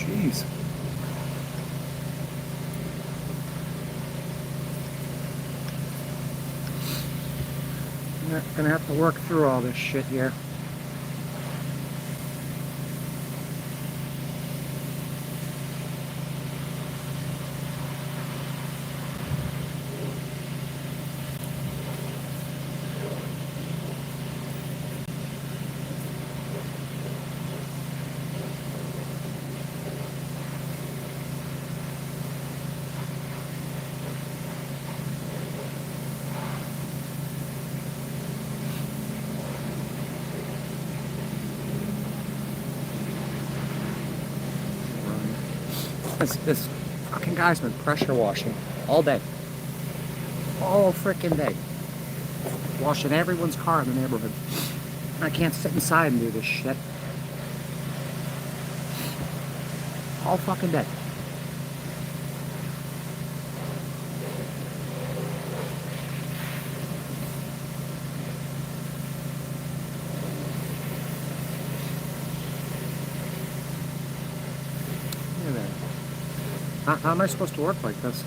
Jeez. I'm gonna have to work through all this shit here. This fucking guy's been pressure washing all day. All freaking day. Washing everyone's car in the neighborhood. I can't sit inside and do this shit. All fucking day. How am I supposed to work like this?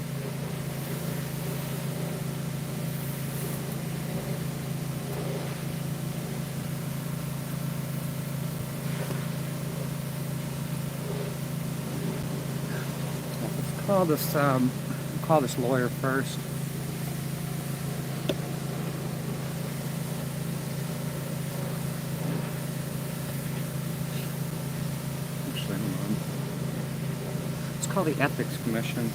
Let's call this lawyer first. Actually, hold on. Let's call the Ethics Commission.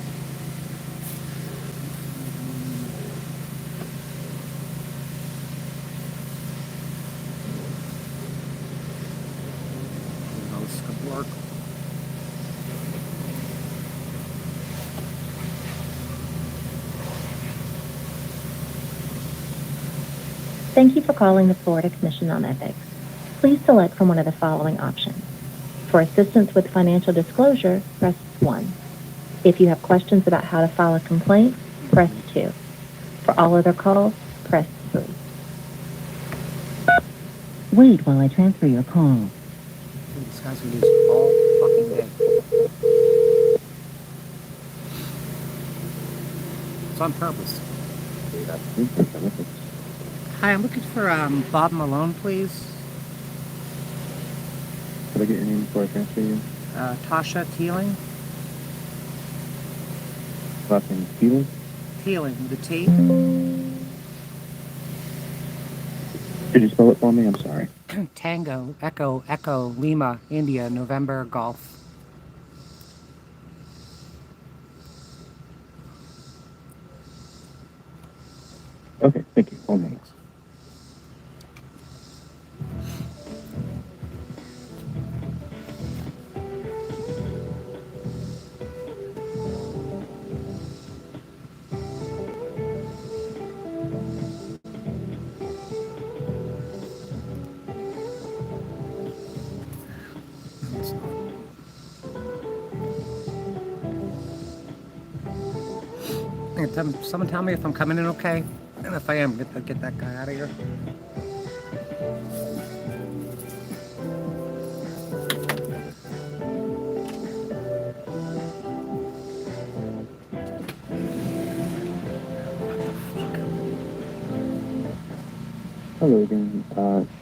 How this is gonna work. Thank you for calling the Florida Commission on Ethics. Please select from one of the following options. For assistance with financial disclosure, press 1. If you have questions about how to file a complaint, press 2. For all other calls, press 3. Wait while I transfer your call. These guys do this all fucking day. It's on purpose. Hi, I'm looking for Bob Malone, please. Could I get your name before I transfer you? Tasha Teeling. Last name is Teeling? Teeling, with a T. Could you spell it for me? I'm sorry. Tango, Echo, Lima, India, November, Golf. Okay, thank you. Hold on. Someone tell me if I'm coming in okay, and if I am, get that guy out of here. Hello again.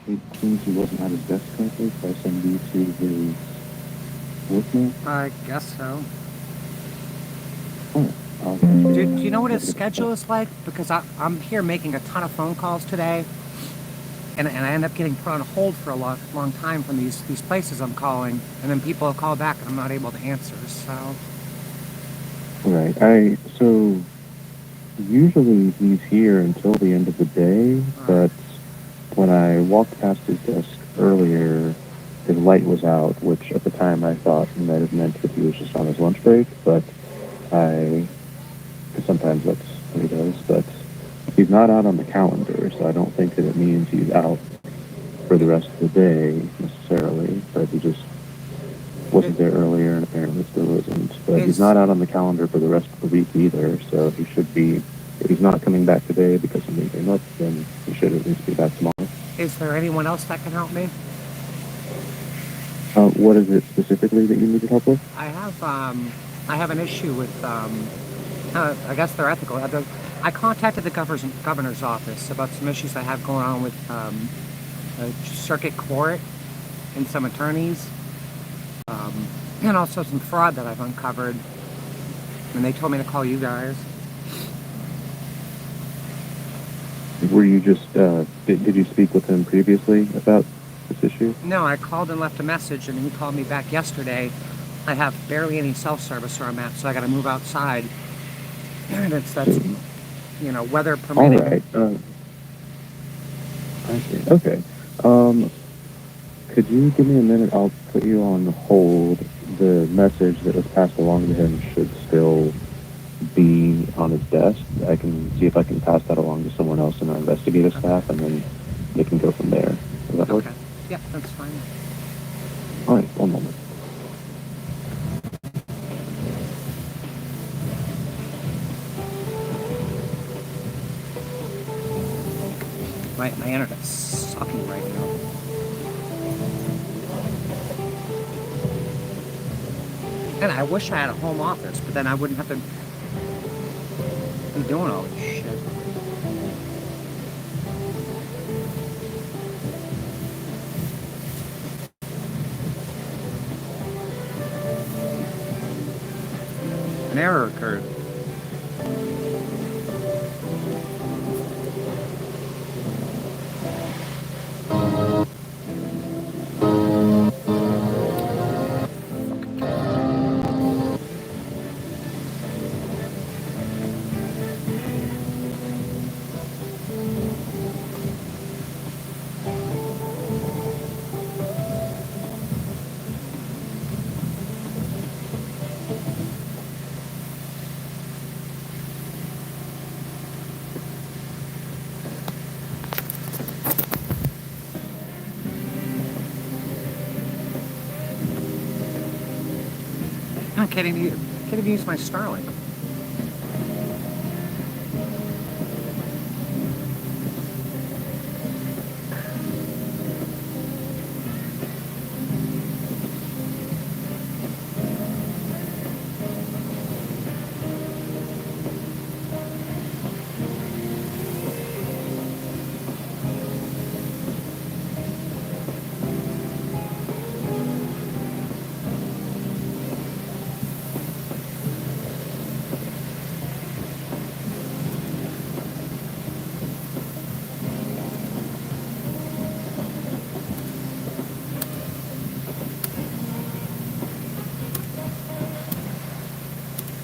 It seems he wasn't at his desk currently, so I send you to his voicemail. I guess so. Oh, Do you know what his schedule is like? Because I'm here making a ton of phone calls today, and I end up getting put on hold for a long time from these places I'm calling, and then people call back and I'm not able to answer. So. Right. So usually he's here until the end of the day, but when I walked past his desk earlier, his light was out, which at the time I thought might have meant that he was just on his lunch break, but sometimes that's what he does, but he's not out on the calendar, so I don't think that it means he's out for the rest of the day necessarily, but he just wasn't there earlier and apparently still isn't. But he's not out on the calendar for the rest of the week either, so he should be, if he's not coming back today because something came up, then he should at least be back tomorrow. Is there anyone else that can help me? What is it specifically that you needed help with? I have an issue with, I guess they're ethical. I contacted the governor's office about some issues I have going on with circuit court and some attorneys, and also some fraud that I've uncovered. And they told me to call you guys. Were you just, did you speak with him previously about this issue? No, I called and left a message, and he called me back yesterday. I have barely any cell service where I'm at, so I got to move outside. And that's weather All permitting. right. I see. Okay. Could you give me a minute? I'll put you on hold. The message that was passed along to him should still be on his desk. I can see if I can pass that along to someone else in our investigative staff, and then they can go from there. Does that work? Okay. Yeah, that's fine. All right. One moment. My internet's sucking right now. And I wish I had a home office, but then I wouldn't have to be doing all this shit. An error occurred. I can't even use my Starlink.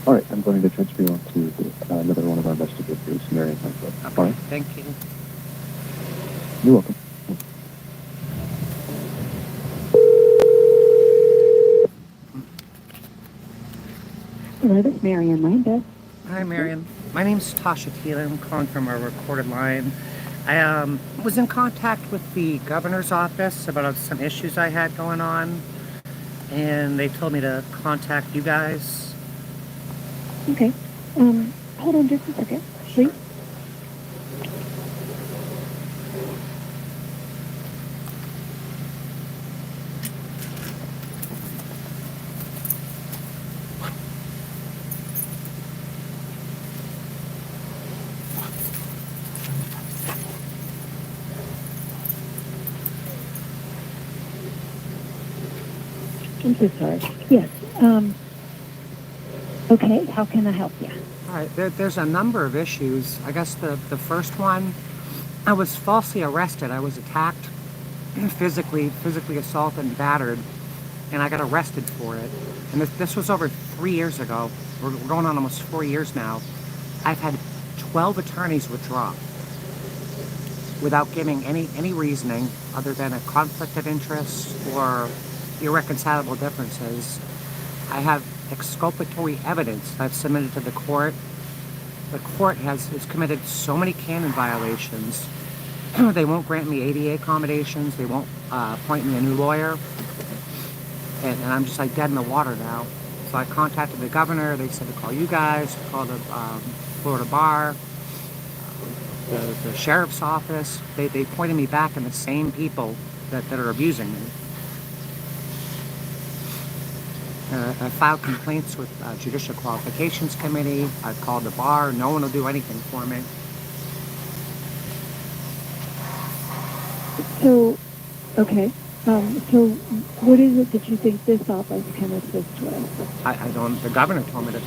All right. I'm going to transfer you on to another one of our investigators, Marion. Okay, All right. thank you. You're welcome. Hello, this is Marion Lambeth. Hi, Marion. My name's Tasha Thielen. I'm calling from a recorded line. I was in contact with the governor's office about some issues I had going on, and they told me to contact you guys. Okay. Hold on just a second, please. I'm so sorry. Yes. Okay, how can I help you? All right, there's a number of issues. I guess the first one, I was falsely arrested. I was attacked, physically assaulted and battered, and I got arrested for it. And this was over 3 years ago. We're going on almost 4 years now. I've had 12 attorneys withdraw without giving any reasoning other than a conflict of interest or irreconcilable differences. I have exculpatory evidence I've submitted to the court. The court has committed so many canon violations. They won't grant me ADA accommodations. They won't appoint me a new lawyer. And I'm just like dead in the water now. So I contacted the governor. They said to call you guys, to call the Florida Bar, the sheriff's office. They pointed me back in the same people that are abusing me. I filed complaints with Judicial Qualifications Committee. I've called the bar. No one will do anything for me. So, okay. So what is it that you think this office can assist with? I don't. The governor told me to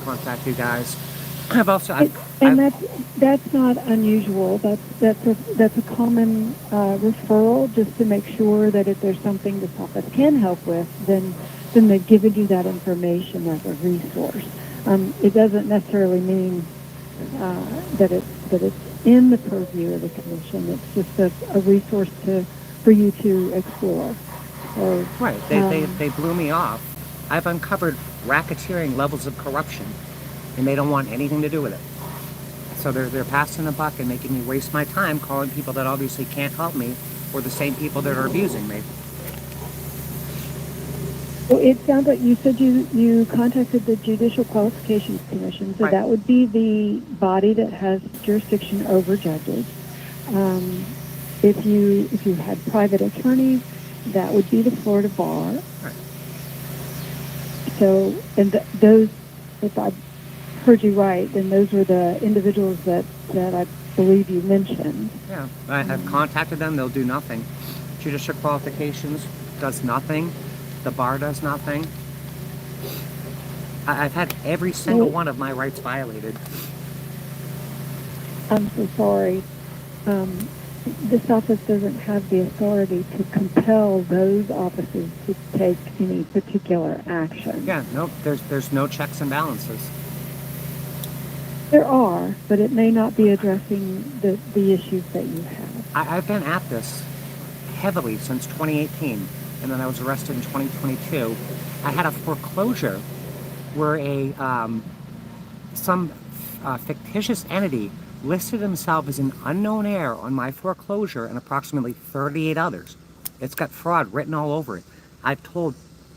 contact you guys. I've also. And that's not unusual. That's a common referral, just to make sure that if there's something this office can help with, then they've given you that information as a resource. It doesn't necessarily mean that it's in the purview of the commission. It's just a resource for you to explore. So, Right. They blew me off. I've uncovered racketeering levels of corruption, and they don't want anything to do with it. So they're passing the buck and making me waste my time calling people that obviously can't help me, or the same people that are abusing me. well, it sounds like you said you contacted the Judicial Qualifications Commission, so Right. that would be the body that has jurisdiction over judges. If you had private attorneys, that would be the Florida Bar. Right. So, and those, if I heard you right, then those were the individuals that I believe you mentioned. Yeah. I have contacted them. They'll do nothing. Judicial Qualifications does nothing. The bar does nothing. I've had every single one of my rights violated. I'm so sorry. This office doesn't have the authority to compel those offices to take any particular action. Yeah. Nope. There's no checks and balances. There are, but it may not be addressing the issues that you have. I've been at this heavily since 2018, and then I was arrested in 2022. I had a foreclosure where some fictitious entity listed himself as an unknown heir on my foreclosure and approximately 38 others. It's got fraud written all over it. I've told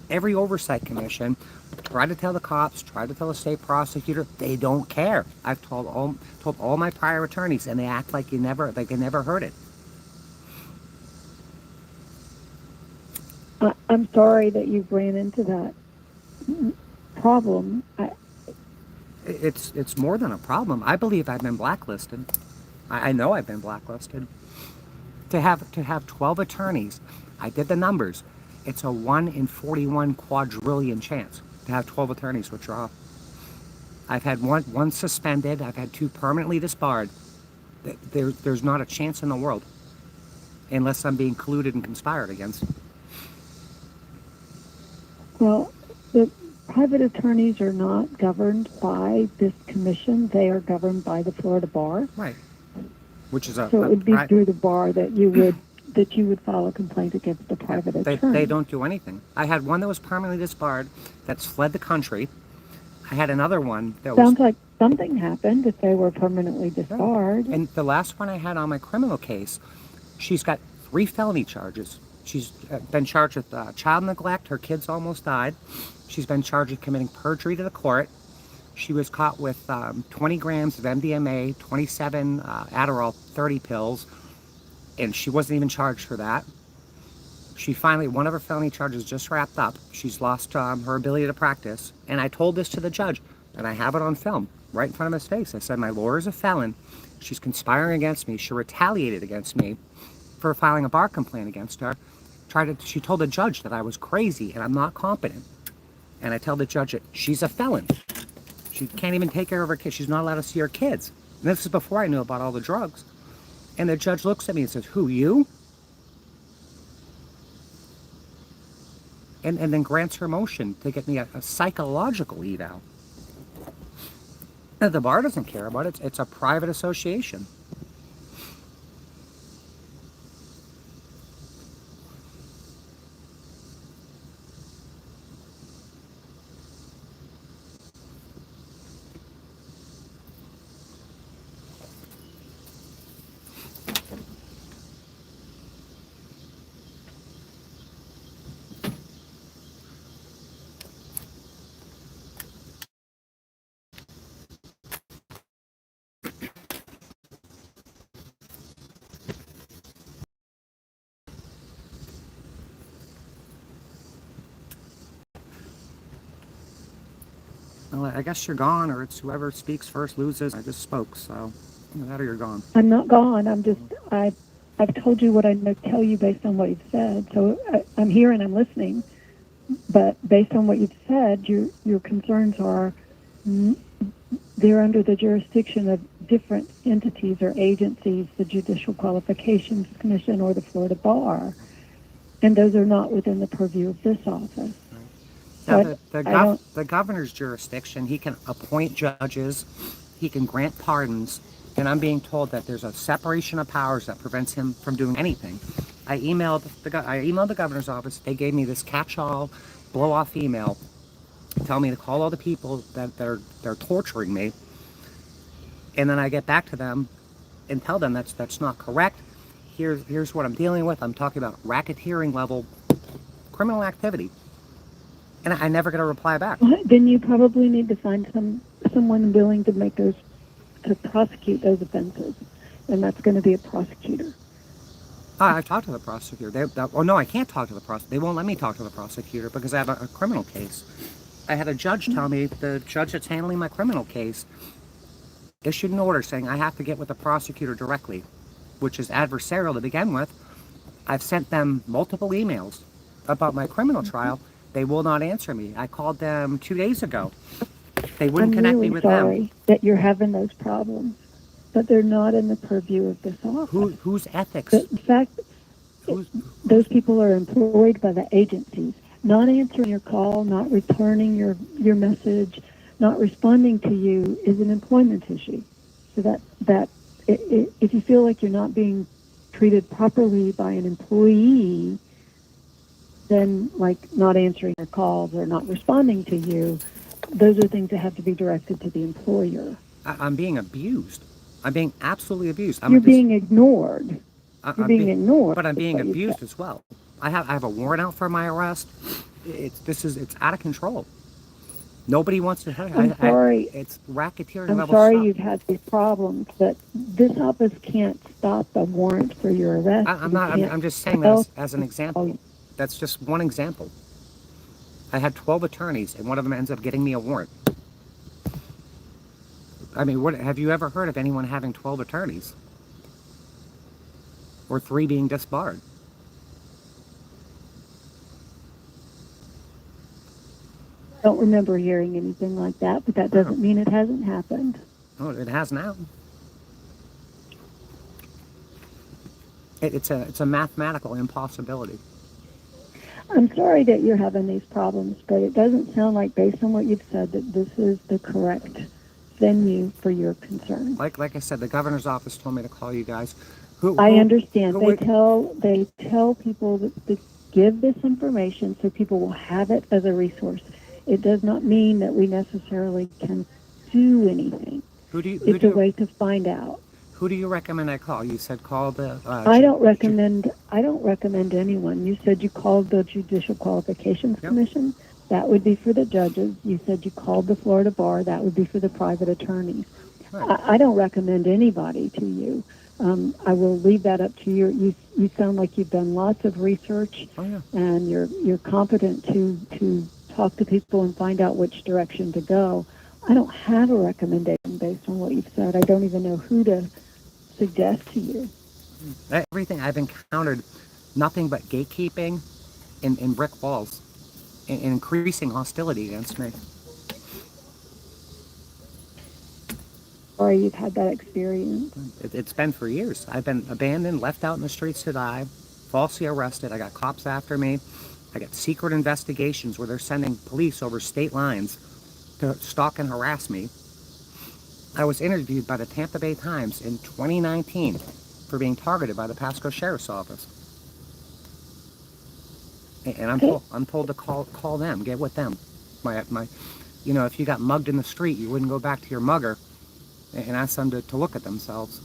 every oversight commission, tried to tell the cops, tried to tell the state prosecutor, they don't care. I've told all my prior attorneys, and they act like they never heard it. I'm sorry that you've ran into that problem. It's more than a problem. I believe I've been blacklisted. I know I've been blacklisted. To have 12 attorneys, I did the numbers. It's a 1 in 41 quadrillion chance to have 12 attorneys withdraw. I've had one suspended. I've had 2 permanently disbarred. There's not a chance in the world, unless I'm being colluded and conspired against. Well, the private attorneys are not governed by this commission. They are governed by the Florida Bar. Right. Which is So it would be through the bar that you would file a complaint against the private attorney. They don't do anything. I had one that was permanently disbarred that's fled the country. I had another one that Sounds like something happened if they were permanently disbarred. And the last one I had on my criminal case, she's got 3 felony charges. She's been charged with child neglect. Her kids almost died. She's been charged with committing perjury to the court. She was caught with 20 grams of MDMA, 27 Adderall, 30 pills, and she wasn't even charged for that. She finally, one of her felony charges just wrapped up. She's lost her ability to practice. And I told this to the judge, and I have it on film, right in front of his face. I said, my lawyer's a felon. She's conspiring against me. She retaliated against me for filing a bar complaint against her. She told the judge that I was crazy and I'm not competent. And I tell the judge that she's a felon. She can't even take care of her kids. She's not allowed to see her kids. And this is before I knew about all the drugs. And the judge looks at me and says, who, you? And then grants her motion to get me a psychological eval. And the bar doesn't care about it. It's a private association. Well, I guess you're gone, or it's whoever speaks first loses. I just spoke, so either that or you're gone. I'm not gone. I've told you what I know to tell you based on what you've said. So I'm here and I'm listening. But based on what you've said, your concerns are they're under the jurisdiction of different entities or agencies, the Judicial Qualifications Commission or the Florida Bar, and those are not within the purview of this office. Now, So the governor's jurisdiction, he can appoint judges, he can grant pardons, and I'm being told that there's a separation of powers that prevents him from doing anything. I emailed the governor's office. They gave me this catch-all, blow-off email, tell me to call all the people that they're torturing me, and then I get back to them and tell them that's not correct. Here's what I'm dealing with. I'm talking about racketeering level criminal activity. And I never get a reply back. then you probably need to find someone willing to prosecute those offenses, and that's going to be a prosecutor. I've talked to the prosecutor. No, I can't talk to the prosecutor. They won't let me talk to the prosecutor because I have a criminal case. I had a judge tell me, the judge that's handling my criminal case issued an order saying I have to get with the prosecutor directly, which is adversarial to begin with. I've sent them multiple emails about my criminal trial. They will not answer me. I called them 2 days ago. They wouldn't connect me with them. I'm really sorry that you're having those problems, but they're not in the purview of this office. Whose ethics? In fact, those people are employed by the agencies. Not answering your call, not returning your message, not responding to you is an employment issue. So if you feel like you're not being treated properly by an employee, then like not answering your calls or not responding to you, those are things that have to be directed to the employer. I'm being abused. I'm being absolutely abused. You're being ignored. You're being ignored. But I'm being abused as well. I have a warrant out for my arrest. It's out of control. Nobody wants to hurt. I'm sorry. It's racketeering I'm level sorry stuff. you've had these problems, but this office can't stop a warrant for your arrest. I'm just saying that as an example. That's just one example. I had 12 attorneys, and one of them ends up getting me a warrant. I mean, have you ever heard of anyone having 12 attorneys? Or 3 being disbarred? I don't remember hearing anything like that, but that doesn't mean it hasn't happened. Oh, it has now. It's a mathematical impossibility. I'm sorry that you're having these problems, but it doesn't sound like, based on what you've said, that this is the correct venue for your concern. Like I said, the governor's office told me to call you guys. I understand. They tell people to give this information so people will have it as a resource. It does not mean that we necessarily can do anything. It's a way to find out. Who do you recommend I call? You said call the... I don't recommend anyone. You said you called the Judicial Qualifications Commission. That would be for the judges. You said you called the Florida Bar. That would be for the private attorneys. Right. I don't recommend anybody to you. I will leave that up to you. You sound like you've done lots of research, and you're competent to talk to people and find out which direction to go. I don't have a recommendation based on what you've said. I don't even know who to suggest to you. Everything I've encountered, nothing but gatekeeping and brick walls and increasing hostility against me. Sorry you've had that experience. It's been for years. I've been abandoned, left out in the streets to die, falsely arrested. I got cops after me. I got secret investigations where they're sending police over state lines to stalk and harass me. I was interviewed by the Tampa Bay Times in 2019 for being targeted by the Pasco Sheriff's Office. And I'm told to call them, get with them. If you got mugged in the street, you wouldn't go back to your mugger and ask them to look at themselves.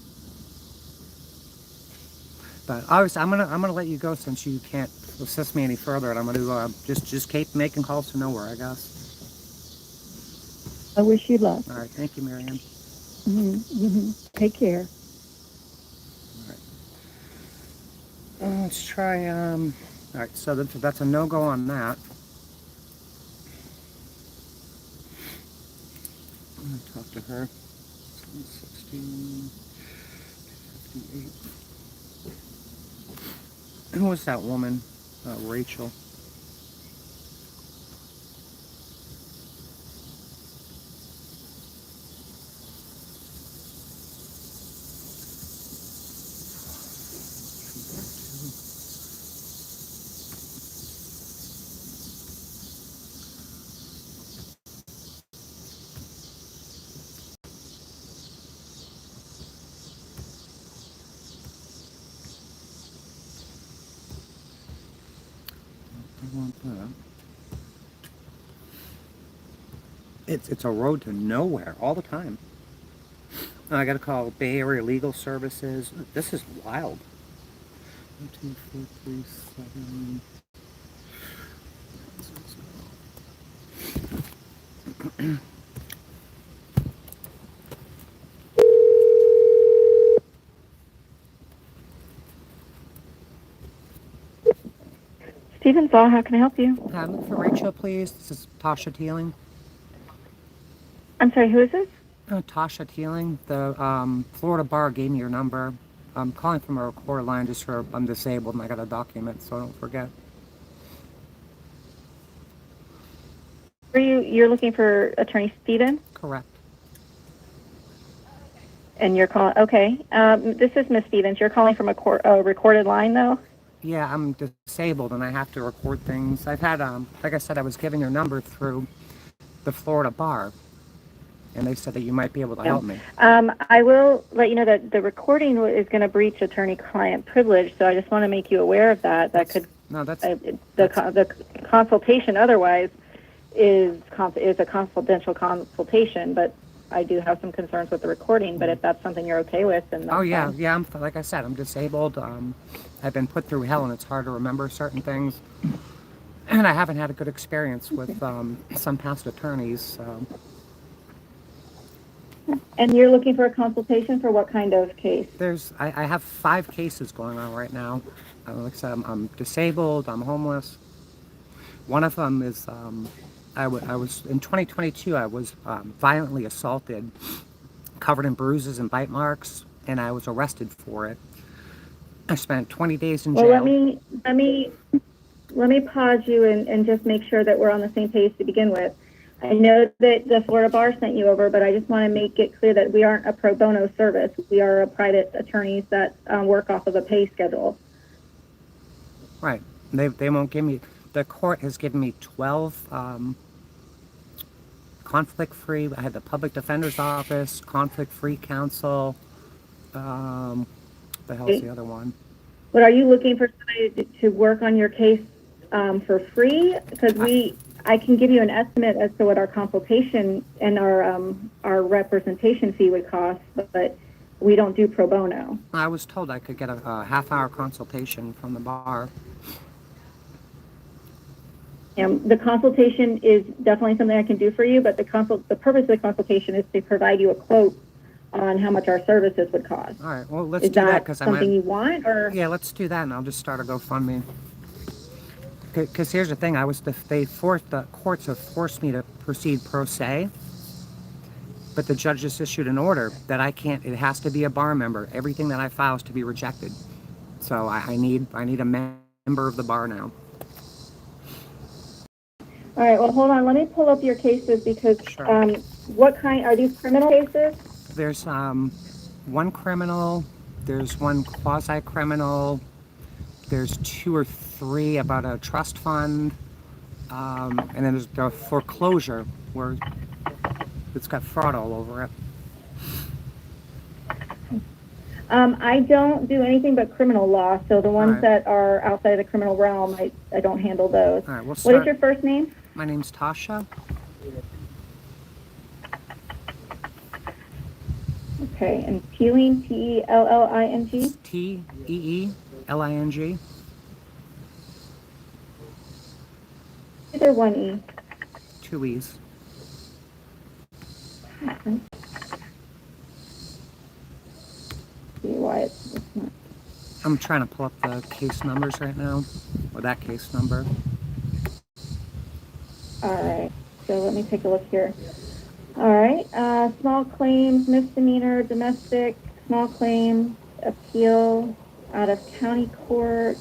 But obviously, I'm gonna let you go since you can't assist me any further, and I'm gonna just keep making calls to nowhere, I guess. I wish you luck. All right, thank you, Marianne. Take care. All right. Let's try. All right, so that's a no-go on that. I'm gonna talk to her. 16, 58. Who was that woman? Rachel. I want that. It's a road to nowhere all the time. I gotta call Bay Area Legal Services. This is wild. 1, 2, 4, 3, 7. Stevens Law, how can I help you? Hi, I'm looking for Rachel, please. This is Tasha Teeling. I'm sorry, who is this? Tasha Teeling. The Florida Bar gave me your number. I'm calling from a record line just for I'm disabled and I got a document, so I don't forget. You're looking for Attorney Stevens, Correct. and you're calling. Okay, this is Miss Stevens. You're calling from a recorded line, though. Yeah, I'm disabled and I have to record things. I've had, like I said, I was given your number through the Florida Bar, and they said that you might be able to help me. I will let you know that the recording is going to breach attorney-client privilege, so I just want to make you aware of that. The consultation otherwise is a confidential consultation, but I do have some concerns with the recording. But if that's something you're okay with, then that's fine. Yeah. Like I said, I'm disabled. I've been put through hell, and it's hard to remember certain things. And I haven't had a good experience with some past attorneys. So. And you're looking for a consultation for what kind of case? I have 5 cases going on right now. Like I said, I'm disabled. I'm homeless. One of them is I was in 2022. I was violently assaulted, covered in bruises and bite marks, and I was arrested for it. I spent 20 days in jail. Well, let me pause you and just make sure that we're on the same page to begin with. I know that the Florida Bar sent you over, but I just want to make it clear that we aren't a pro bono service. We are a private attorneys that work off of a pay schedule. Right. They won't give me. The court has given me 12 conflict-free. I had the public defender's office, conflict-free counsel. The hell's the other one? But are you looking for somebody to work on your case for free? Because I can give you an estimate as to what our consultation and our representation fee would cost, but we don't do pro bono. I was told I could get a half-hour consultation from the bar. The consultation is definitely something I can do for you, but the purpose of the consultation is to provide you a quote on how much our services would cost. All right, well, let's do that because something you want, or yeah, let's do that, and I'll just start a GoFundMe. Because here's the thing, the courts have forced me to proceed pro se, but the judge just issued an order that I can't. It has to be a bar member. Everything that I file is to be rejected. So I need a member of the bar now. All right, well, hold on. Let me pull up your cases because Sure. What kind are these criminal cases? There's one criminal, there's one quasi-criminal, there's 2 or 3 about a trust fund, and then there's the foreclosure where it's got fraud all over it. I don't do anything but criminal law, so the ones Right. that are outside of the criminal realm, I don't handle those. All right, we'll What start. is your first name? My name's Tasha. Okay, and Teeling, Telling? Teeling. Is there one E? 2 E's. Okay. See why it's not. I'm trying to pull up the case numbers right now, or that case number. All right, so let me take a look here. All right. Small claims, misdemeanor, domestic, small claim, appeal, out of county court.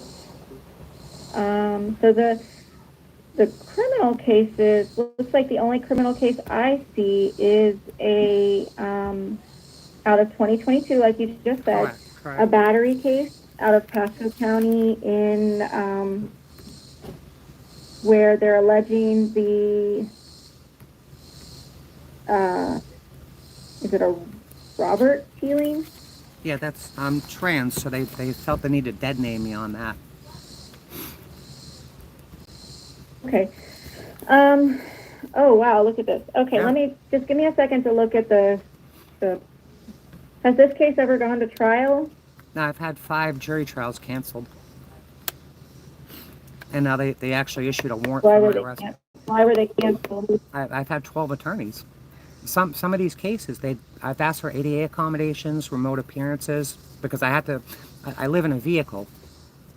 So the criminal cases, looks like the only criminal case I see is a out of 2022, like you just said, Correct. a battery case out of Pasco County in where they're alleging the is it a Robert Keeling? Yeah, that's trans, so they felt the need to dead name me on that. Okay. Oh wow, look at this. Okay, Yeah. let me just give me a second to look at the. Has this case ever gone to trial? Now I've had 5 jury trials canceled, and now they actually issued a warrant for my arrest. Why were they canceled? I've had 12 attorneys. Some of these cases, I've asked for ADA accommodations, remote appearances, because I live in a vehicle,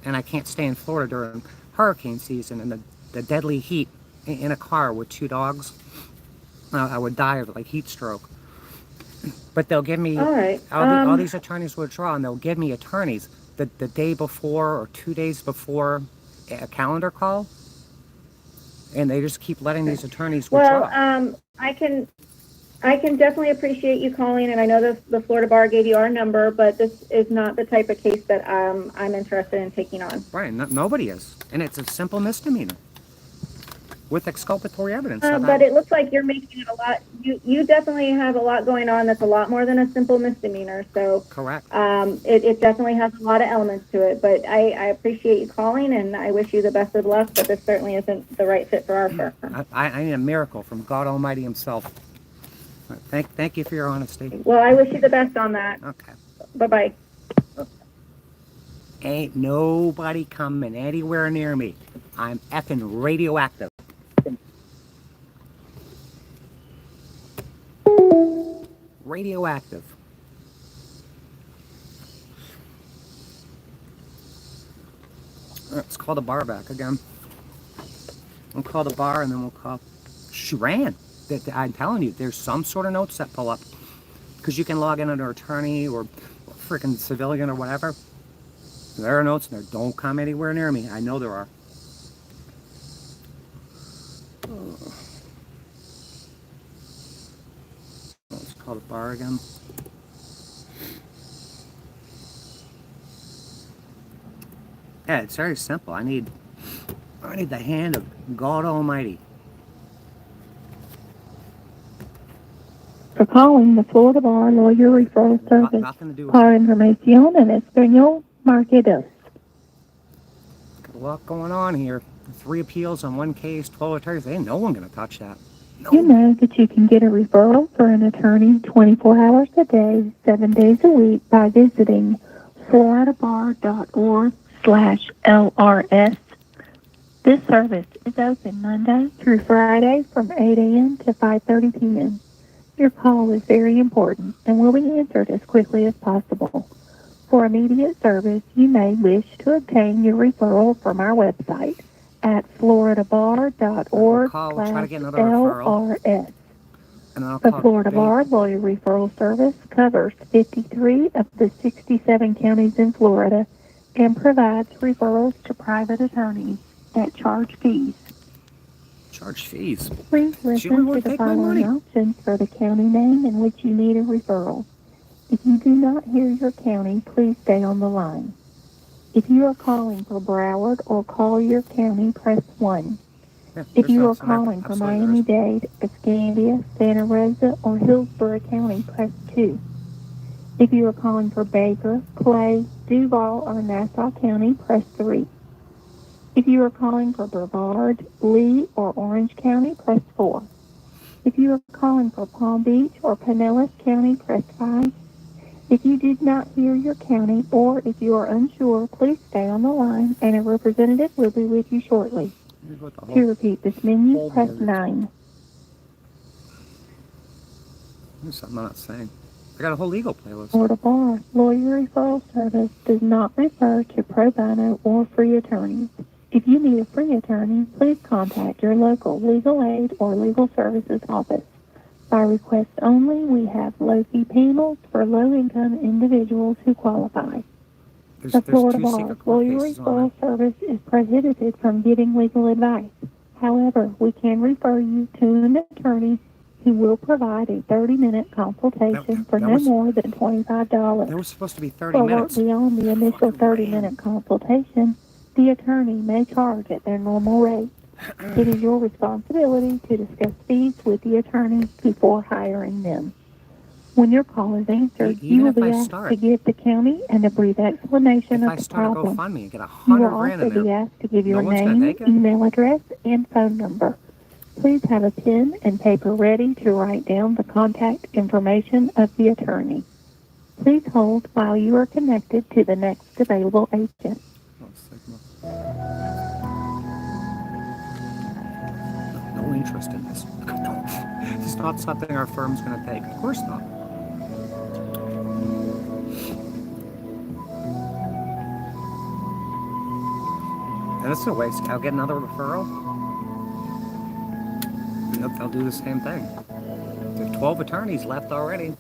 and I can't stay in Florida during hurricane season and the deadly heat in a car with 2 dogs. I would die of like heat stroke. But they'll give me, All right. all these attorneys withdraw, and they'll give me attorneys the day before or 2 days before a calendar call, and they just keep letting these attorneys withdraw. Well, I can definitely appreciate you calling, and I know the Florida Bar gave you our number, but this is not the type of case that I'm interested in taking on. Right, nobody is, and it's a simple misdemeanor with exculpatory evidence. But it looks like you're making it a lot. You definitely have a lot going on that's a lot more than a simple misdemeanor. So correct. It definitely has a lot of elements to it. But I appreciate you calling, and I wish you the best of luck. But this certainly isn't the right fit for our firm. I need a miracle from God Almighty Himself. Thank you for your honesty. Well, I wish you the best on that. Okay. Bye-bye. Ain't nobody coming anywhere near me. I'm effing radioactive. Radioactive. Let's call the bar back again. We'll call the bar, and then we'll call. She ran. I'm telling you, there's some sort of notes that pull up, because you can log in under attorney or freaking civilian or whatever. There are notes in there. Don't come anywhere near me. I know there are. Let's call the bar again. Yeah, it's very simple. I need the hand of God Almighty. For calling the Florida Bar Lawyer Referral Service. Nothing to do with Para información en español, marque dos. Got a lot going on here. 3 appeals on 1 case, 12 attorneys. Ain't no one gonna touch that. No. You know that you can get a referral for an attorney 24 hours a day, 7 days a week by visiting floridabar.org/LRS. This service is open Monday through Friday from 8 a.m. to 5:30 p.m. Your call is very important and will be answered as quickly as possible. For immediate service, you may wish to obtain your referral from our website at floridabar.org/LRS. The Florida Bar Lawyer Referral Service covers 53 of the 67 counties in Florida and provides referrals to private attorneys that charge fees. Charge fees? Please listen to the following options for the county name in which you need a referral. If you do not hear your county, please stay on the line. If you are calling for Broward or Collier County, press 1. Yeah, if you are calling for Miami-Dade, Escambia, Santa Rosa, or Hillsborough County, press 2. If you are calling for Baker, Clay, Duval, or Nassau County, press 3. If you are calling for Brevard, Lee, or Orange County, press 4. If you are calling for Palm Beach or Pinellas County, press 5. If you did not hear your county, or if you are unsure, please stay on the line and a representative will be with you shortly. To repeat this menu, press 9. There's something I'm not saying. I got a whole legal playlist. Florida Bar Lawyer Referral Service does not refer to pro bono or free attorneys. If you need a free attorney, please contact your local legal aid or legal services office By request only, we have low-fee panels for low-income individuals who qualify. The There's Florida two Bar secret court Lawyer cases on Referral Service is prohibited from giving legal advice. However, we can refer you to an attorney who will provide a 30-minute consultation for no more than $25. There was supposed to be 30 For work minutes. beyond the initial Fucking 30-minute consultation, the attorney may charge at their normal rate. It is your responsibility to discuss fees with the attorney before hiring them. When your call is answered, Even you will if be I asked start- to give the county and a brief explanation If of I the start a problem. GoFundMe and get You 100 will grand also in be there, asked to give your no one's gonna name, take it? email address, and phone number. Please have a pen and paper ready to write down the contact information of the attorney. Please hold while you are connected to the next available agent. Oh, signal. No interest in this. No. This is not something our firm's going to take. Of course not. And it's a waste. I'll get another referral. And they'll do the same thing. There's 12 attorneys left already.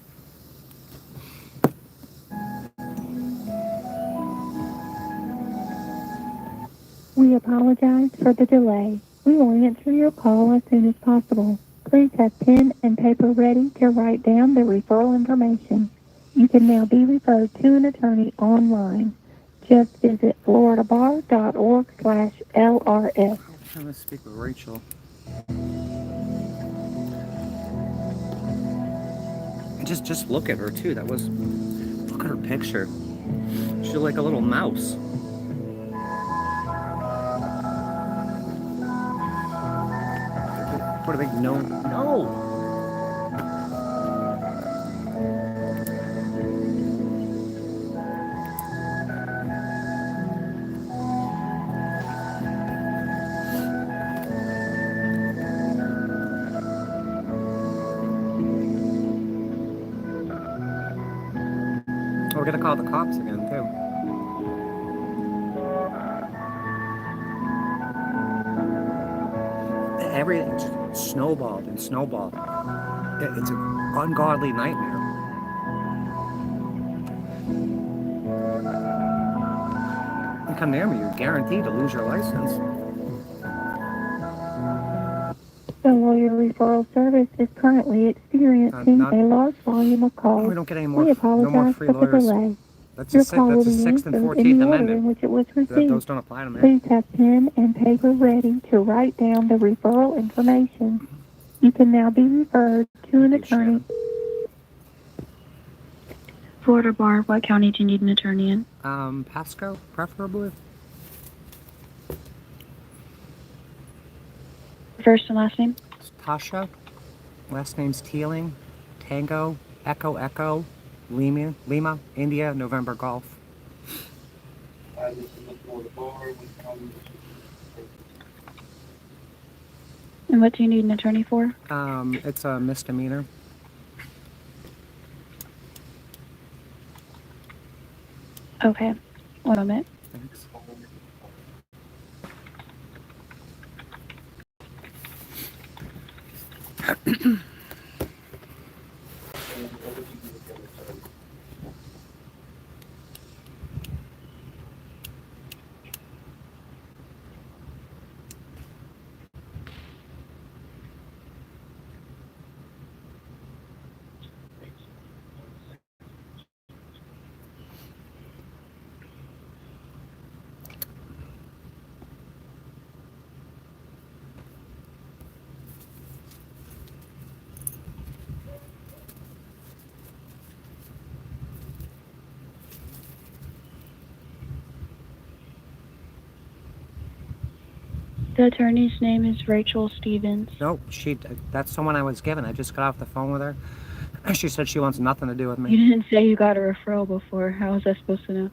We apologize for the delay. We will answer your call as soon as possible. Please have pen and paper ready to write down the referral information. You can now be referred to an attorney online. Just visit floridabar.org/LRS. I'm trying to speak with Rachel. And just look at her too. Look at her picture. She's like a little mouse. What a big no. We're gonna call the cops again too. Everything just snowballed and snowballed. It's an ungodly nightmare. You come near me, you're guaranteed to lose your license. The Lawyer Referral Service is currently experiencing a large volume of calls. We don't get any more. We apologize No more free for the lawyers. delay. That's Your the call will be 6th and answered in 14th the order in Amendment. which it was received. Those don't apply to me. Please have pen and paper ready to write down the referral information. You can now be referred to an attorney. Florida Bar, what county do you need an attorney in? Pasco, preferably. First and last name? It's Tasha. Last name's Teeling. Tango, Echo, Lima, India, November Golf. And what do you need an attorney for? It's a misdemeanor. Okay, 1 moment. Thanks. The attorney's name is Rachel Stevens. Nope, that's the one I was given. I just got off the phone with her. She said she wants nothing to do with me. You didn't say you got a referral before. How was I supposed to know?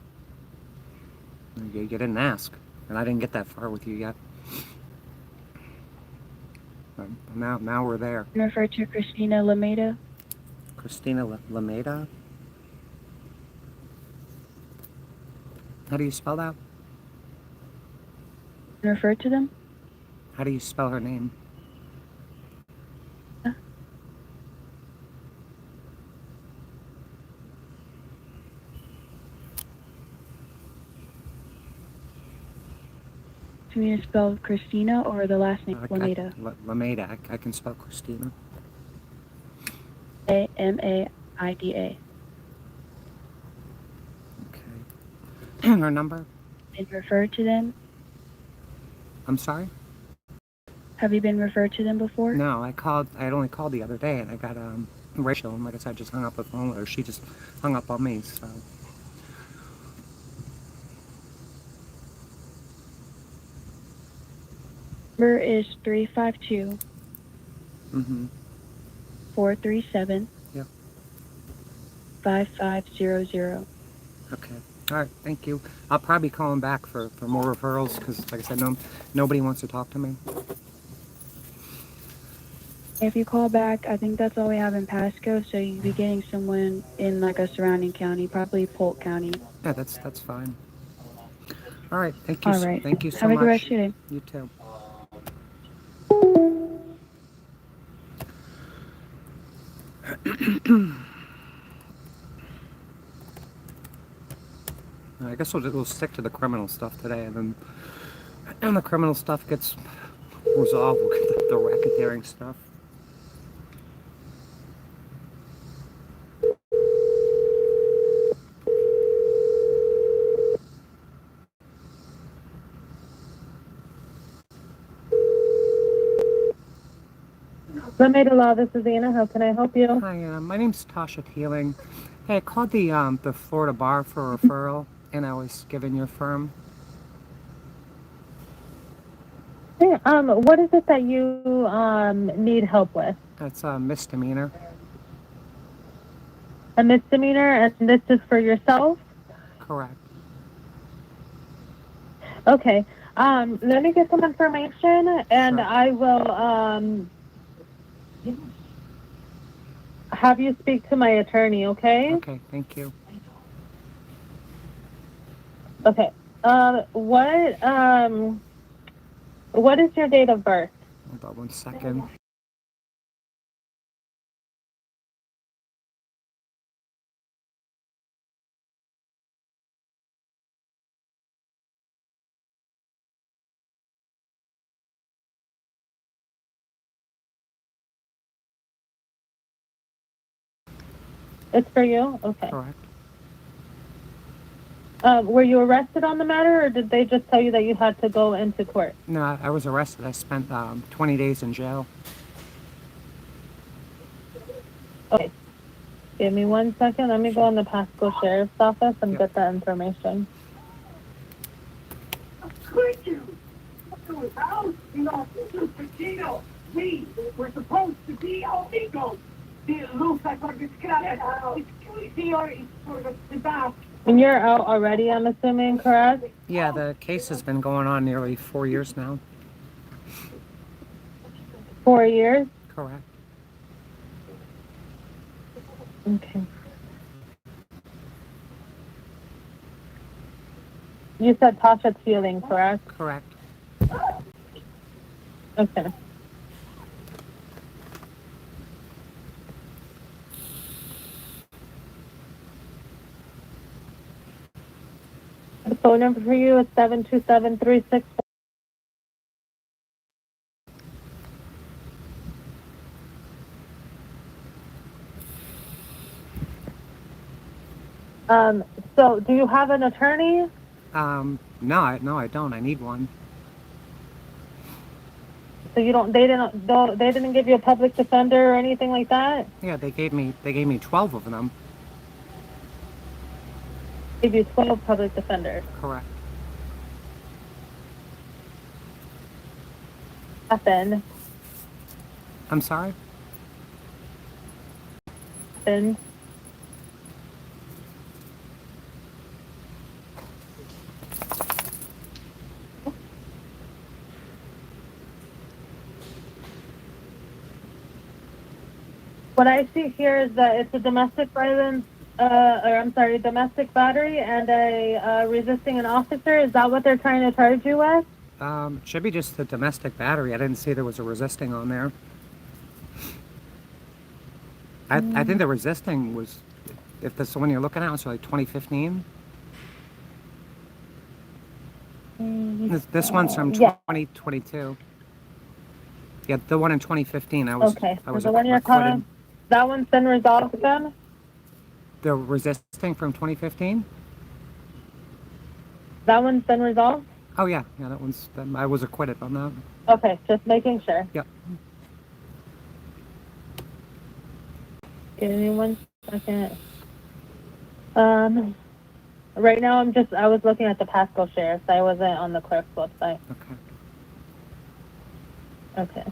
You didn't ask, and I didn't get that far with you yet. Now we're there. Refer to Christina Lameda. Christina Lameda? How do you spell that? Refer to them? How do you spell her name? me to spell Christina or the last name Lameda? Lameda. I can spell Christina. Amaida. Okay. And her number? Been referred to them? I'm sorry? Have you been referred to them before? No, I called. I had only called the other day, and I got Rachel, and like I said, I just hung up the phone with her. She just hung up on me. So. Number is 352 Mm-hmm. 437 Yep. 5500. Okay. All right. Thank you. I'll probably be calling back for more referrals because, like I said, nobody wants to talk to me. If you call back, I think that's all we have in Pasco, so you'd be getting someone in like a surrounding county, probably Polk County. Yeah, that's fine. All right. Thank you. All right. Thank you so Have a much. good rest of your day. You too. I guess we'll stick to the criminal stuff today, and then the criminal stuff gets resolved. We'll get the racketeering stuff. Lameda Law, this is Anna. How can I help you? Hi, my name's Tasha Keeling. Hey, I called the Florida Bar for a referral, and I was given your firm. Hey, what is it that you need help with? That's a misdemeanor. A misdemeanor, and this is for yourself? Correct. Okay. Let me get some information, and Sure. I will have you speak to my attorney. Okay? Okay. Thank you. Okay. What is your date of birth? Hold on 1 second. It's for you. Okay. Correct. Were you arrested on the matter, or did they just tell you that you had to go into court? No, I was arrested. I spent 20 days in jail. Okay. Give me 1 second. Let me go in the Pasco Sheriff's Office and get that information. We were supposed to be amigos. It looks like we're And you're out already, I'm assuming, correct? Yeah, the case has been going on nearly 4 years now. 4 years? Correct. Okay. You said Tasha Keeling, correct? Correct. Okay. The phone number for you is 727-364. So do you have an attorney? No, I don't. I need one. So you don't, they didn't give you a public defender or anything like that? Yeah, they gave me 12 of them. Give you 12 public defenders. Correct. Nothing. I'm sorry? Nothing. What I see here is that it's a domestic violence, domestic battery and a resisting an officer. Is that what they're trying to charge you with? It should be just the domestic battery. I didn't see there was a resisting on there. I think the resisting was, if that's the one you're looking at, it's like 2015. This one's from Yeah. 2022. Yeah, the one in 2015. I was Okay. I was The one you're acquitted. calling, that one's been resolved then? The resisting from 2015. That one's been resolved? Oh yeah, that one's. I was acquitted on that. Okay, just making sure. Yep. Give me 1 second. Right now I was looking at the Pasco shares. I wasn't on the clerk's website. Okay. Okay.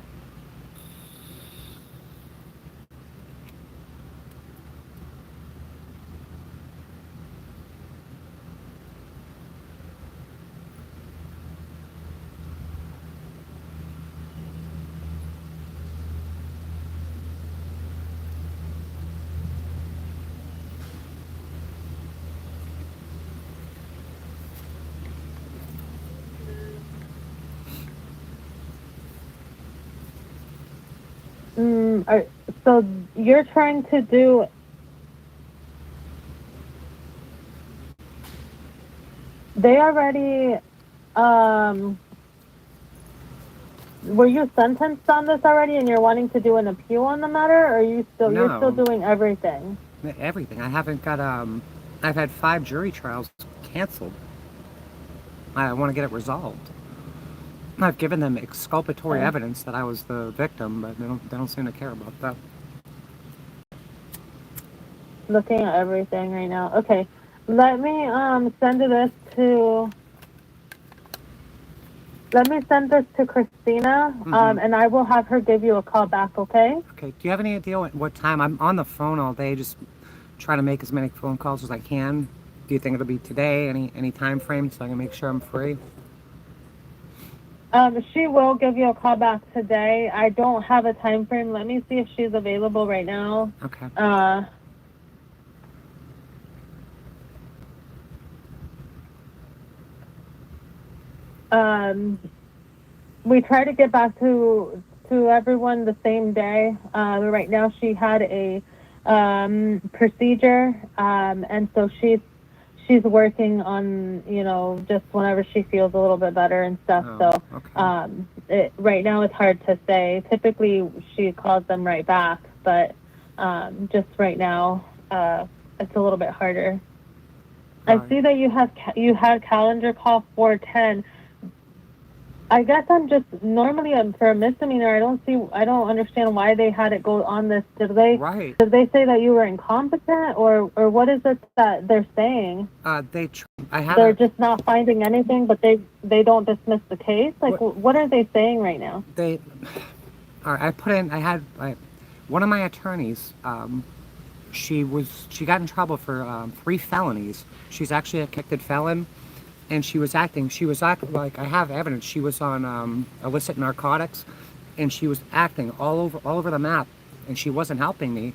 So you're trying to do. They already. Were you sentenced on this already, and you're wanting to do an appeal on the matter, or are you still? No. You're still doing everything. Everything. I haven't got. I've had 5 jury trials canceled. I want to get it resolved. I've given them exculpatory evidence that I was the victim, but they don't seem to care about that. Looking at everything right now. Okay, let me send this to. Let me send this to Christina, and I will have her give you a call back. Okay? Okay. Do you have any idea what time? I'm on the phone all day, just trying to make as many phone calls as I can. Do you think it'll be today? Any time frame so I can make sure I'm free? She will give you a call back today. I don't have a time frame. Let me see if she's available right now. Okay. We try to get back to everyone the same day. Right now she had a procedure, and so she's working on, just whenever she feels a little bit better and stuff. Okay. Right now it's hard to say. Typically she calls them right back, but just right now it's a little bit harder. I see that you had calendar call 410. I guess I'm just normally for a misdemeanor. I don't understand why they had it go on this. Did they say that you were incompetent, or what is it that they're saying? They're just not finding anything, but they don't dismiss the case. Like, what are they saying right now? I put in. One of my attorneys. She got in trouble for 3 felonies. She's actually a convicted felon. And she was acting like, I have evidence. She was on illicit narcotics, and she was acting all over the map, and she wasn't helping me.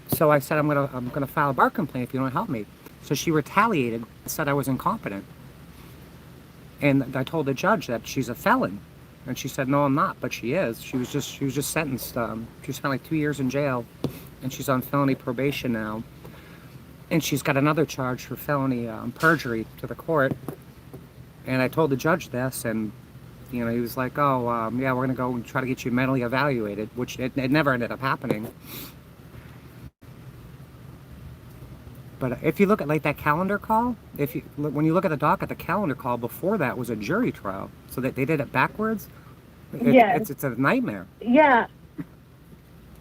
So I said, I'm gonna file a bar complaint if you don't help me. So she retaliated, said I was incompetent, and I told the judge that she's a felon, and she said, no, I'm not, but she is. She was just sentenced. She spent like 2 years in jail, and she's on felony probation now. And she's got another charge for felony perjury to the court. And I told the judge this, and he was like, "Oh, yeah, we're gonna go and try to get you mentally evaluated," which it never ended up happening. But if you look at like that calendar call, when you look at the docket, the calendar call before that was a jury trial, so that they did it backwards. It's a nightmare. Yeah.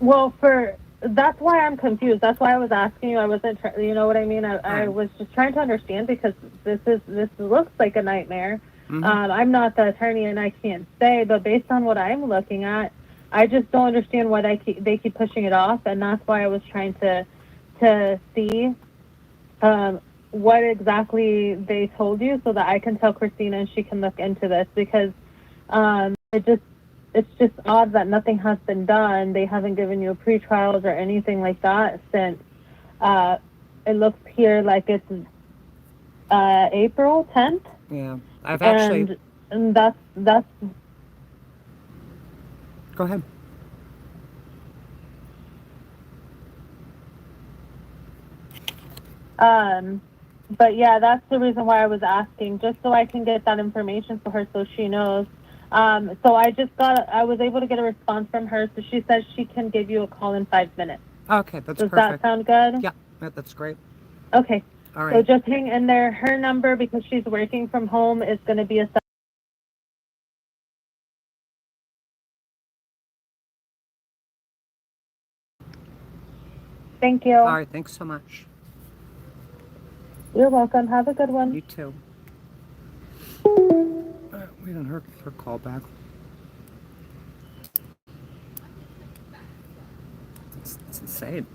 Well, that's why I'm confused. That's why I was asking you. I wasn't, you know what I mean? I was just trying to understand, because this looks like a nightmare. I'm not the attorney and I can't say, but based on what I'm looking at, I just don't understand why they keep pushing it off, and that's why I was trying to see what exactly they told you, so that I can tell Christina and she can look into this, because it's just odd that nothing has been done. They haven't given you a pretrials or anything like that since it looks here like it's April 10th. Yeah, I've actually. And that's. Go ahead. But yeah, that's the reason why I was asking, just so I can get that information for her so she knows. So I was able to get a response from her. So she says she can give you a call in 5 minutes. Okay, that's Does perfect. that sound good? Yeah, that's great. Okay. All So right. just hang in there. Her number, because she's working from home, is going to be a. Thank you. All right, thanks so much. You're welcome. Have a good one. You too. We didn't hear her call back. It's insane.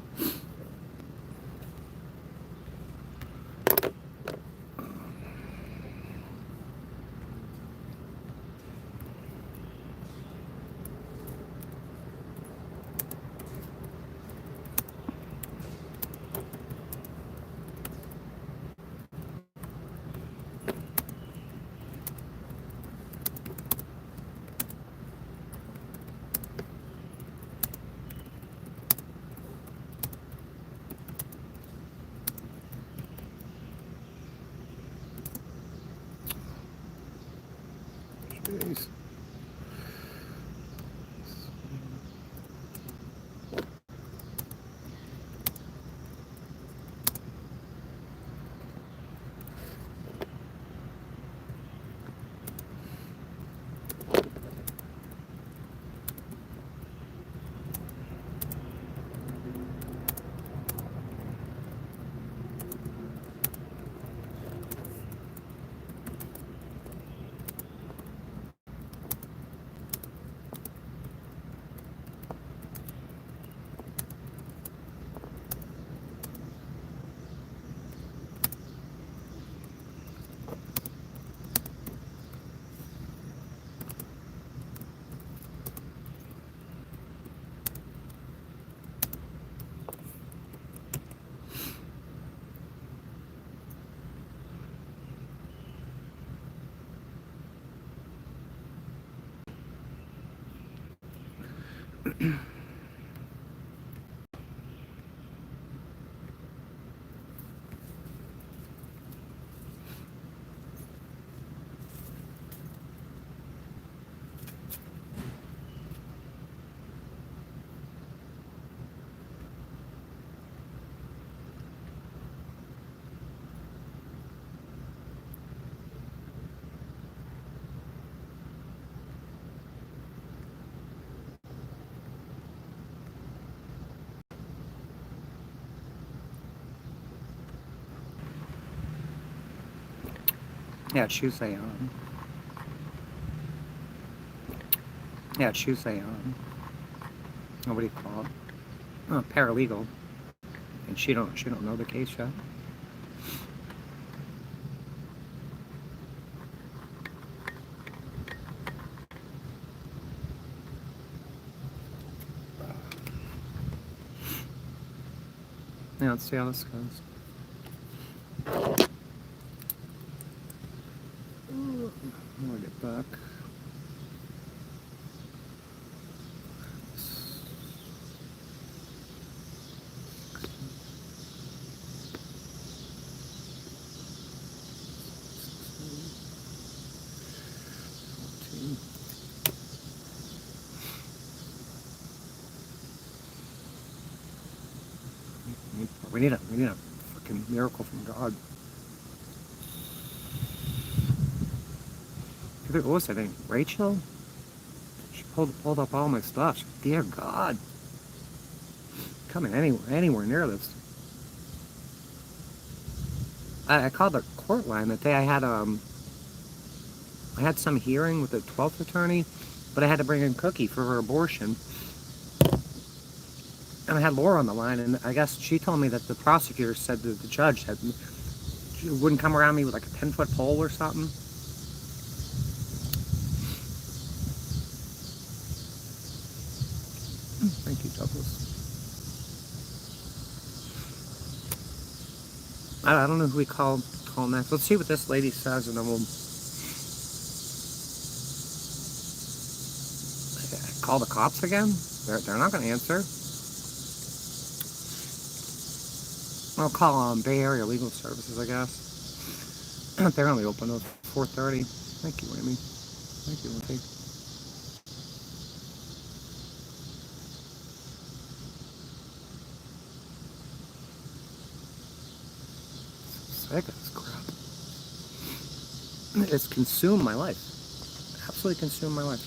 Jeez. Yeah, she's a what do you call it? Paralegal, and she don't know the case yet. Yeah, let's see how this goes. I'll get back. We need a freaking miracle from God. What was her name? Rachel? She pulled up all my stuff. Dear God, coming anywhere near this. I called the court line that day. I had some hearing with the 12th attorney, but I had to bring in Cookie for her abortion. And I had Laura on the line, and I guess she told me that the prosecutor said that the judge she wouldn't come around me with like a 10-foot pole or something. Thank you, Douglas. I don't know who we call next. Let's see what this lady says, and then we'll call the cops again. They're not going to answer. 'Cause I called the cops again? They're not going to answer. I'll call Bay Area Legal Services, I guess. They're only open till 4:30. Thank you, Amy. Thank you, Lindsay. Sick of this crap. It's consumed my life. Absolutely consumed my life.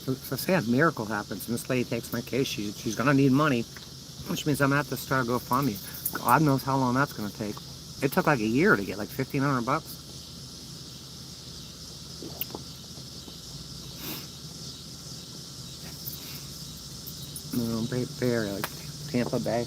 So say a miracle happens and this lady takes my case, she's gonna need money, which means I'm gonna have to start a GoFundMe. God knows how long that's gonna take. It took like a year to get like $1,500. No, Bay Area, like Tampa Bay.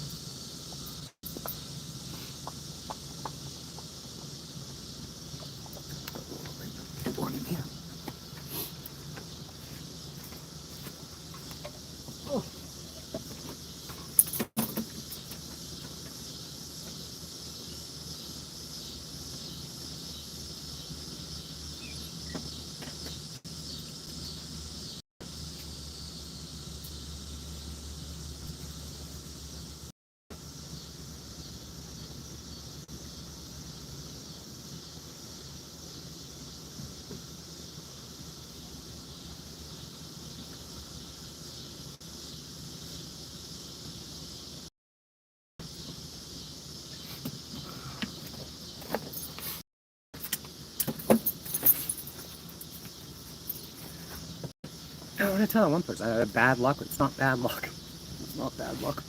I want to tell one person, I had bad luck. It's not bad luck. It's not bad luck.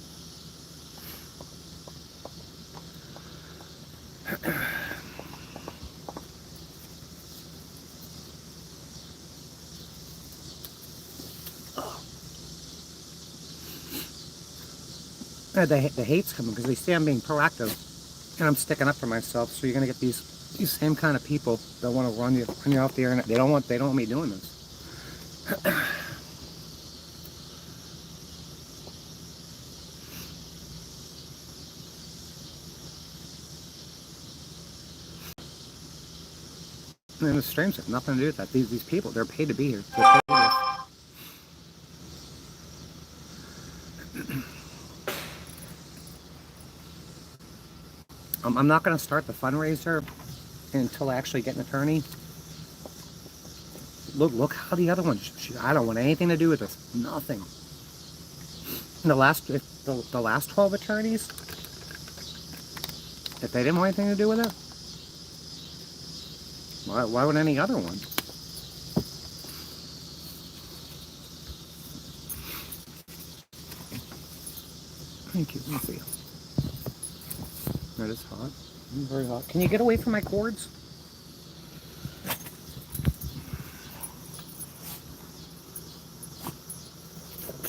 The hate's coming because they say I'm being proactive and I'm sticking up for myself. So you're gonna get these same kind of people that want to run you off the internet. They don't want me doing this. And the streams have nothing to do with that. These people, they're paid to be here. They're paid to be here. I'm not going to start the fundraiser until I actually get an attorney. Look how the other ones. I don't want anything to do with this. Nothing. The last 12 attorneys, if they didn't want anything to do with it, why would any other one? Thank you. Let me see. That is hot. Very hot. Can you get away from my cords?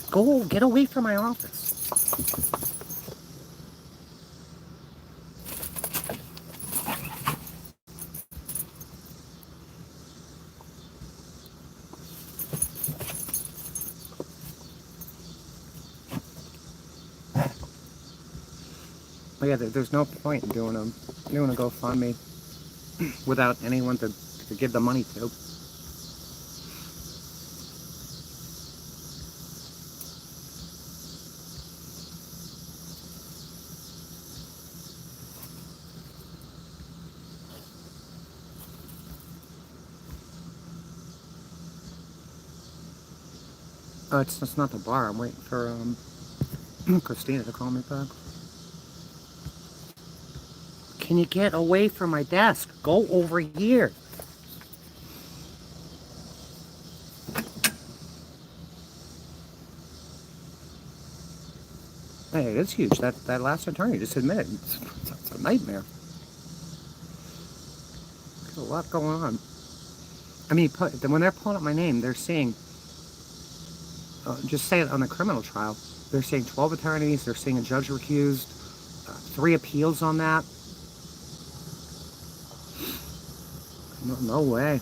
Go get away from my office. But yeah, there's no point in doing a GoFundMe without anyone to give the money to. It's not the bar. I'm waiting for Christina to call me back. Can you get away from my desk? Go over here. Hey, it is huge. That last attorney just admitted it's a nightmare. There's a lot going on. I mean, when they're pulling up my name, they're saying, just say it on the criminal trial, they're saying 12 attorneys, they're saying a judge recused, 3 appeals on that. No way.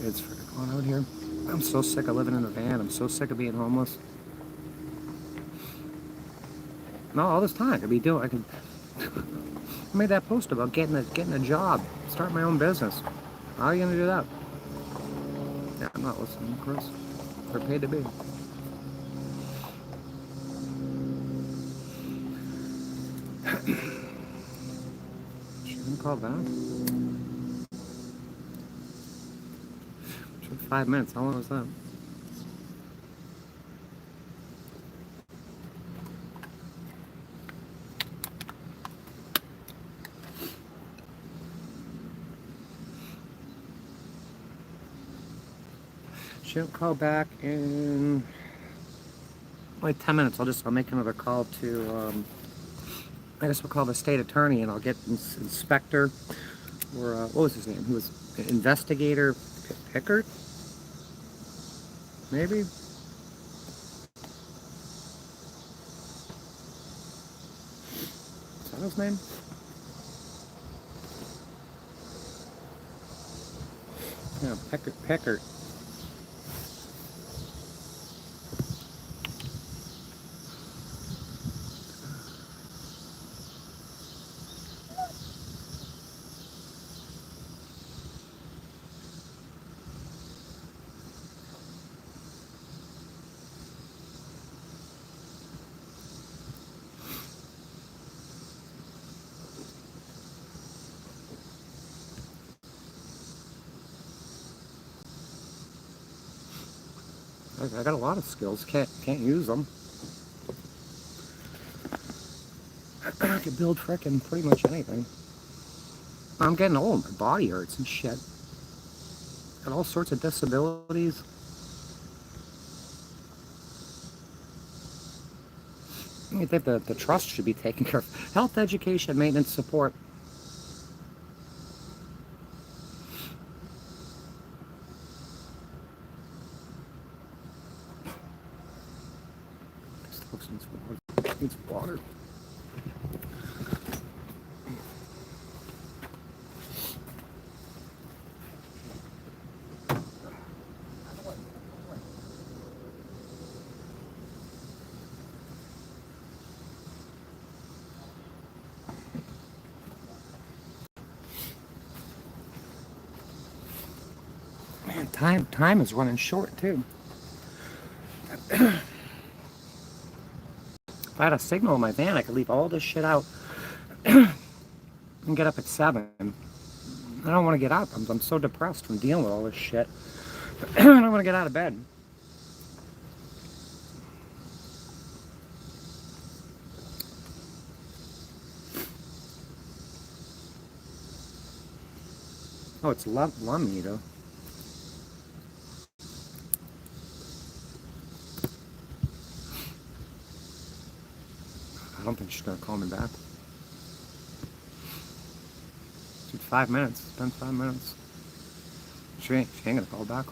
It's freaking going out here. I'm so sick of living in a van. I'm so sick of being homeless. No, all this time I could I made that post about getting a job, start my own business. How are you gonna do that? Yeah, I'm not listening, Chris. They're paid to be. She didn't call back. Took 5 minutes. How long was that? She'll call back in like 10 minutes. I'll make another call to, I guess we'll call the state attorney and I'll get inspector, or what was his name? He was investigator Pickard? Maybe? Is that his name? Yeah, Pickard. I got a lot of skills. Can't use them. I could build frickin' pretty much anything. I'm getting old. My body hurts and shit. Got all sorts of disabilities. I think the trust should be taking care of health, education, maintenance, support. Needs water. Man, time is running short too. If I had a signal in my van, I could leave all this shit out and get up at 7. I don't want to get up. I'm so depressed from dealing with all this shit. I don't want to get out of bed. Oh, it's Lamita. I don't think she's gonna call me back. It's 5 minutes. It's been 5 minutes. She ain't gonna call back.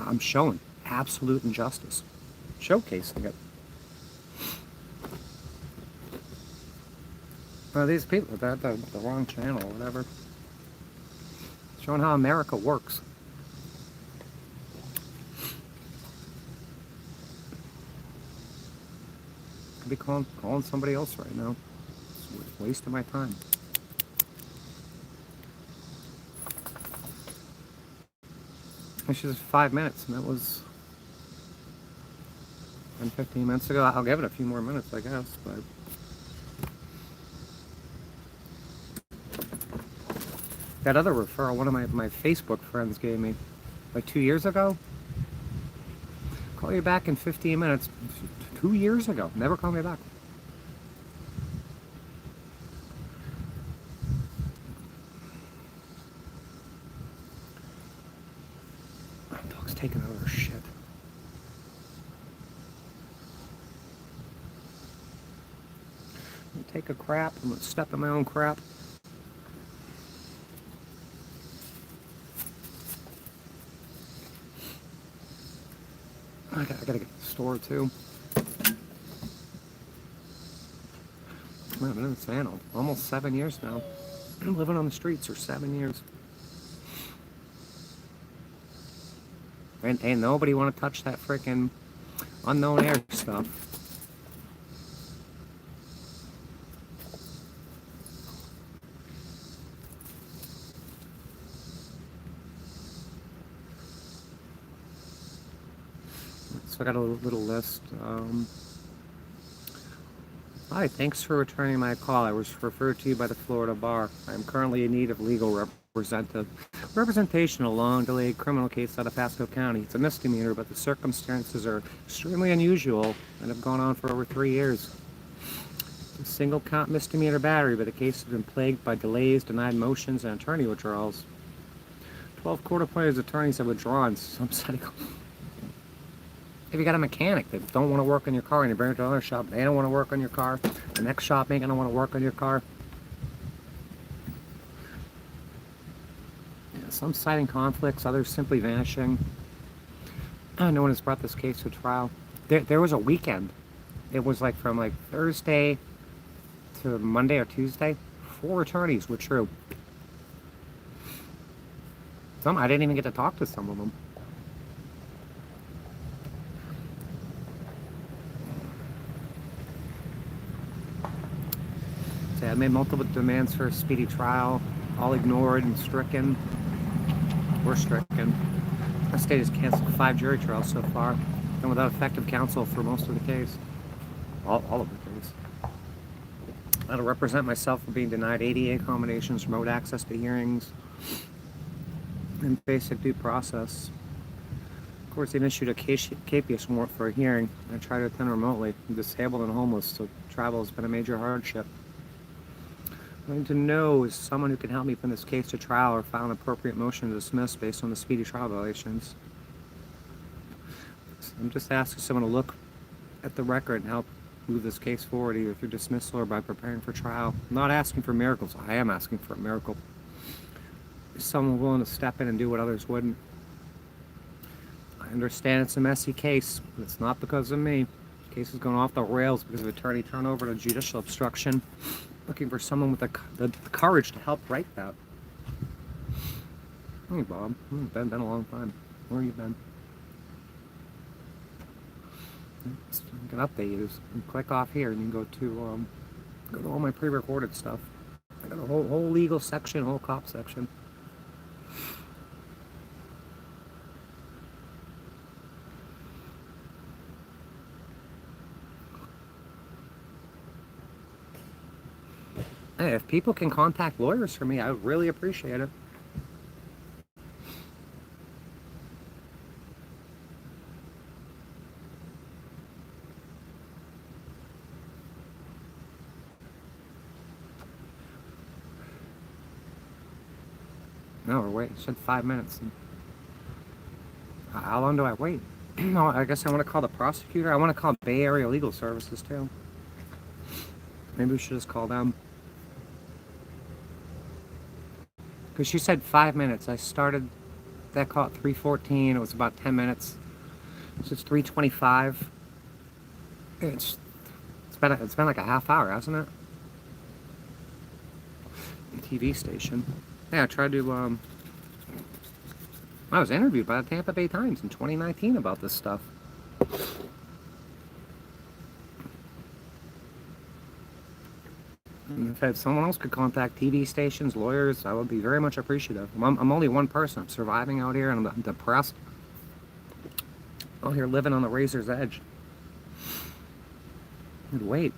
I'm showing absolute injustice. Showcasing it. Well, these people, they're the wrong channel or whatever. Showing how America works. Could be calling somebody else right now. It's wasting my time. And she's 5 minutes, and that was 15 minutes ago. I'll give it a few more minutes, I guess, but that other referral, one of my Facebook friends gave me like 2 years ago. Call you back in 15 minutes. 2 years ago. Never call me back. Dog's taking out her shit. I'm gonna take a crap. I'm gonna step in my own crap. I gotta get to the store too. I've been in San almost 7 years now. I'm living on the streets for 7 years. Ain't nobody want to touch that freaking unknown air stuff. So I got a little list. Hi, thanks for returning my call. I was referred to you by the Florida Bar. I am currently in need of legal representation in a long-delayed criminal case out of Pasco County. It's a misdemeanor, but the circumstances are extremely unusual and have gone on for over 3 years. A single-count misdemeanor battery, but the case has been plagued by delays, denied motions, and attorney withdrawals. 12 court-appointed attorneys have withdrawn. Some setting. If you got a mechanic that don't want to work on your car and you bring it to another shop, they don't want to work on your car. The next shop ain't gonna want to work on your car. Yeah, some citing conflicts, others simply vanishing. No one has brought this case to trial. There was a weekend. It was like from like Thursday to Monday or Tuesday. 4 attorneys withdrew. I didn't even get to talk to some of them. I made multiple demands for a speedy trial, all ignored and stricken. We're stricken. The state has canceled 5 jury trials so far, and without effective counsel for most of the case. All of the case. I had to represent myself for being denied ADA accommodations, remote access to hearings, and basic due process. Of course, they've issued a capious warrant for a hearing. I tried to attend remotely. I'm disabled and homeless, so travel has been a major hardship. I need to know is someone who can help me put this case to trial or file an appropriate motion to dismiss based on the speedy trial violations. So I'm just asking someone to look at the record and help move this case forward either through dismissal or by preparing for trial. I'm not asking for miracles. I am asking for a miracle. Is someone willing to step in and do what others wouldn't? I understand it's a messy case, but it's not because of me. The case is going off the rails because of attorney turnover and judicial obstruction. Looking for someone with the courage to help right that. Hey, Bob. Been a long time. Where have you been? I can update you. Just click off here and you can go to all my pre-recorded stuff. I got a whole legal section, whole cop section. Hey, if people can contact lawyers for me, I would really appreciate it. No, we're waiting. It said 5 minutes. How long do I wait? No, I guess I want to call the prosecutor. I want to call Bay Area Legal Services too. Maybe we should just call them. Because she said 5 minutes. I started that call at 3:14. It was about 10 minutes. So it's 3:25. It's been like a half hour, hasn't it? TV station. Yeah, I tried to. I was interviewed by the Tampa Bay Times in 2019 about this stuff. And if someone else could contact TV stations, lawyers, I would be very much appreciative. I'm only one person. I'm surviving out here, and I'm depressed. Out here living on the razor's edge. And wait,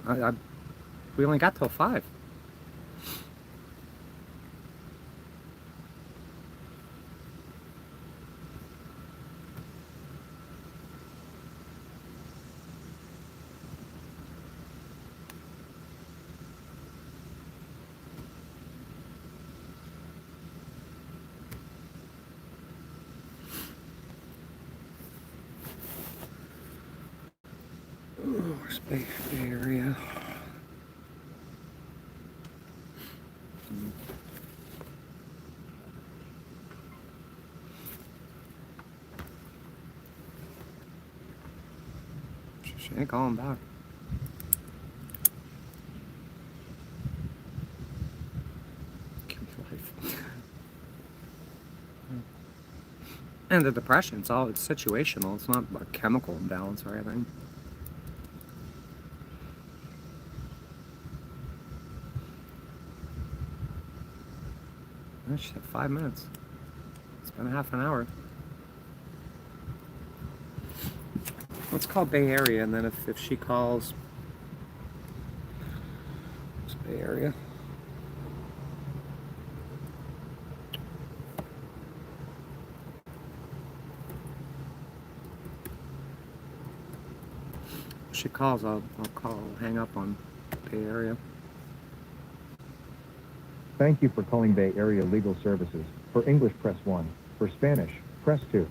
we only got till 5. Where's Bay Area? She ain't calling back. And the depression, it's situational. It's not a chemical imbalance or anything. Oh, she had 5 minutes. It's been half an hour. Let's call Bay Area, and then if she calls, it's Bay Area. If she calls, I'll hang up on Bay Area. Thank you for calling Bay Area Legal Services. For English, press 1. For Spanish, press 2.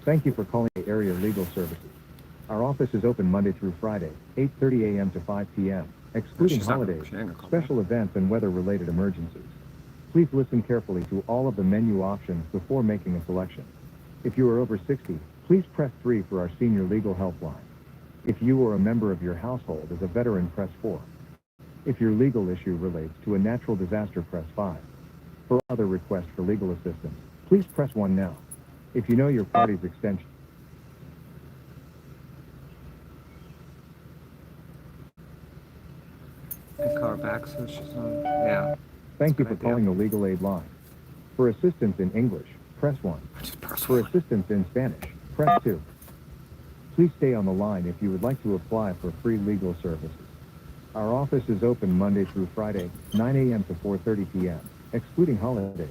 Thank you for calling Bay Area Legal Services. Our office is open Monday through Friday, 8:30 a.m. to 5 p.m., excluding holidays, special events, and weather-related emergencies. Please listen carefully to all of the menu options before making a selection. If you are over 60, please press 3 for our senior legal helpline. If you or a member of your household is a veteran, press 4. If your legal issue relates to a natural disaster, press 5. For other requests for legal assistance, please press 1 now. If you know your party's extension, Call her back so she's on. Yeah. thank you for calling the legal aid line. For assistance in English, press 1. For assistance in Spanish, press 2. Please stay on the line if you would like to apply for free legal services. Our office is open Monday through Friday, 9 a.m. to 4:30 p.m., excluding holidays.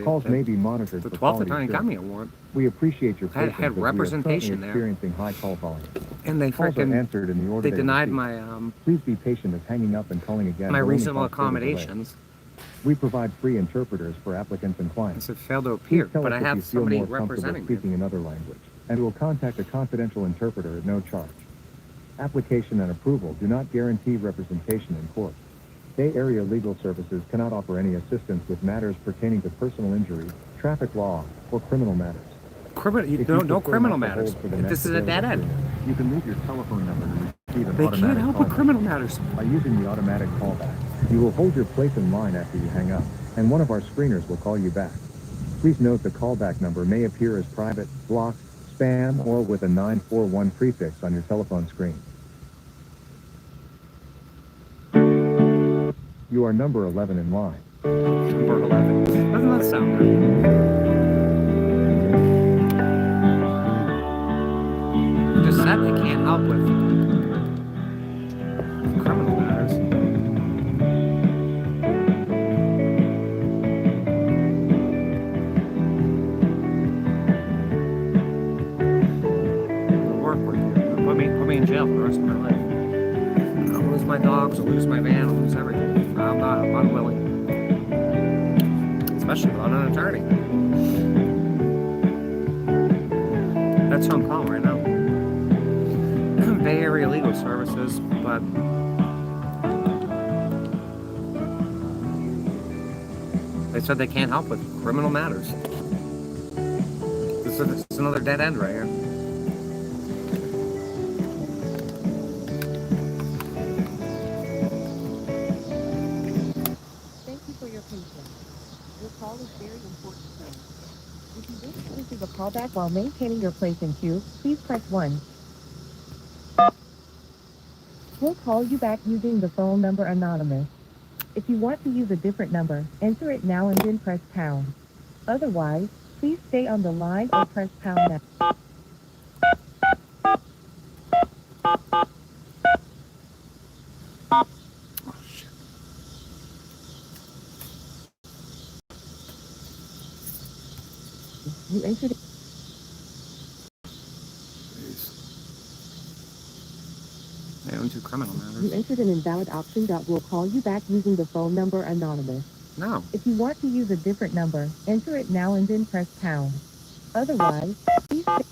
Calls may be monitored the for 12th quality Attorney assurance. Company Award. We appreciate your patience had as we are representation currently there. experiencing high call volume. And they Calls are freaking answered in the order they were denied received. my Please be patient as hanging up and calling again my will only reasonable cause further delays. accommodations. We provide free interpreters for applicants and I clients. said failed to Please appear, tell but us I if you have feel somebody more comfortable representing me. speaking another language, and we'll contact a confidential interpreter at no charge. Application and approval do not guarantee representation in court. Bay Area Legal Services cannot offer any assistance with matters pertaining to personal injury, traffic law, or criminal matters. No criminal matters. This is a dead end. You can leave your telephone number to receive an They automatic can't help with callback. criminal matters. By using the automatic callback, you will hold your place in line after you hang up, and one of our screeners will call you back. Please note the callback number may appear as private, blocked, spam, or with a 941 prefix on your telephone screen. You are number 11 in line. Number 11. Doesn't that sound good? Just said they can't help with criminal matters. It'll work with you. It'll put me in jail for the rest of my life. I'll lose my dogs, I'll lose my van, I'll lose everything. I'm unwilling. Especially without an attorney. That's who I'm calling right now. Bay Area Legal Services, but they said they can't help with criminal matters. This is another dead end right here. Thank you for your patience. Your call is very important to me. If you wish to receive a callback while maintaining your place in queue, please press 1. We'll call you back using the phone number anonymous. If you want to use a different number, enter it now and then press pound. Otherwise, please stay on the line or press pound now. You entered They own two criminal You matters. entered an invalid option that will call you back using the phone number anonymous. No. If you want to use a different number, enter it now and then press pound. Otherwise, please stay.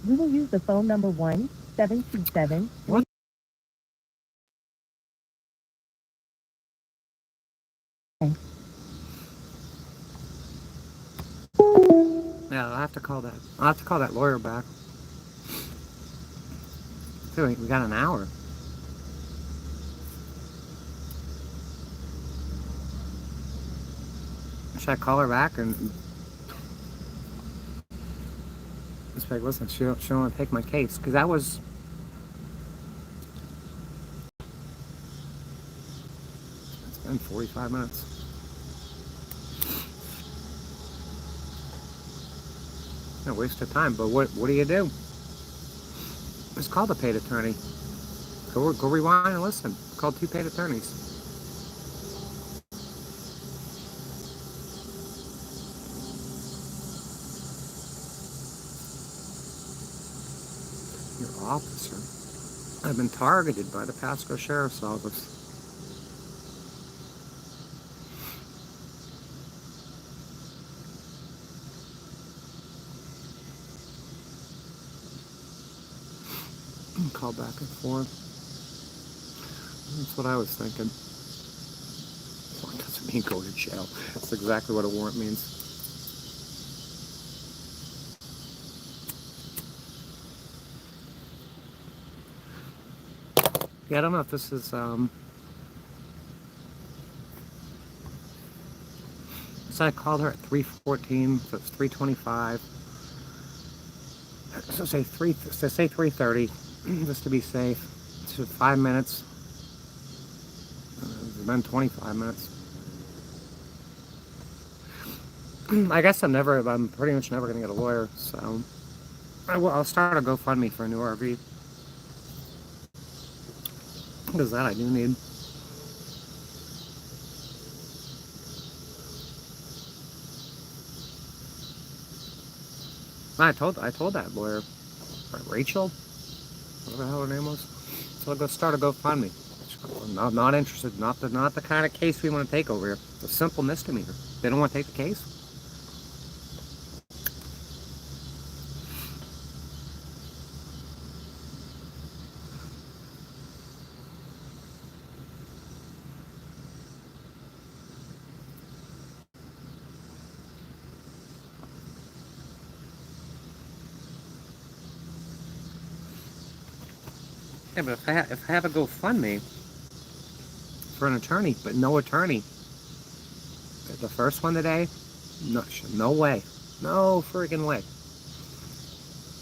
We will use the phone number 1, 727. What? Yeah, I'll have to call that. I'll have to call that lawyer back. Dude, we got an hour. Should I call her back and just like, listen, she don't want to take my case? Because that was... It's been 45 minutes. No waste of time, but what do you do? Just call the paid attorney. Go rewind and listen. Call 2 paid attorneys. Your officer. I've been targeted by the Pasco Sheriff's Office. Call back and forth. That's what I was thinking. Warrant doesn't mean go to jail. That's exactly what a warrant means. Yeah, I don't know if this is, so I called her at 3:14, so it's 3:25. So say 3:30, just to be safe. It's just 5 minutes. It's been 25 minutes. I guess I'm pretty much never gonna get a lawyer, so I'll start a GoFundMe for a new RV. Because that I do need. I told that lawyer, Rachel, whatever the hell her name was. So I'll go start a GoFundMe. Not interested. Not the kind of case we want to take over here. It's a simple misdemeanor. They don't want to take the case. Yeah, but if I have a GoFundMe for an attorney, but no attorney, the first one today, no way, no freaking way.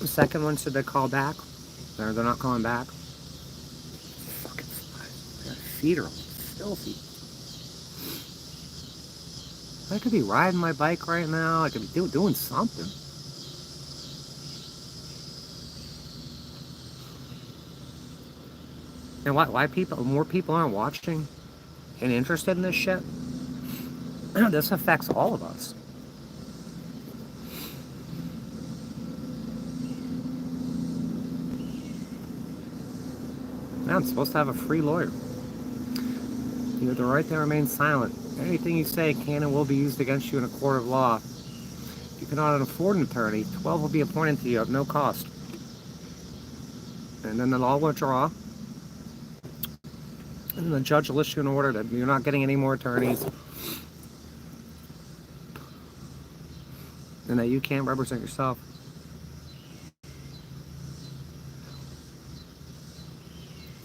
The second one, should they call back? They're not calling back. Fucking flies. Their feet are filthy. I could be riding my bike right now. I could be doing something. And why more people aren't watching and interested in this shit? This affects all of us. Now I'm supposed to have a free lawyer. You have the right to remain silent. Anything you say can and will be used against you in a court of law. If you cannot afford an attorney, 12 will be appointed to you at no cost. And then the law will withdraw. And the judge will issue an order that you're not getting any more attorneys. And that you can't represent yourself.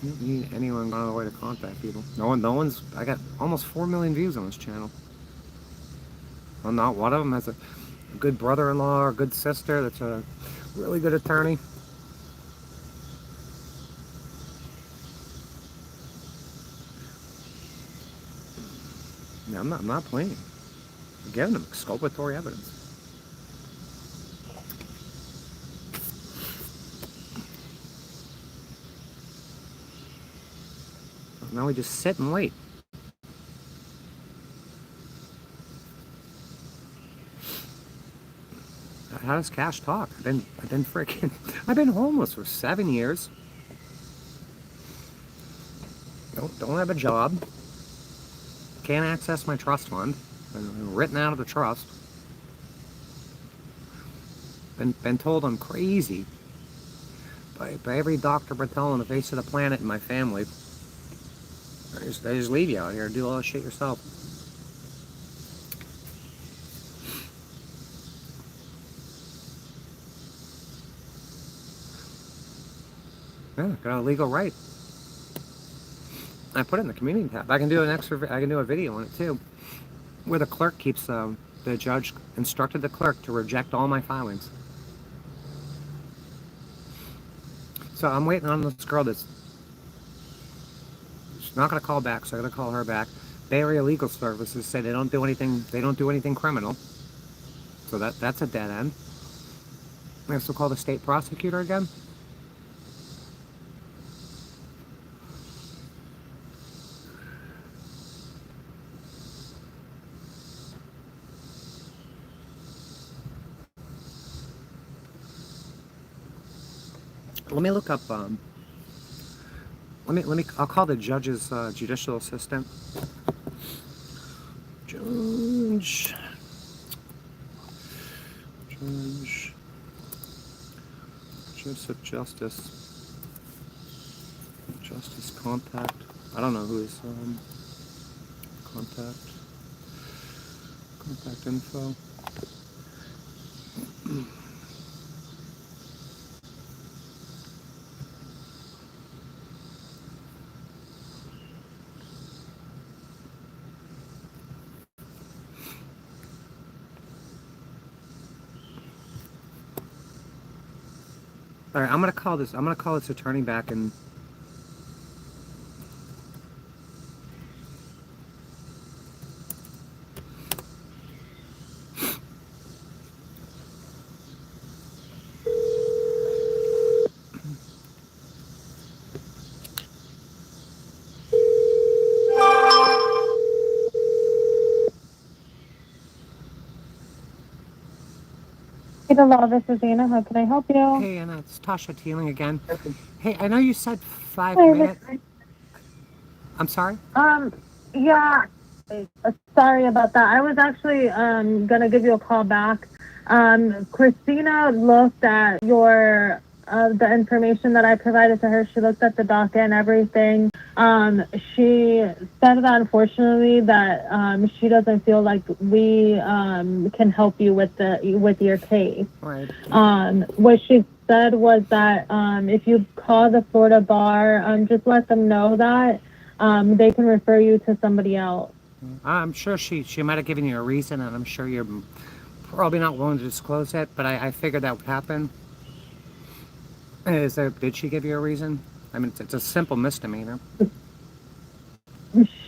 You don't need anyone going out of the way to contact people. I got almost 4 million views on this channel. Well, not one of them has a good brother-in-law or a good sister that's a really good attorney. Yeah, I'm not playing. I'm giving them exculpatory evidence. Now we just sit and wait. How does cash talk? I've been homeless for 7 years. Don't have a job. Can't access my trust fund. Been written out of the trust. Been told I'm crazy by every Dr. Bertel on the face of the planet in my family. They just leave you out here and do all this shit yourself. Yeah, got a legal right. I put it in the community tab. I can do a video on it too, where the clerk keeps the judge instructed the clerk to reject all my filings. So I'm waiting on this girl that's she's not going to call back, so I'm going to call her back. Bay Area Legal Services say they don't do anything criminal, so that's a dead end. I have to call the state prosecutor again. Let me look up. I'll call the judge's judicial assistant. Judge of Justice. Justice contact. I don't know who his contact info. All right, I'm gonna call this attorney back and The law, this is Anna. How can I help you? Hey, Anna, it's Tasha Teeling again. Hey, I know you said 5 minutes. I'm sorry? Yeah. Sorry about that. I was actually gonna give you a call back. Christina looked at your the information that I provided to her. She looked at the docket and everything. She said that unfortunately that she doesn't feel like we can help you with your case. Right. What she said was that if you call the Florida bar, just let them know that they can refer you to somebody else. I'm sure she might have given you a reason, and I'm sure you're probably not willing to disclose it, but I figured that would happen. Did she give you a reason? I mean, it's a simple misdemeanor.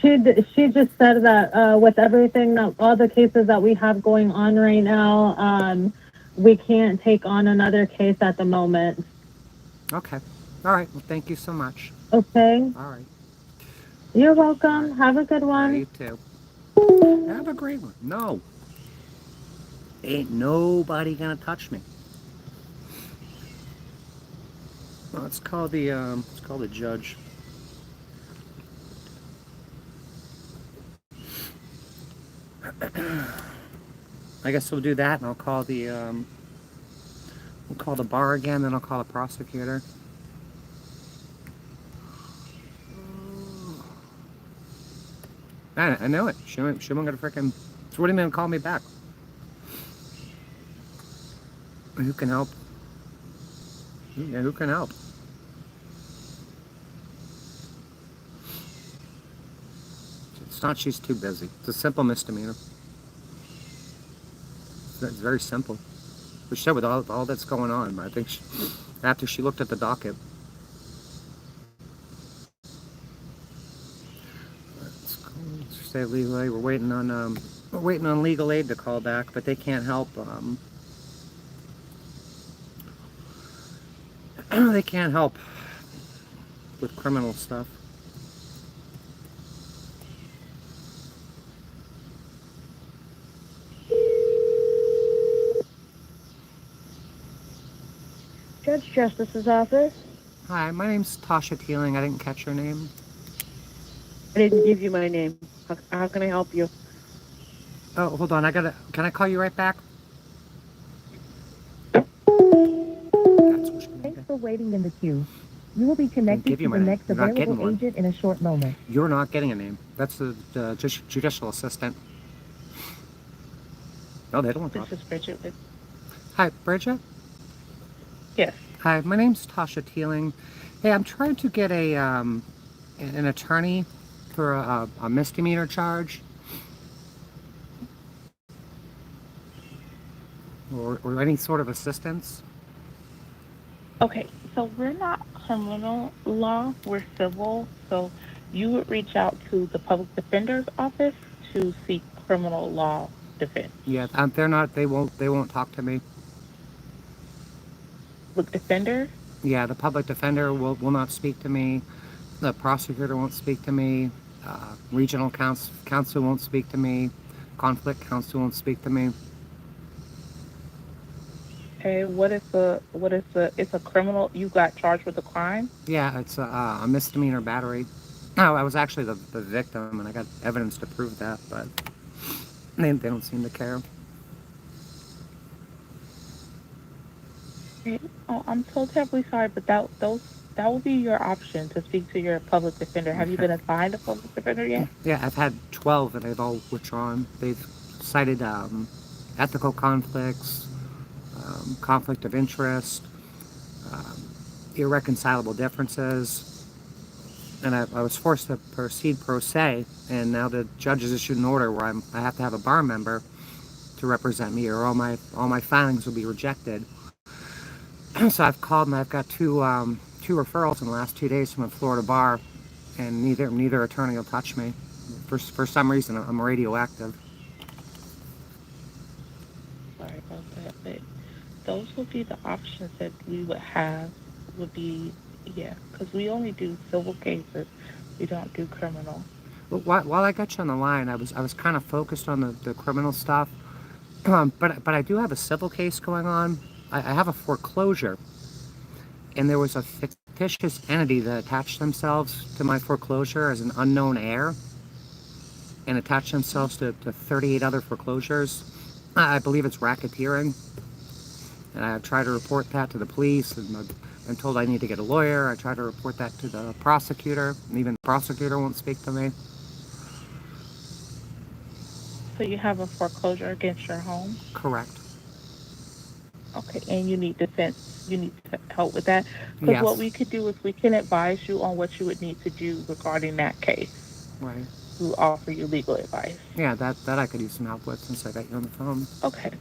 She just said that with everything, all the cases that we have going on right now, we can't take on another case at the moment. Okay. All right. Well, thank you so much. Okay. All right. You're welcome. Right. Have a good one. You too. Have a great one. No. Ain't nobody gonna touch me. Well, let's call the judge. I guess we'll do that, and I'll call the bar again, then I'll call the prosecutor. I know it. She wasn't gonna frickin'. So what do you mean call me back? Who can help? Yeah, who can help? It's not she's too busy. It's a simple misdemeanor. It's very simple. But she said with all that's going on, I think after she looked at the docket. Let's say legal aid. We're waiting on legal aid to call back, but they can't help. They can't help with criminal stuff. Judge Justice's office. Hi, my name's Tasha Teeling. I didn't catch your name. I didn't give you my name. How can I help you? Oh, hold on. Can I call you right back? Thanks for waiting in the queue. You will be connected Give you to my the name. next You're not available getting one. agent in a short moment. You're not getting a name. That's the judicial assistant. No, they don't want to talk. This is Bridget with. Hi, Bridget. Yes. Hi, my name's Tasha Teeling. Hey, I'm trying to get an attorney for a misdemeanor charge or any sort of assistance. Okay, so we're not criminal law, we're civil. So you would reach out to the public defender's office to seek criminal law defense. Yeah, they're not. They won't talk to me. Public defender? Yeah, the public defender will not speak to me. The prosecutor won't speak to me. Regional counsel won't speak to me. Conflict counsel won't speak to me. Okay, it's a criminal, you got charged with a crime? Yeah, it's a misdemeanor battery. No, I was actually the victim, and I got evidence to prove that, but they don't seem to care. Okay. Oh, I'm so terribly sorry, but that would be your option to speak to your public defender. Have you been assigned a public defender yet? Yeah, I've had 12, and they've all withdrawn. They've cited ethical conflicts, conflict of interest, um, irreconcilable differences, and I was forced to proceed pro se, and now the judge has issued an order where I have to have a bar member to represent me, or all my filings will be rejected. So I've called, and I've got two referrals in the last 2 days from a Florida bar, and neither attorney will touch me. For some reason, I'm radioactive. Sorry about that, but those would be the options that we would have, would be, yeah, because we only do civil cases. We don't do criminal. Well, while I got you on the line, I was kind of focused on the criminal stuff, but I do have a civil case going on. I have a foreclosure, and there was a fictitious entity that attached themselves to my foreclosure as an unknown heir, and attached themselves to 38 other foreclosures. I believe it's racketeering, and I tried to report that to the police, and I've been told I need to get a lawyer. I tried to report that to the prosecutor, and even the prosecutor won't speak to me. So you have a foreclosure against your home? Correct. Okay, and you need defense. You need help with that? Because Yes. what we could do is we can advise you on what you would need to do regarding that case. Right. To offer you legal advice. Yeah, that I could use some help with since I got you on the phone. Okay.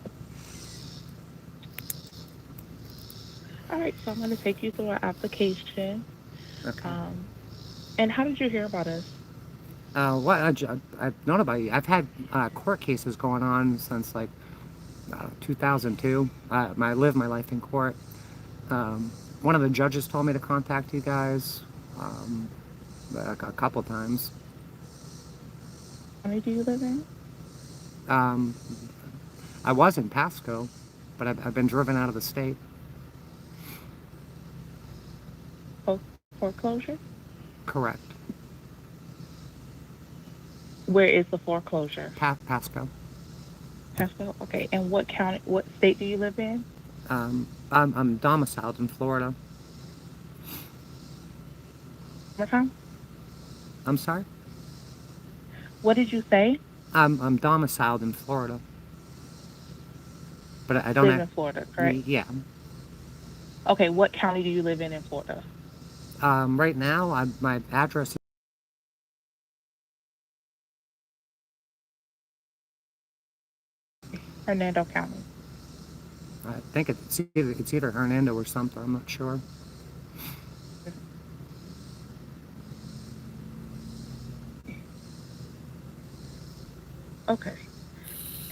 All right, so I'm going to take you through our application. Okay. And how did you hear about us? I've known about you. I've had court cases going on since like 2002. I live my life in court. One of the judges told me to contact you guys a couple times. How many do you live in? I was in Pasco, but I've been driven out of the state. Foreclosure? Correct. Where is the foreclosure? Pasco. Pasco? Okay. And what county, what state do you live in? I'm domiciled in Florida. One more time? I'm sorry? What did you say? I'm domiciled in Florida. But I don't live in Florida, correct? Yeah. Okay, what county do you live in Florida? Right now, my address is Hernando County. I think it's either Hernando or something. I'm not sure. Okay.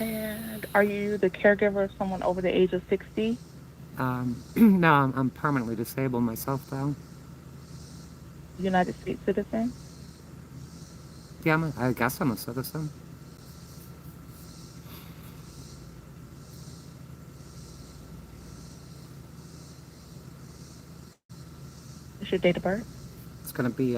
And are you the caregiver of someone over the age of 60? No, I'm permanently disabled myself, though. United States citizen? Yeah, I guess I'm a citizen. What's your date of birth? It's going to be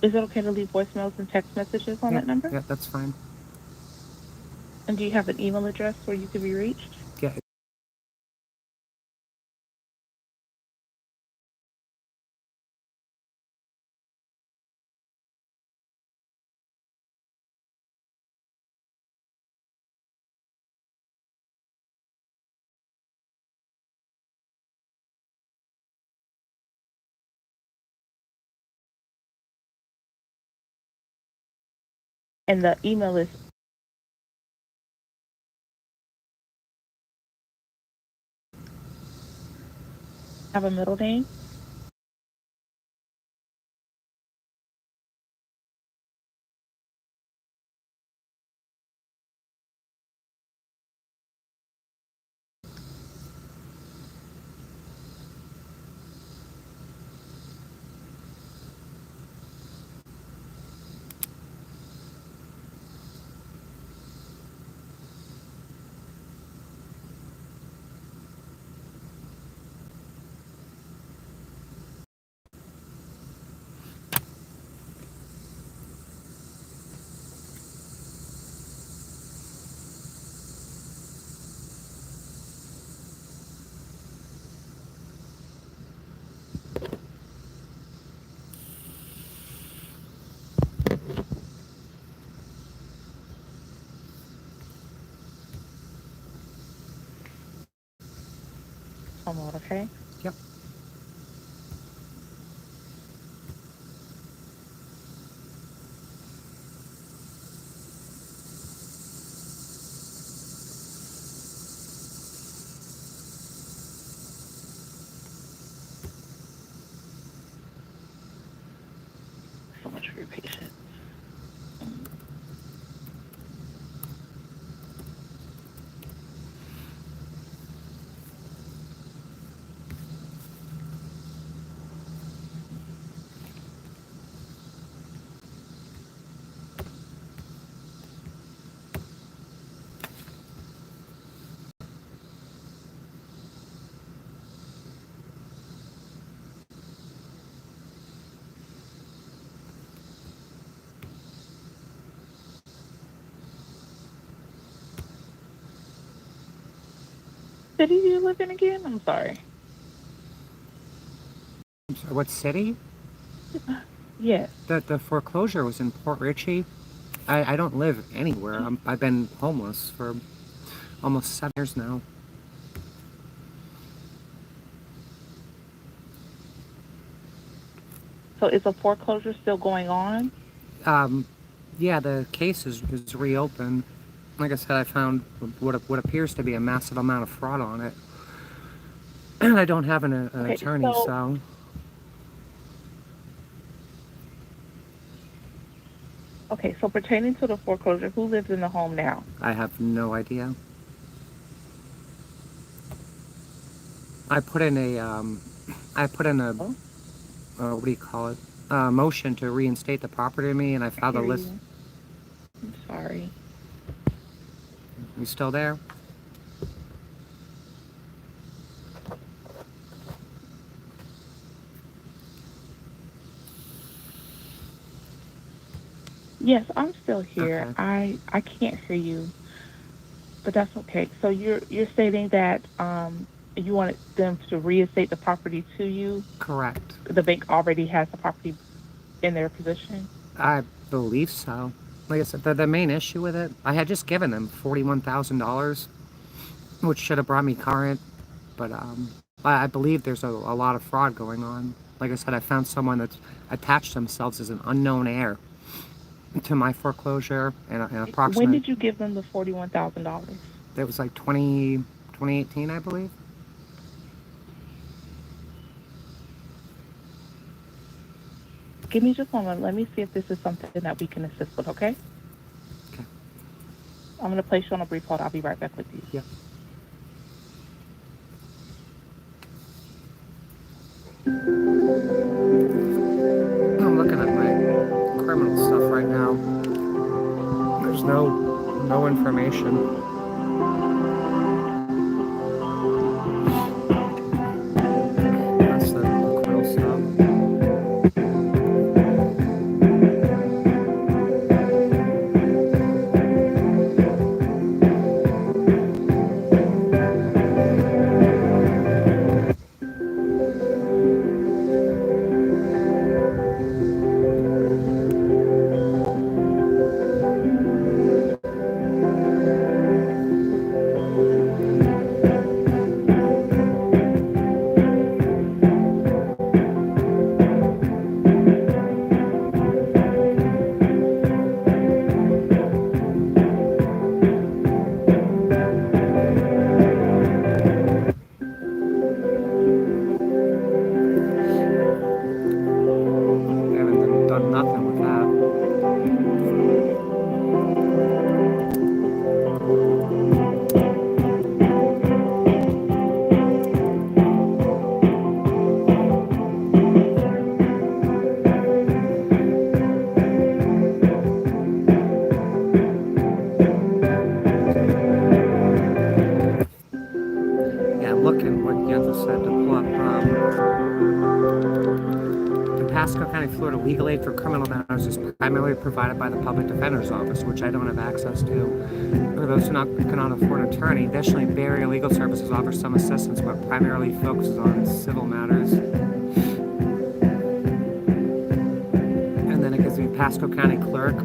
Is it okay to leave voicemails and text messages on that number? Yeah, that's fine. And do you have an email address where you can be reached? Yeah. And the email is have a middle name? Come on, okay? Yep. So much for your patience. City do you live in again? I'm sorry. I'm sorry, what city? Yes. The foreclosure was in Port Richey. I don't live anywhere. I've been homeless for almost 7 years now. So is a foreclosure still going on? Yeah, the case is reopened. Like I said, I found what appears to be a massive amount of fraud on it. And I don't have an Okay, attorney, so... Okay, so pertaining to the foreclosure, who lives in the home now? I have no idea. I put in a, what do you call it? Motion to reinstate the property to me, and I filed a list. I'm sorry. You still there? Yes, I'm still here. Okay. I can't hear you, but that's okay. So you're stating that you wanted them to reinstate the property to you? Correct. The bank already has the property in their possession? I believe so. Like I said, the main issue with it, I had just given them $41,000, which should have brought me current, but I believe there's a lot of fraud going on. Like I said, I found someone that's attached themselves as an unknown heir to my foreclosure and approximately... When did you give them the $41,000? It was like 2018, I believe. Give me just a moment. Let me see if this is something that we can assist with, okay? Okay. I'm going to place you on a brief hold. I'll be right back with you. Yeah. I'm looking at my criminal stuff right now. There's no information. That's the criminal stuff. Pasco County, Florida legal aid for criminal matters is primarily provided by the Public Defender's Office, which I don't have access to. For those who cannot afford an attorney, additionally, Bay Area Legal Services offers some assistance, but primarily focuses on civil matters. And then it gives me Pasco County Clerk.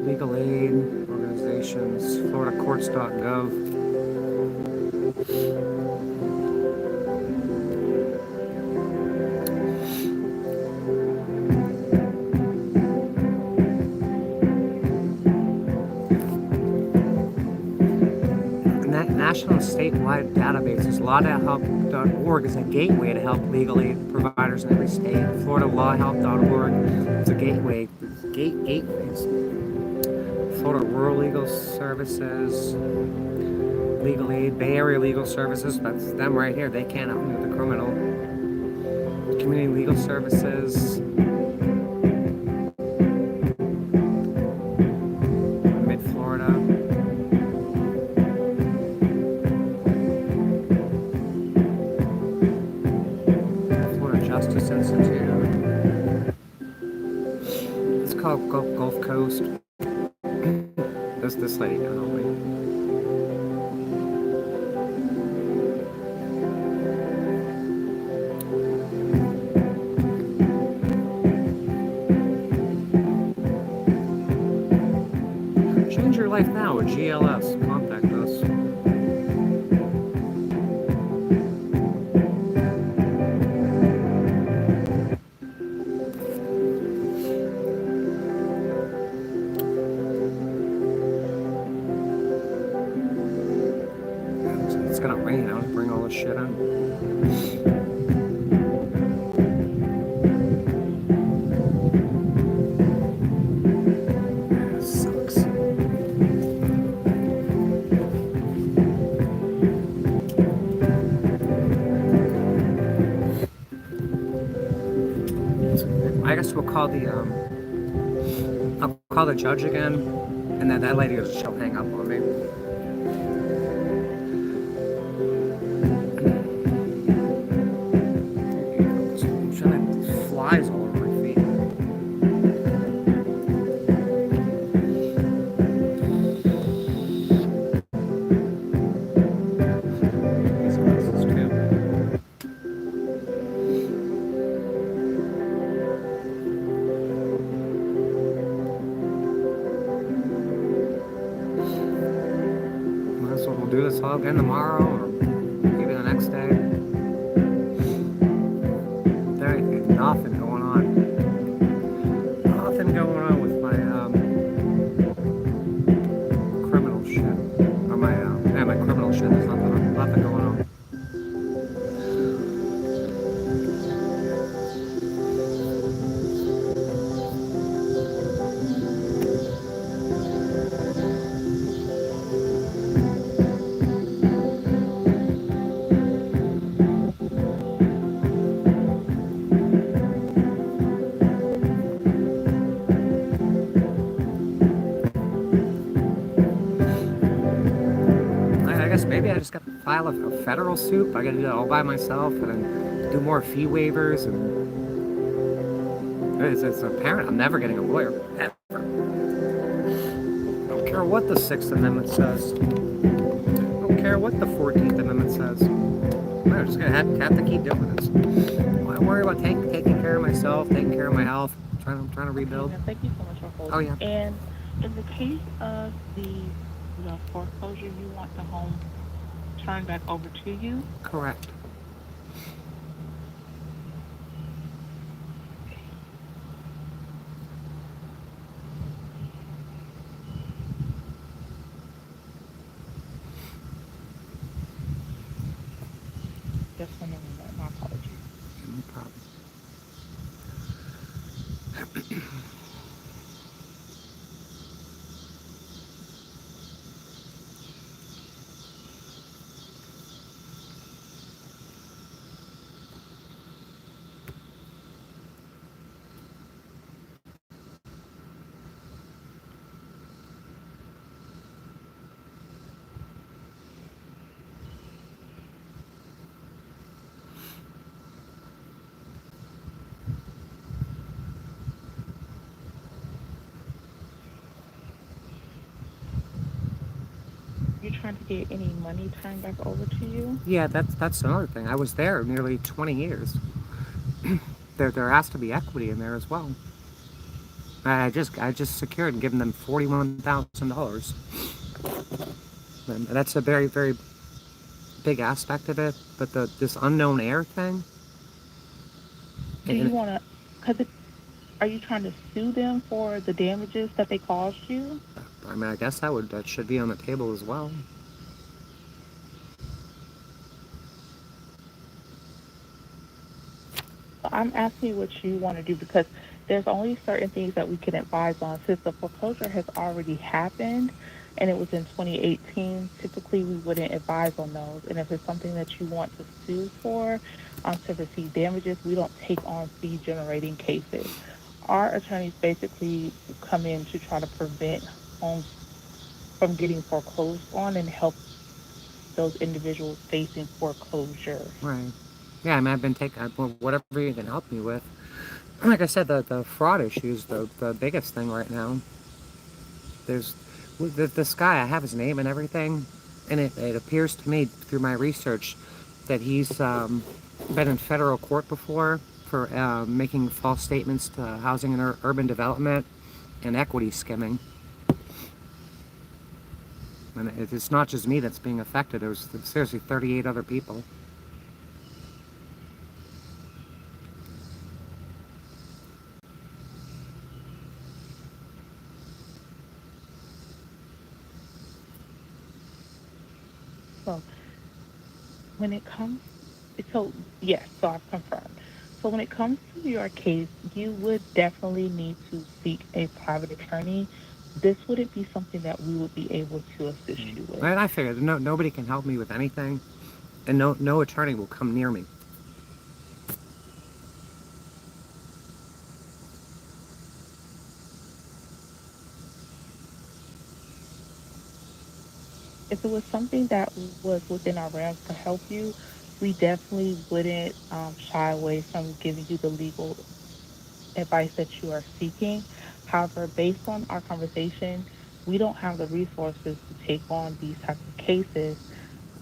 Legal aid, organizations, floridacourts.gov. National and statewide databases. LawHelp.org is a gateway to help legal aid providers in every state. FloridaLawHelp.org is a gateway. Gateways. Florida Rural Legal Services, Legal Aid, Bay Area Legal Services. That's them right here. They can't help me with the criminal. Community Legal Services. Mid-Florida. Justice Institute. It's called Gulf Coast. This lady can help me. Change your life now with GLS. Contact us. It's gonna rain. I'll bring all this shit in. That sucks. I guess we'll call the I'll call the judge again, and then that lady she'll hang up on me. Flies all over my feet. These glasses too. Might as well we'll do this all again tomorrow, or maybe the next day. There ain't nothing going on. Nothing going on with my criminal shit. Or my my criminal shit. There's nothing going on. Maybe I just got to file a federal suit. I got to do that all by myself, and then do more fee waivers. And it's apparent I'm never getting a lawyer ever. I don't care what the 6th Amendment says. I don't care what the 14th Amendment says. I'm just gonna have to keep doing this. I worry about taking care of myself, taking care of my health. I'm trying to rebuild. Thank you so much for holding. Oh yeah. And in the case of the foreclosure, you want the home turned back over to you? Correct. Just one moment. My apologies. No problem. you trying to get any money turned back over to you? Yeah, that's another thing. I was there nearly 20 years. There has to be equity in there as well. I just secured and given them $41,000. And that's a very, very big aspect of it. But this unknown heir thing. Do you want to? Are you trying to sue them for the damages that they caused you? I mean, I guess that should be on the table as well. I'm asking you what you want to do because there's only certain things that we can advise on. Since the foreclosure has already happened and it was in 2018, typically we wouldn't advise on those. And if it's something that you want to sue for to receive damages, we don't take on fee generating cases. Our attorneys basically come in to try to prevent homes from getting foreclosed on and help those individuals facing foreclosure. Right. Yeah, I mean, I've been taking whatever you can help me with. Like I said, the fraud issue is the biggest thing right now. There's this guy, I have his name and everything, and it appears to me through my research that he's been in federal court before for making false statements to housing and urban development and equity skimming. And it's not just me that's being affected. There's seriously 38 other people. So when it comes, so yes, so I've confirmed. So when it comes to your case, you would definitely need to seek a private attorney. This wouldn't be something that we would be able to assist you with. And I figured nobody can help me with anything, and no attorney will come near me. If it was something that was within our realms to help you, we definitely wouldn't shy away from giving you the legal advice that you are seeking. However, based on our conversation, we don't have the resources to take on these types of cases.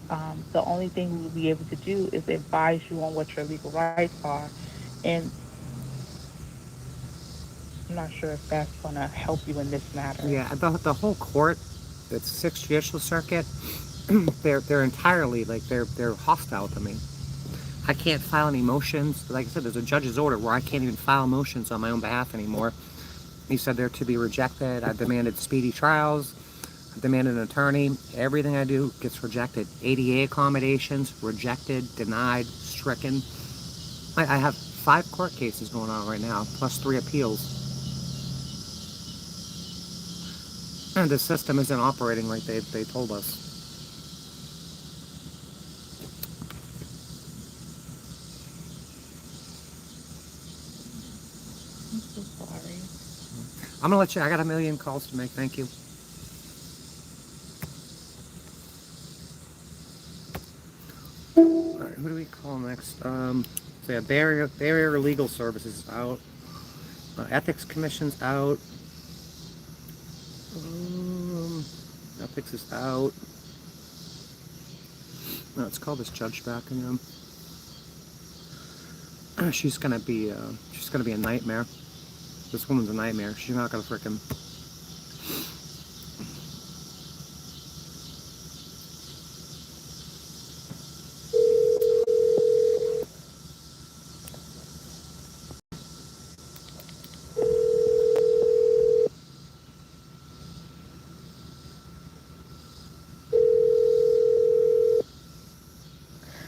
The only thing we will be able to do is advise you on what your legal rights are. And I'm not sure if that's going to help you in this matter. Yeah, the whole court, the 6th Judicial Circuit, they're entirely they're hostile to me. I can't file any motions. Like I said, there's a judge's order where I can't even file motions on my own behalf anymore. He said they're to be rejected. I've demanded speedy trials. I've demanded an attorney. Everything I do gets rejected. ADA accommodations, rejected, denied, stricken. I have 5 court cases going on right now, plus 3 appeals. And the system isn't operating like they told us. I'm so sorry. I'm gonna let you. I got a million calls to make. Thank you. All right, who do we call next? So yeah, barrier legal services is out. Ethics commission's out. Ethics is out. No, let's call this judge back again. She's gonna be a nightmare. This woman's a nightmare. She's not gonna frickin'.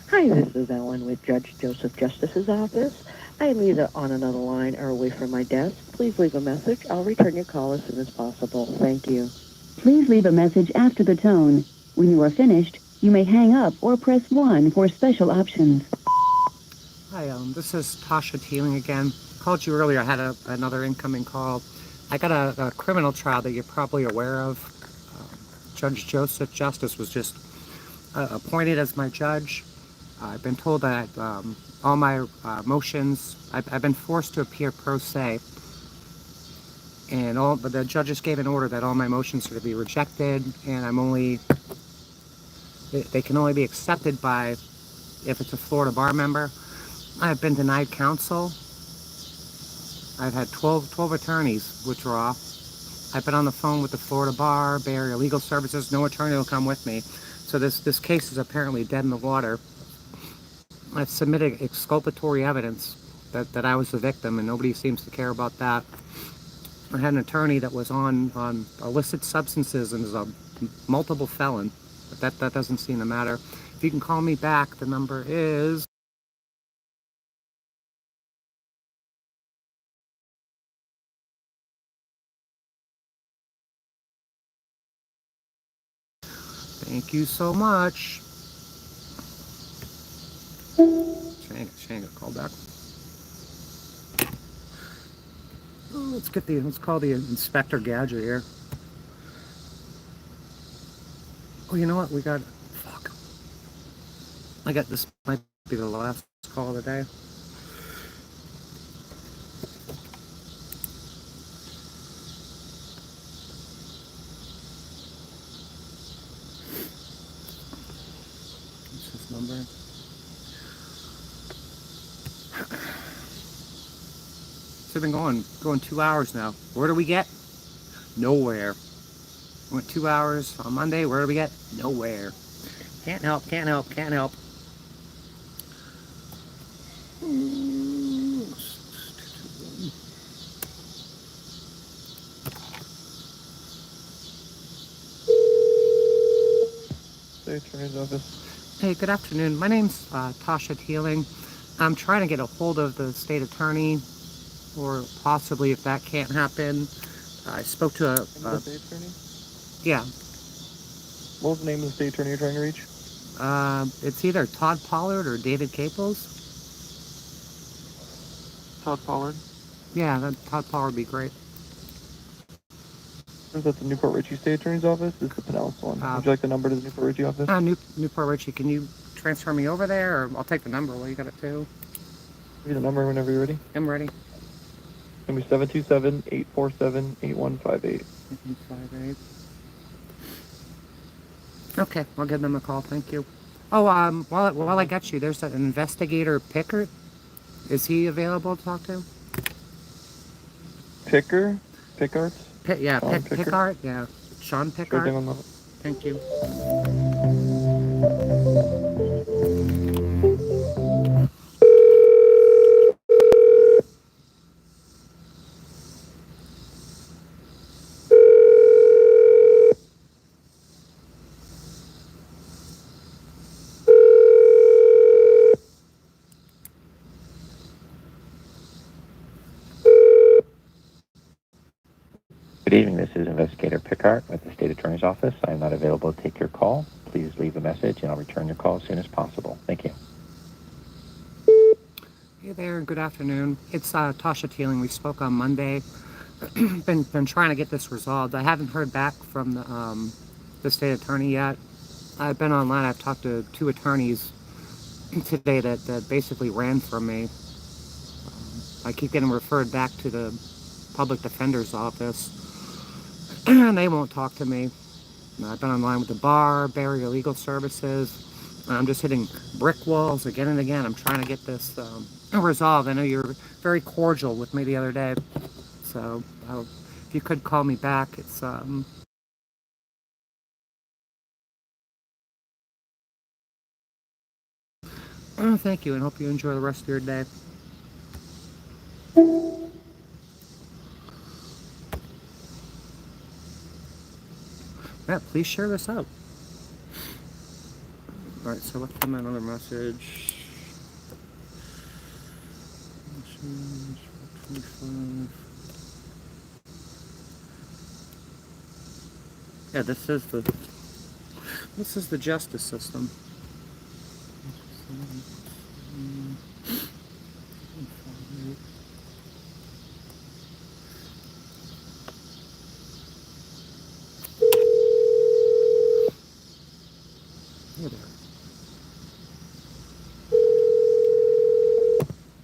Hi, this is Ellen with Judge Joseph Justice's office. I am either on another line or away from my desk. Please leave a message. I'll return your call as soon as possible. Thank you. Please leave a message after the tone. When you are finished, you may hang up or press 1 for special options. Hi, this is Tasha Teeling again. Called you earlier. I had another incoming call. I got a criminal trial that you're probably aware of. Judge Joseph Justice was just appointed as my judge. I've been told that all my motions, I've been forced to appear pro se, but the judge just gave an order that all my motions are to be rejected, and I'm only they can only be accepted by if it's a Florida bar member. I've been denied counsel. I've had 12 attorneys withdraw. I've been on the phone with the Florida Bar, Bay Area Legal Services. No attorney will come with me. So this case is apparently dead in the water. I've submitted exculpatory evidence that I was the victim, and nobody seems to care about that. I had an attorney that was on illicit substances and is a multiple felon, but that doesn't seem to matter. If you can call me back, the number is... Thank you so much. Shane got called back. Oh, let's call the Inspector Gadget here. Oh, you know what? Fuck. This might be the last call of the day. What's his number? So we've been going 2 hours now. Where do we get? Nowhere. We went 2 hours on Monday. Where do we get? Nowhere. Can't help. State Attorney's Office. Hey, good afternoon. My name's Tasha Teeling. I'm trying to get a hold of the state attorney, or possibly if that can't happen. I spoke to The state attorney? Yeah. What was the name of the state attorney you're trying to reach? It's either Todd Pollard or David Caples. Todd Pollard. Yeah, Todd Pollard would be great. Is that the Newport Richey State Attorney's Office? This is the Pinellas one. Would you like the number to the Newport Richey office? Newport Richey. Can you transfer me over there, or I'll take the number? Well, you got it too. Give me the number whenever you're ready. I'm ready. It's going to be 727-847-8158. 8158. Okay, I'll give them a call. Thank you. Oh, while I got you, there's an investigator Pickard. Is he available to talk to? Pickard? Pickard? Yeah. Sean Pickard. Sure thing. Thank you. Good evening, this is Investigator Pickard with the State Attorney's Office. I am not available to take your call. Please leave a message and I'll return your call as soon as possible. Thank you. Hey there, good afternoon. It's Tasha Teeling. We spoke on Monday. been trying to get this resolved. I haven't heard back from the state attorney yet. I've been online. I've talked to 2 attorneys today that basically ran from me. I keep getting referred back to the public defender's office, and they won't talk to me. I've been online with the bar, Bay Area Legal Services. I'm just hitting brick walls again and again. I'm trying to get this resolved. I know you're very cordial with me the other day, so if you could call me back, it's thank you, and hope you enjoy the rest of your day. Yeah, please share this out. Alright, so let's send another message. Message 25. Yeah, this is the justice system.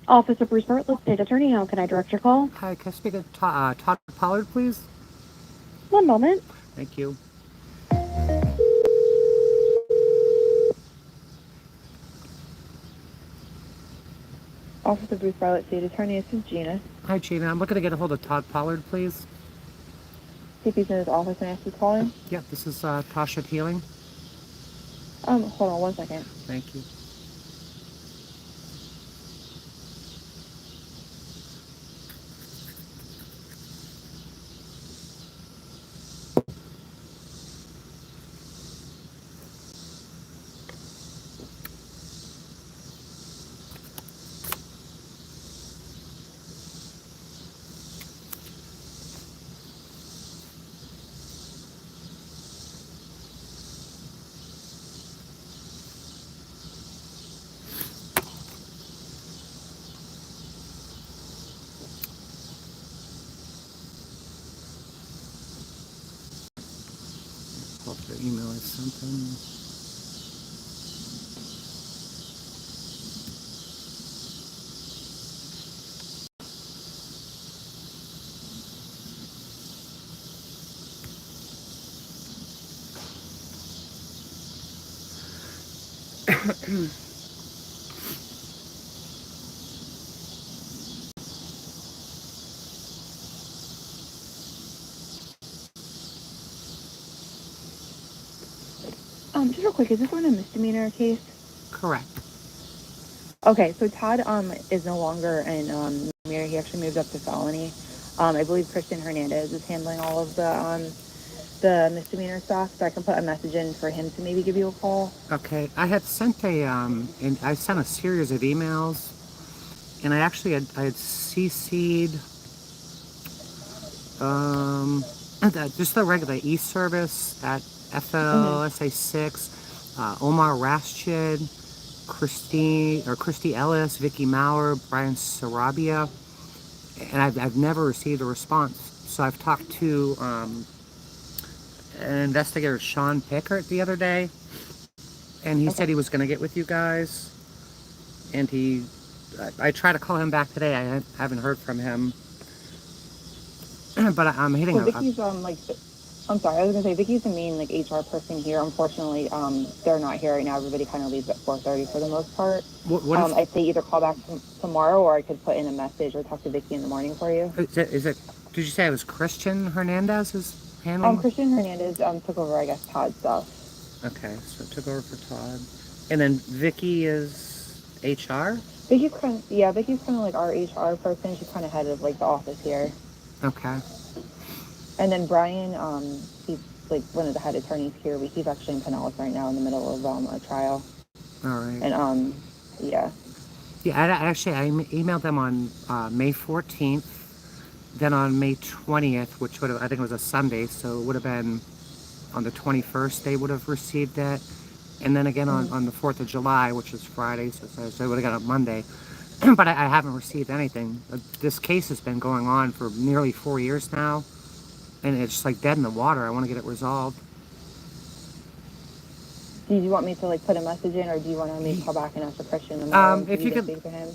Officer Bruce Bartlett, State Attorney. How can I direct your call? Hi, can I speak to Todd Pollard, please? One moment. Thank you. Office of Bruce Bartlett, State Attorney. This is Gina. Hi, Gina. I'm looking to get a hold of Todd Pollard, please. See if he's in his office and ask who's calling. Yep, this is Tasha Healing. Hold on 1 second. Thank you. Pull up the email I sent them. Just real quick, is this one a misdemeanor case? Correct. Okay, so Todd is no longer in misdemeanor. He actually moved up to felony. I believe Christian Hernandez is handling all of the misdemeanor stuff, so I can put a message in for him to maybe give you a call. Okay, I had sent and I sent a series of emails, and I had CC'd just the regular e-service at FLSA 6, Omar Raschid, Christy Ellis, Vicky Maurer, Brian Sarabia, and I've never received a response. So I've talked to investigator Sean Pickert the other day, and he said he was going to get with you guys, and I tried to call him back today. I haven't heard from him, but I'm hitting So Vicky's I'm sorry, I was gonna say Vicky's the main HR person here. Unfortunately, they're not here right now. Everybody kind of leaves at 4:30 for the most part. I'd say either call back tomorrow, or I could put in a message or talk to Vicky in the morning for you. Is it? Did you say it was Christian Hernandez is handling? Christian Hernandez took over, I guess, Todd's stuff. Okay, so it took over for Todd, and then Vicky is HR. Vicky's kind of like our HR person. She's kind of head of the office here. Okay. And then Brian, he's one of the head attorneys here. He's actually in Pinellas right now in the middle of a trial. All right. And yeah. Yeah, I emailed them on May 14th, then on May 20th, which would have, I think it was a Sunday, so it would have been on the 21st they would have received it, and then again on the 4th of July, which is Friday, so they would have got it Monday. But I haven't received anything. This case has been going on for nearly 4 years now, and it's just dead in the water. I want to get it resolved. Do you want me to put a message in, or do you want me to call back and ask for Christian in the morning? If you could,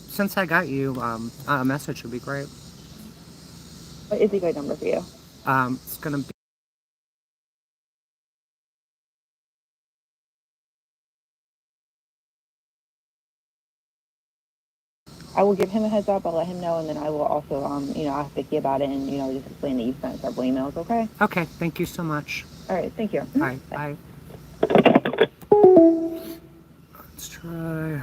since I got you, a message would be great. What is a good number for you? It's gonna be. I will give him a heads up. I'll let him know, and then I will also, ask Vicki about it, and just explain that you sent several emails. Okay. Okay. Thank you so much. All right. Thank you. All right. Bye. Let's try.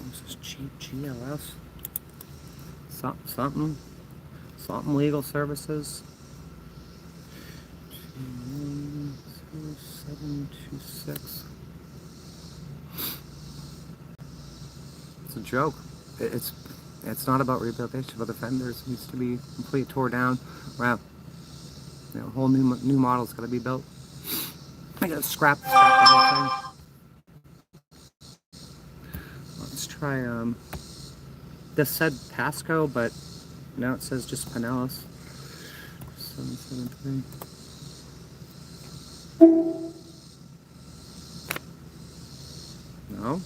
This is GLS. Something legal services. 726. It's a joke. It's not about rehabilitation of offenders. It needs to be completely tore down. Wow. A whole new model's got to be built. I gotta scrap the whole thing. Let's try. This said Pasco, but now it says just Pinellas. 773. No.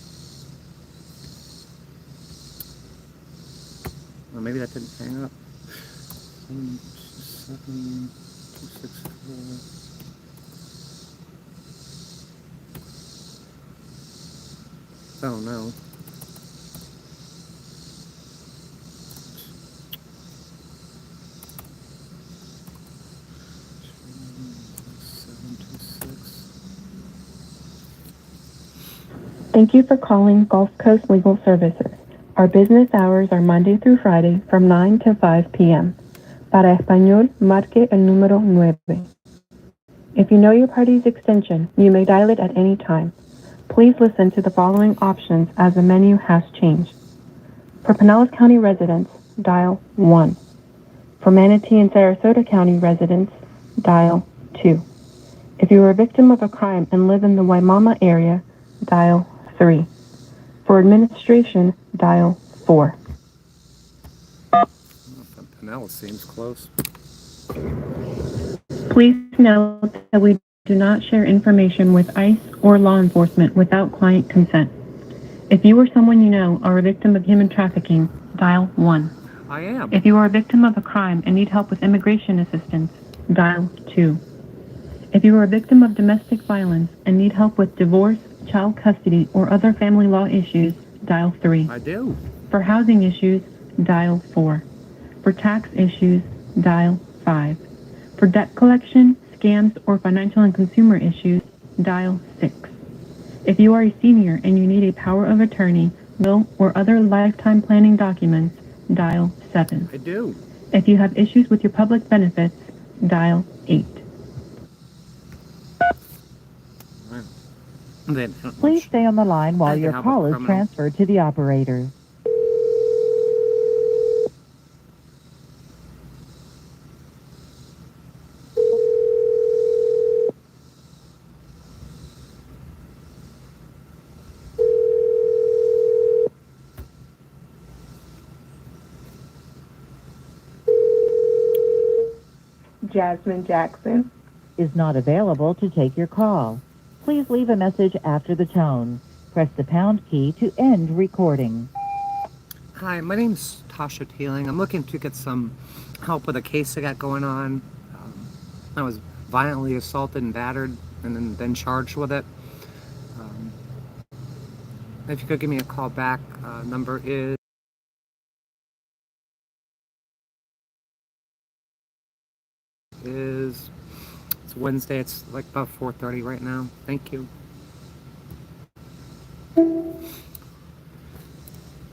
Well, maybe that didn't hang up. 727 264. Oh no. Thank you for calling Gulf Coast Legal Services. Our business hours are Monday through Friday from 9 to 5 p.m. Para español, marque el número 9. If you know your party's extension, you may dial it at any time. Please listen to the following options as the menu has changed. For Pinellas County residents, dial 1. For Manatee and Sarasota County residents, dial 2. If you are a victim of a crime and live in the Waimama area, dial 3. For administration, dial 4. Pinellas seems close. Please note that we do not share information with ICE or law enforcement without client consent. If you or someone you know are a victim of human trafficking, dial 1. I am. If you are a victim of a crime and need help with immigration assistance, dial 2. If you are a victim of domestic violence and need help with divorce, child custody, or other family law issues, dial 3. I do. For housing issues, dial 4. For tax issues, dial 5. For debt collection, scams, or financial and consumer issues, dial 6. If you are a senior and you need a power of attorney, will, or other lifetime planning documents, dial 7. I do. If you have issues with your public benefits, dial 8. Please stay on the line while your call is transferred to the operator. Jasmine Jackson is not available to take your call. Please leave a message after the tone. Press the pound key to end recording. Hi, my name's Tasha Teeling. I'm looking to get some help with a case I got going on. I was violently assaulted and battered and then charged with it. If you could give me a call back, number is it's Wednesday. It's like about 4:30 right now. Thank you. All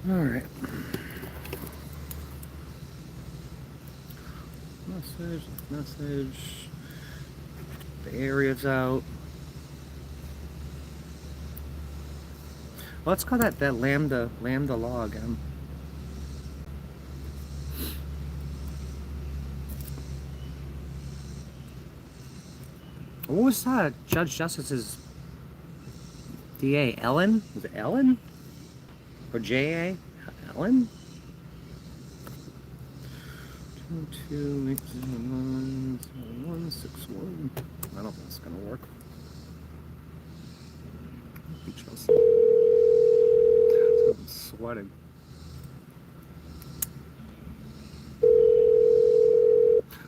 right. Message. The area's out. Let's call that lambda log. What was Judge Justice's DA? Ellen? Was it Ellen? Or JA? Ellen? 228090161. I don't think it's gonna work. I'm sweating.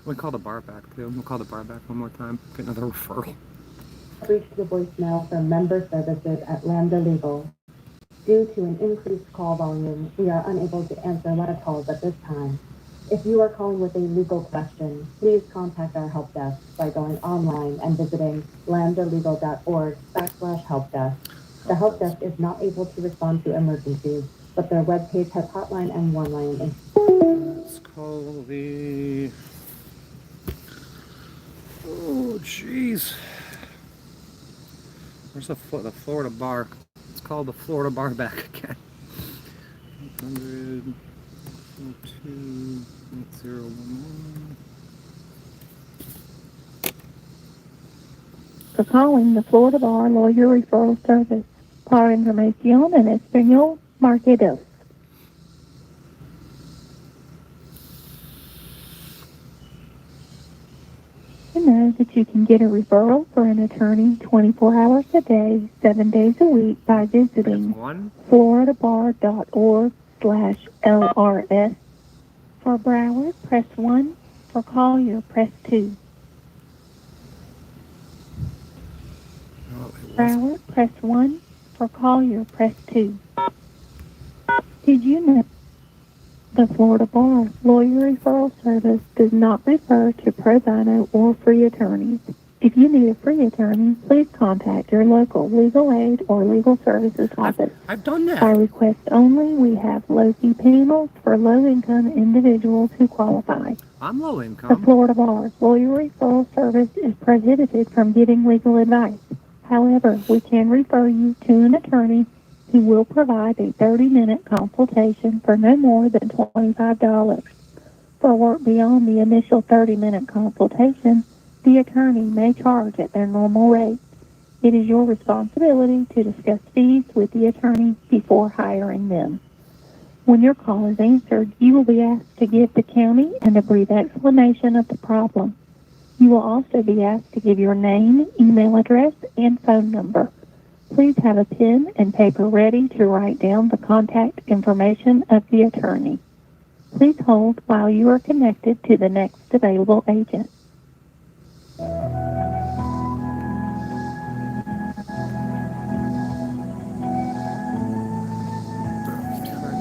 We'll call the bar back too. We'll call the bar back one more time. Get another referral. Reached the voicemail from member services at Lambda Legal. Due to an increased call volume, we are unable to answer a lot of calls at this time. If you are calling with a legal question, please contact our help desk by going online and visiting lambdalegal.org/helpdesk. The help desk is not able to respond to emergencies, but their webpage has hotline and one-line. Let's call the... Oh, jeez. Where's the Florida bar? Let's call the Florida bar back again. 800 42 8011. For calling the Florida Bar Lawyer Referral Service. Para información en español, marque 2. You know that you can get a referral for an attorney 24 hours a day, 7 days a week by visiting floridabar.org/LRS. For Broward, press 1. For Collier, press 2. Broward, press 1. For Collier, press 2. Did you know the Florida Bar Lawyer Referral Service does not refer to pro bono or free attorneys? If you need a free attorney, please contact your local legal aid or legal services office. I've done that. By request only, we have low-fee panels for low-income individuals who qualify. I'm low The income. Florida Bar's Lawyer Referral Service is prohibited from giving legal advice. However, we can refer you to an attorney who will provide a 30-minute consultation for no more than $25. For work beyond the initial 30-minute consultation, the attorney may charge at their normal rate. It is your responsibility to discuss fees with the attorney before hiring them. When your call is answered, you will be asked to give the county and a brief explanation of the problem. You will also be asked to give your name, email address, and phone number. Please have a pen and paper ready to write down the contact information of the attorney. Please hold while you are connected to the next available agent. Try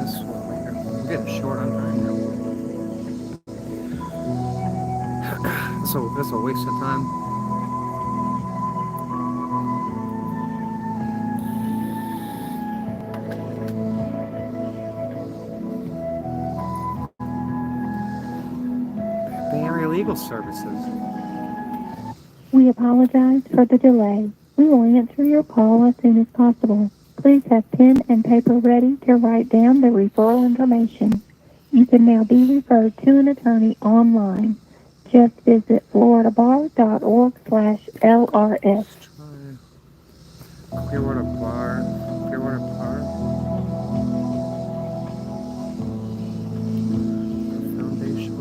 this one right here. I'm getting short on time here. This a waste of time. Bay Area Legal Services. We apologize for the delay. We will answer your call as soon as possible. Please have pen and paper ready to write down the referral information. You can now be referred to an attorney online. Just visit floridabar.org/LRS. Clearwater Bar. Clearwater Bar. Foundation.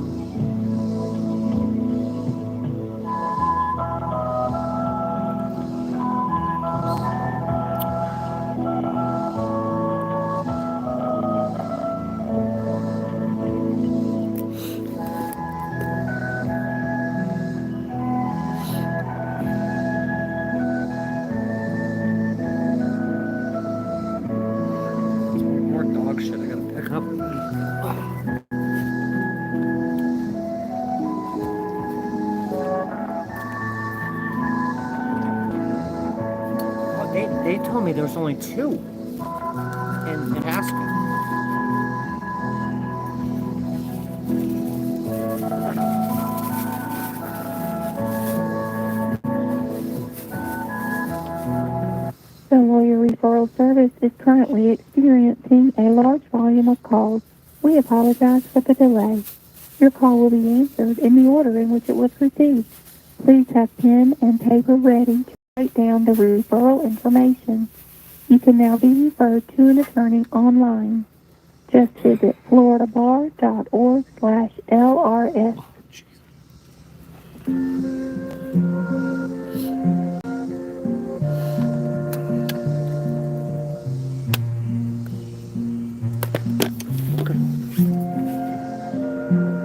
More dog shit I gotta pick up. Oh, they told me there's only 2 in Nebraska. The Lawyer Referral Service is currently experiencing a large volume of calls. We apologize for the delay. Your call will be answered in the order in which it was received. Please have pen and paper ready to write down the referral information. You can now be referred to an attorney online. Just visit floridabar.org/LRS.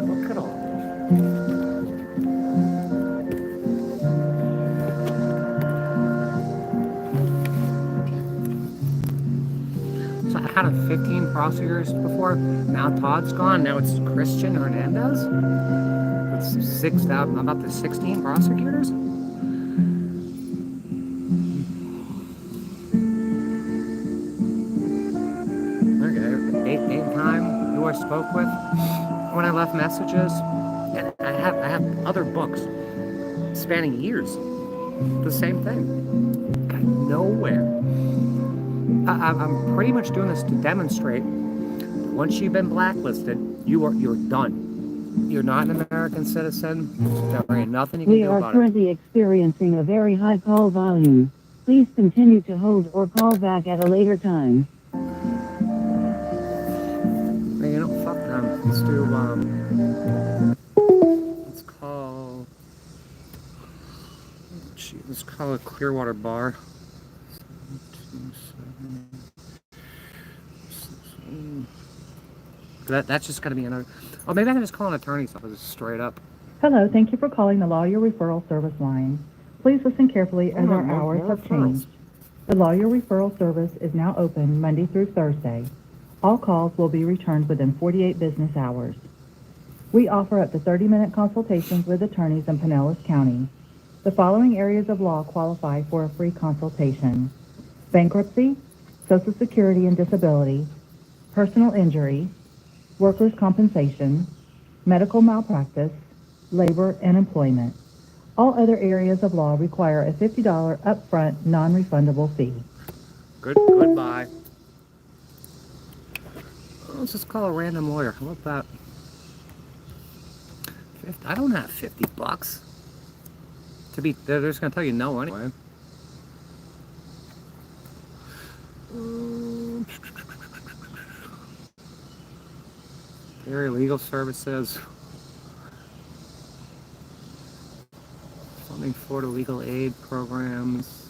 Look at all. So I had 15 prosecutors before. Now Todd's gone. Now it's Christian Hernandez. It's 6,000. About the 16 prosecutors. Okay, date time who I spoke with when I left messages. And I have other books spanning years. The same thing. Got nowhere. I'm pretty much doing this to demonstrate that once you've been blacklisted, you're done. You're not an American citizen. There ain't nothing you can We do are about it. currently experiencing a very high call volume. Please continue to hold or call back at a later time. Hey, you know, fuck them. Let's do, let's call it Clearwater Bar. 727. That's just gonna be another. Oh, maybe I can just call an attorney's office straight up. Hello, thank you for calling the Lawyer Referral Service line. Please listen carefully as our hours have changed. The lawyer referral service is now open Monday through Thursday. All calls will be returned within 48 business hours. We offer up to 30-minute consultations with attorneys in Pinellas County. The following areas of law qualify for a free consultation: bankruptcy, Social Security and disability, personal injury, workers' compensation, medical malpractice, labor, and employment. All other areas of law require a $50 upfront non-refundable fee. Goodbye. Let's just call a random lawyer. How about that? I don't have $50. They're just gonna tell you no anyway. Area legal services. Funding Florida legal aid programs.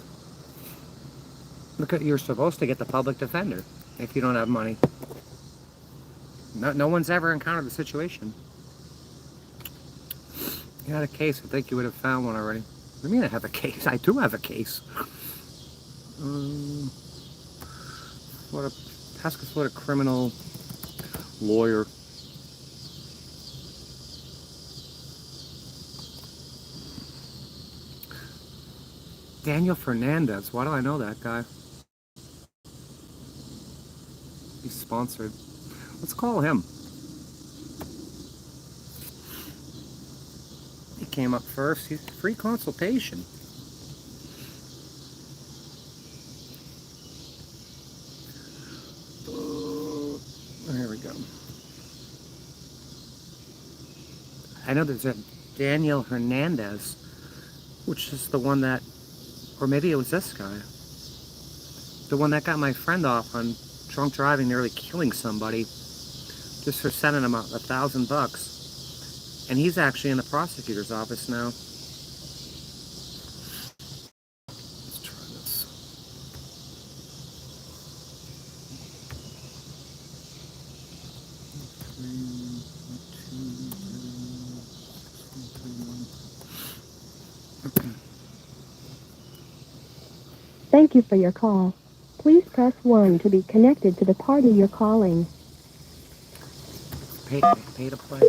Look at, you're supposed to get the public defender if you don't have money. No one's ever encountered the situation. You had a case, I think you would have found one already. What do you mean I have a case? I do have a case. Florida criminal lawyer. Daniel Fernandez. Why do I know that guy? He's sponsored. Let's call him. He came up first. He's free consultation. Here we go. I know there's a Daniel Hernandez, which is the one that, or maybe it was this guy, the one that got my friend off on drunk driving, nearly killing somebody, just for sending him $1,000. And he's actually in the prosecutor's office now. Let's try this. Thank you for your call. Please press 1 to be connected to the party you're calling. Pay to play.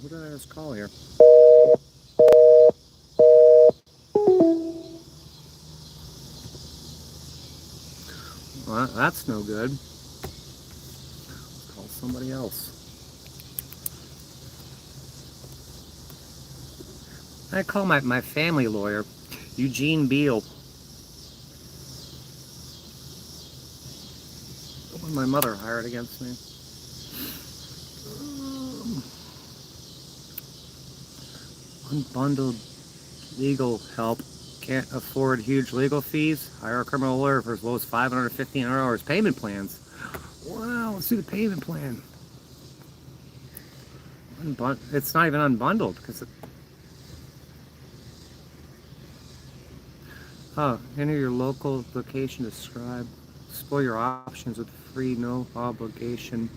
Who did I just call here? Well, that's no good. Let's call somebody else. I call my family lawyer, Eugene Beal. The one my mother hired against me. Unbundled legal help. Can't afford huge legal fees? Hire a criminal lawyer for as low as $500, $1,500. Payment plans. Wow, let's see the payment plan. It's not even unbundled because it. Oh, enter your local location described. Explore your options with free, no obligation.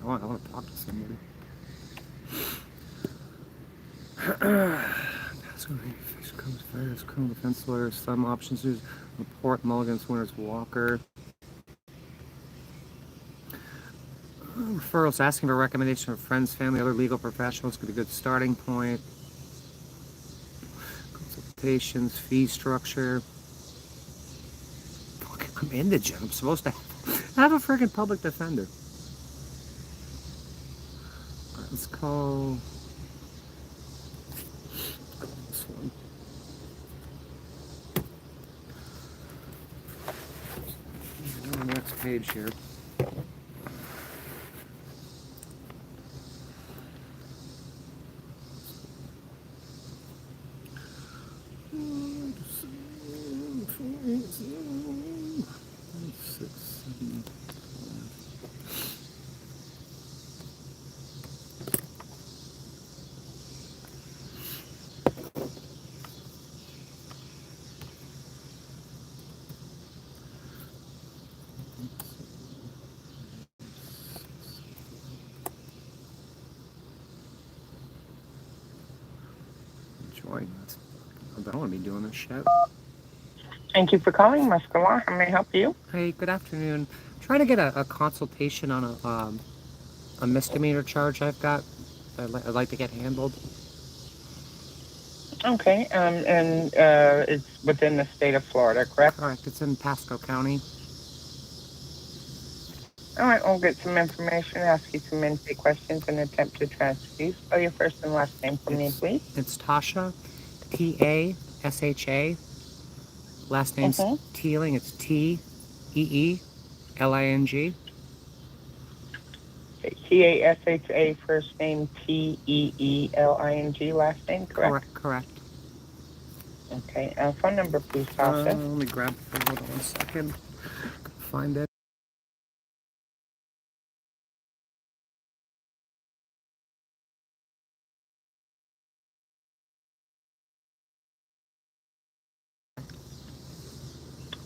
I want to talk to somebody. Criminal defense lawyers, some options use report Mulligan's Winners Walker. Referrals, asking for a recommendation of friends, family, other legal professionals could be a good starting point. Consultations, fee structure. I'm indigent. I'm supposed to have a freaking public defender. All right, let's call this one. page here. Join. I don't want to be doing this shit. Thank you for calling, Muscular. How may I help you? Hey, good afternoon. Trying to get a consultation on a misdemeanor charge I've got. I'd like to get handled. Okay, and it's within the state of Florida, correct? Correct. It's in Pasco County. All right, we'll get some information, ask you some intake questions, and attempt to transfer you. Spell your first and last name for me, please. It's Tasha, Tasha. Last name's Teeling. It's Teeeling. Tasha, first name Teeeling, last name, correct? Correct. Okay, phone number, please, Tasha. Let me grab it. Hold on 1 second. Find it.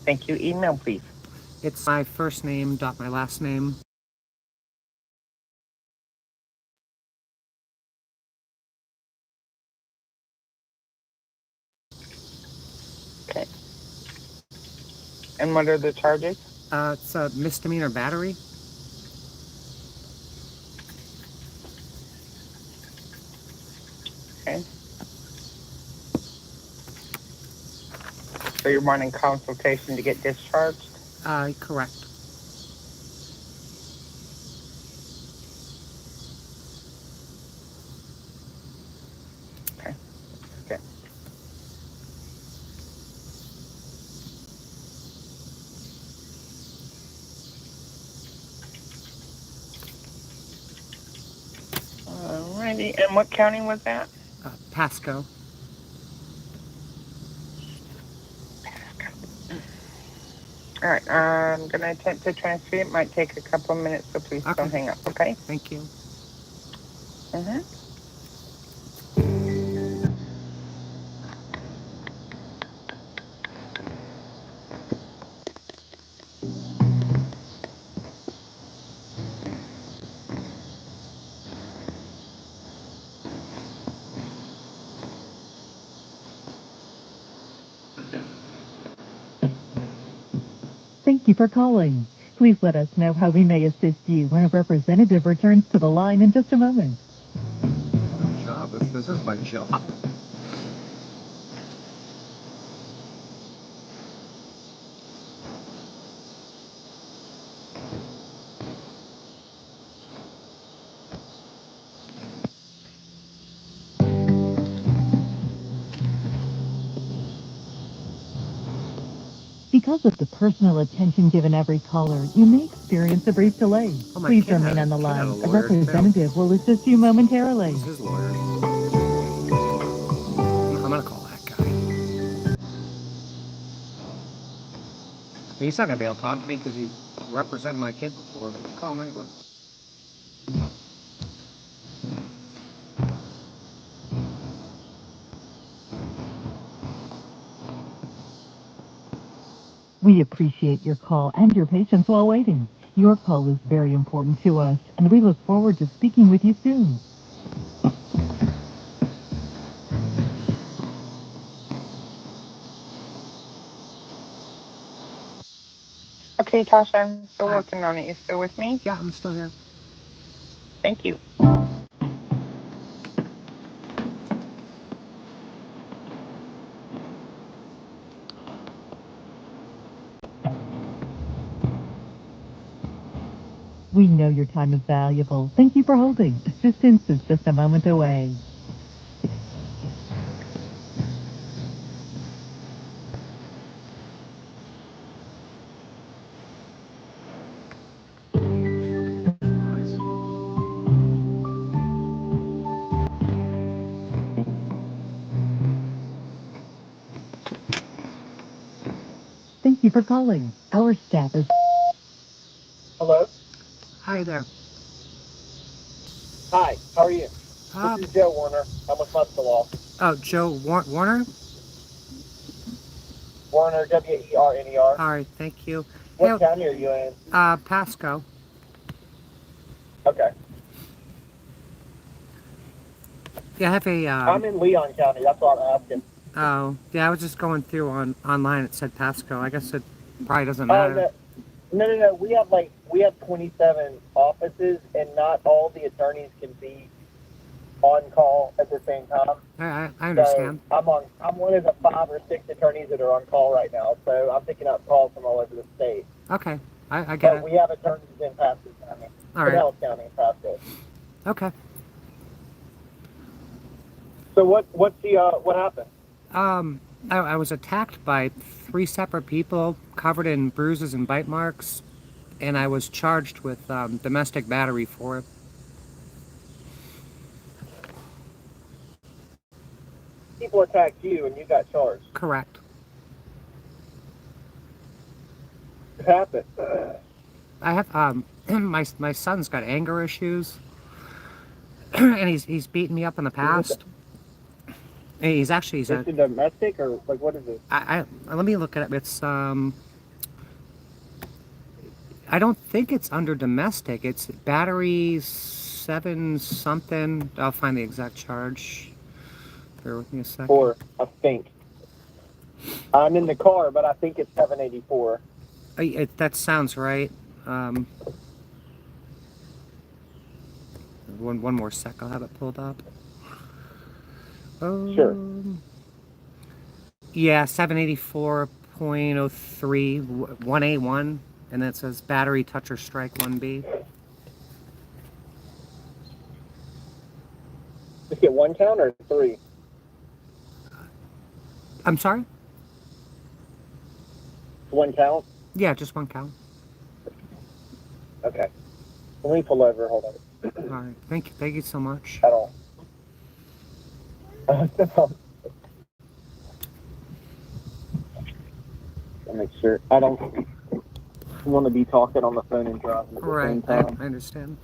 Thank you. Email, please. It's my first name dot my last name. Okay. And what are the charges? It's a misdemeanor battery. Okay. So you're wanting consultation to get discharged? Correct. Okay. Okay. Alrighty. And what county was that? Pasco. All right. I'm going to attempt to transfer. It might take a couple of minutes, so please don't hang up, okay? Thank you. Mm-hmm. Thank you for calling. Please let us know how we may assist you when a representative returns to the line in just a moment. Job. This is my job. Because of the personal attention given every caller, you may experience a brief delay. Please remain on the line. A representative will assist you momentarily. Who's his lawyer? I'm gonna call that guy. He's not gonna be able to talk to me because he represented my kid before. But call me. We appreciate your call and your patience while waiting. Your call is very important to us, and we look forward to speaking with you soon. Okay, Tasha, I'm still working on it. You still with me? Yeah, I'm still here. Thank you. We know your time is valuable. Thank you for holding. Assistance is just a moment away. you for calling. Our staff is... Hello? Hi there. Hi, how are you? Uh, This is Joe Warner. I'm with Muscle Law. oh, Joe Warner? Warner, W-E-R-N-E-R. All right, thank you. Hey, What county are you in? Pasco. Okay. Yeah, I have a, I'm in Leon County. That's what I'm asking. oh, yeah, I was just going through online. It said Pasco. I guess it probably doesn't Oh, matter. no. We have 27 offices, and not all the attorneys can be on call at the same time. I understand. So I'm one of the 5 or 6 attorneys that are on call right now. So I'm picking up calls from all over the state. Okay, I get it. We have attorneys in Pasco County, Pinellas County, and Pasco. Okay. So what happened? I was attacked by 3 separate people, covered in bruises and bite marks, and I was charged with domestic battery for it. People attacked you, and you got charged. Correct. What happened? I have my son's got anger issues, and he's beaten me up in the past. And he's actually Is it domestic or like what is it? I let me look at it. It's I don't think it's under domestic. It's battery 7 something. I'll find the exact charge. Bear with me a second. 4, I think. I'm in the car, but I think it's 784. That sounds right. One more sec. I'll have it pulled up. Sure. Yeah, 784.03 1A1, and then it says battery toucher strike 1B. Just get 1 count or 3? I'm sorry? 1 count? Yeah, just 1 count. Okay. Let me pull over. Hold on. All right. Thank you so much. I don't. I'll make sure. I don't want to be talking on the phone and driving at the same time. I understand.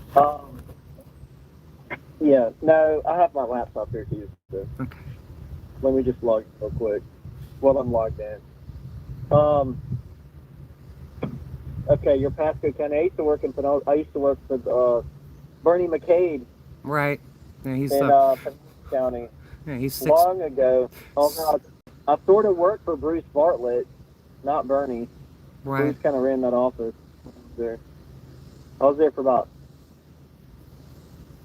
Yeah, no, I have my laptop here too. So. Okay. Let me just log in real quick while I'm logged in. Okay, you're Pasco County. I used to work in Pinellas. I used to work for Bernie McCade. Right. Yeah, he's in Pinellas County. Yeah, he's long ago. I sort of worked for Bruce Bartlett, not Bernie. Right. Bruce kind of ran that office there. I was there for about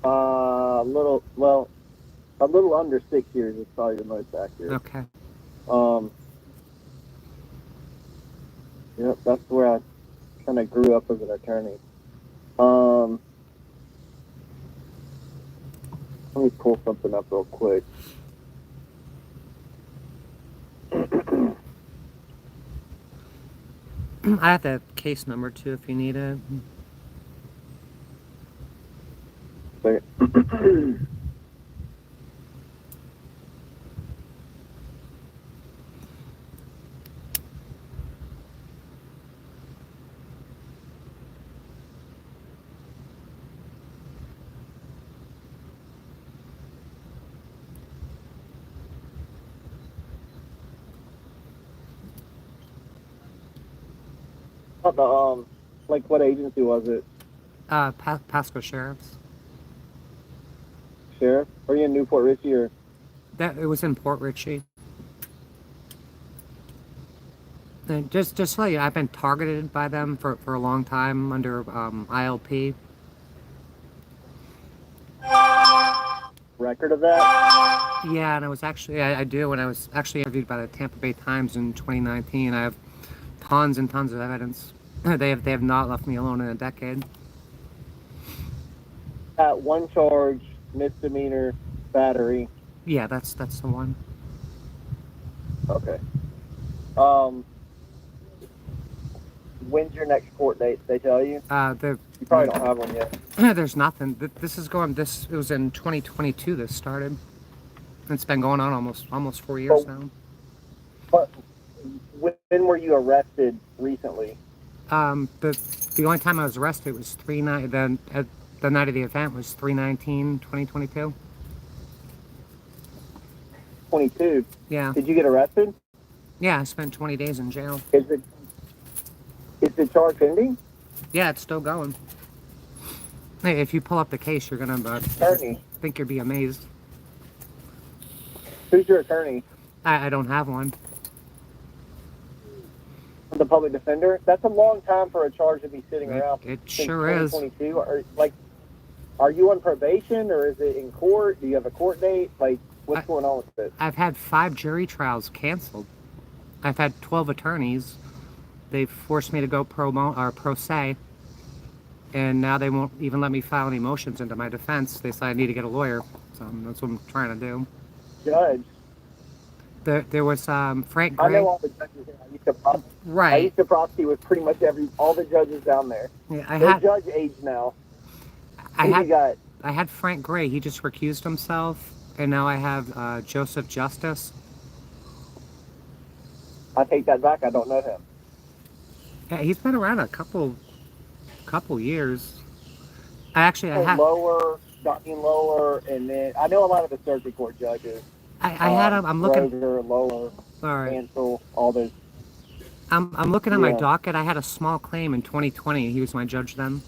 a little under 6 years is probably the most accurate. Okay. Yep, that's where I kind of grew up as an attorney. Let me pull something up real quick. I have the case number too if you need it. Like what agency was it? Pasco Sheriff's. Sheriff? Are you in Newport Richey or? It was in Port Richey. And just to tell you, I've been targeted by them for a long time under ILP. Record of that? Yeah, and I was actually, I do, and I was actually interviewed by the Tampa Bay Times in 2019. I have tons and tons of evidence. They have not left me alone in a decade. One charge, misdemeanor, battery. Yeah, that's the one. Okay. When's your next court date? Did they tell you? You probably don't have one yet. There's nothing. This it was in 2022 this started. It's been going on almost 4 years now. when were you arrested recently? The only time I was arrested was the night of the event was 3/19/2022. 22. Yeah. Did you get arrested? Yeah, I spent 20 days in jail. Is the charge pending? Yeah, it's still going. Hey, if you pull up the case, you're gonna Attorney. think you'll be amazed. Who's your attorney? I don't have one. The public defender? That's a long time for a charge to be sitting around. It since sure is. 2022. Are you on probation or is it in court? Do you have a court date? Like, what's going on with it? I've had 5 jury trials canceled. I've had 12 attorneys. They've forced me to go pro se, and now they won't even let me file any motions into my defense. They say I need to get a lawyer, so that's what I'm trying to do. Judge. There was Frank I Gray. know all the judges here. I used to prosecute. Right. I used to prosecute with pretty much all the judges down there. Yeah, They're judge age now. I had Frank Gray. He just recused himself, and now I have Joseph Justice. I take that back. I don't know him. Yeah, he's been around a couple years. I had Docking lower, and then I know a lot of the circuit court judges. I had him. I'm looking. Foreclosure, lower, all right. cancel, all those. I'm looking at my docket. I had a small claim in 2020. He was my judge then.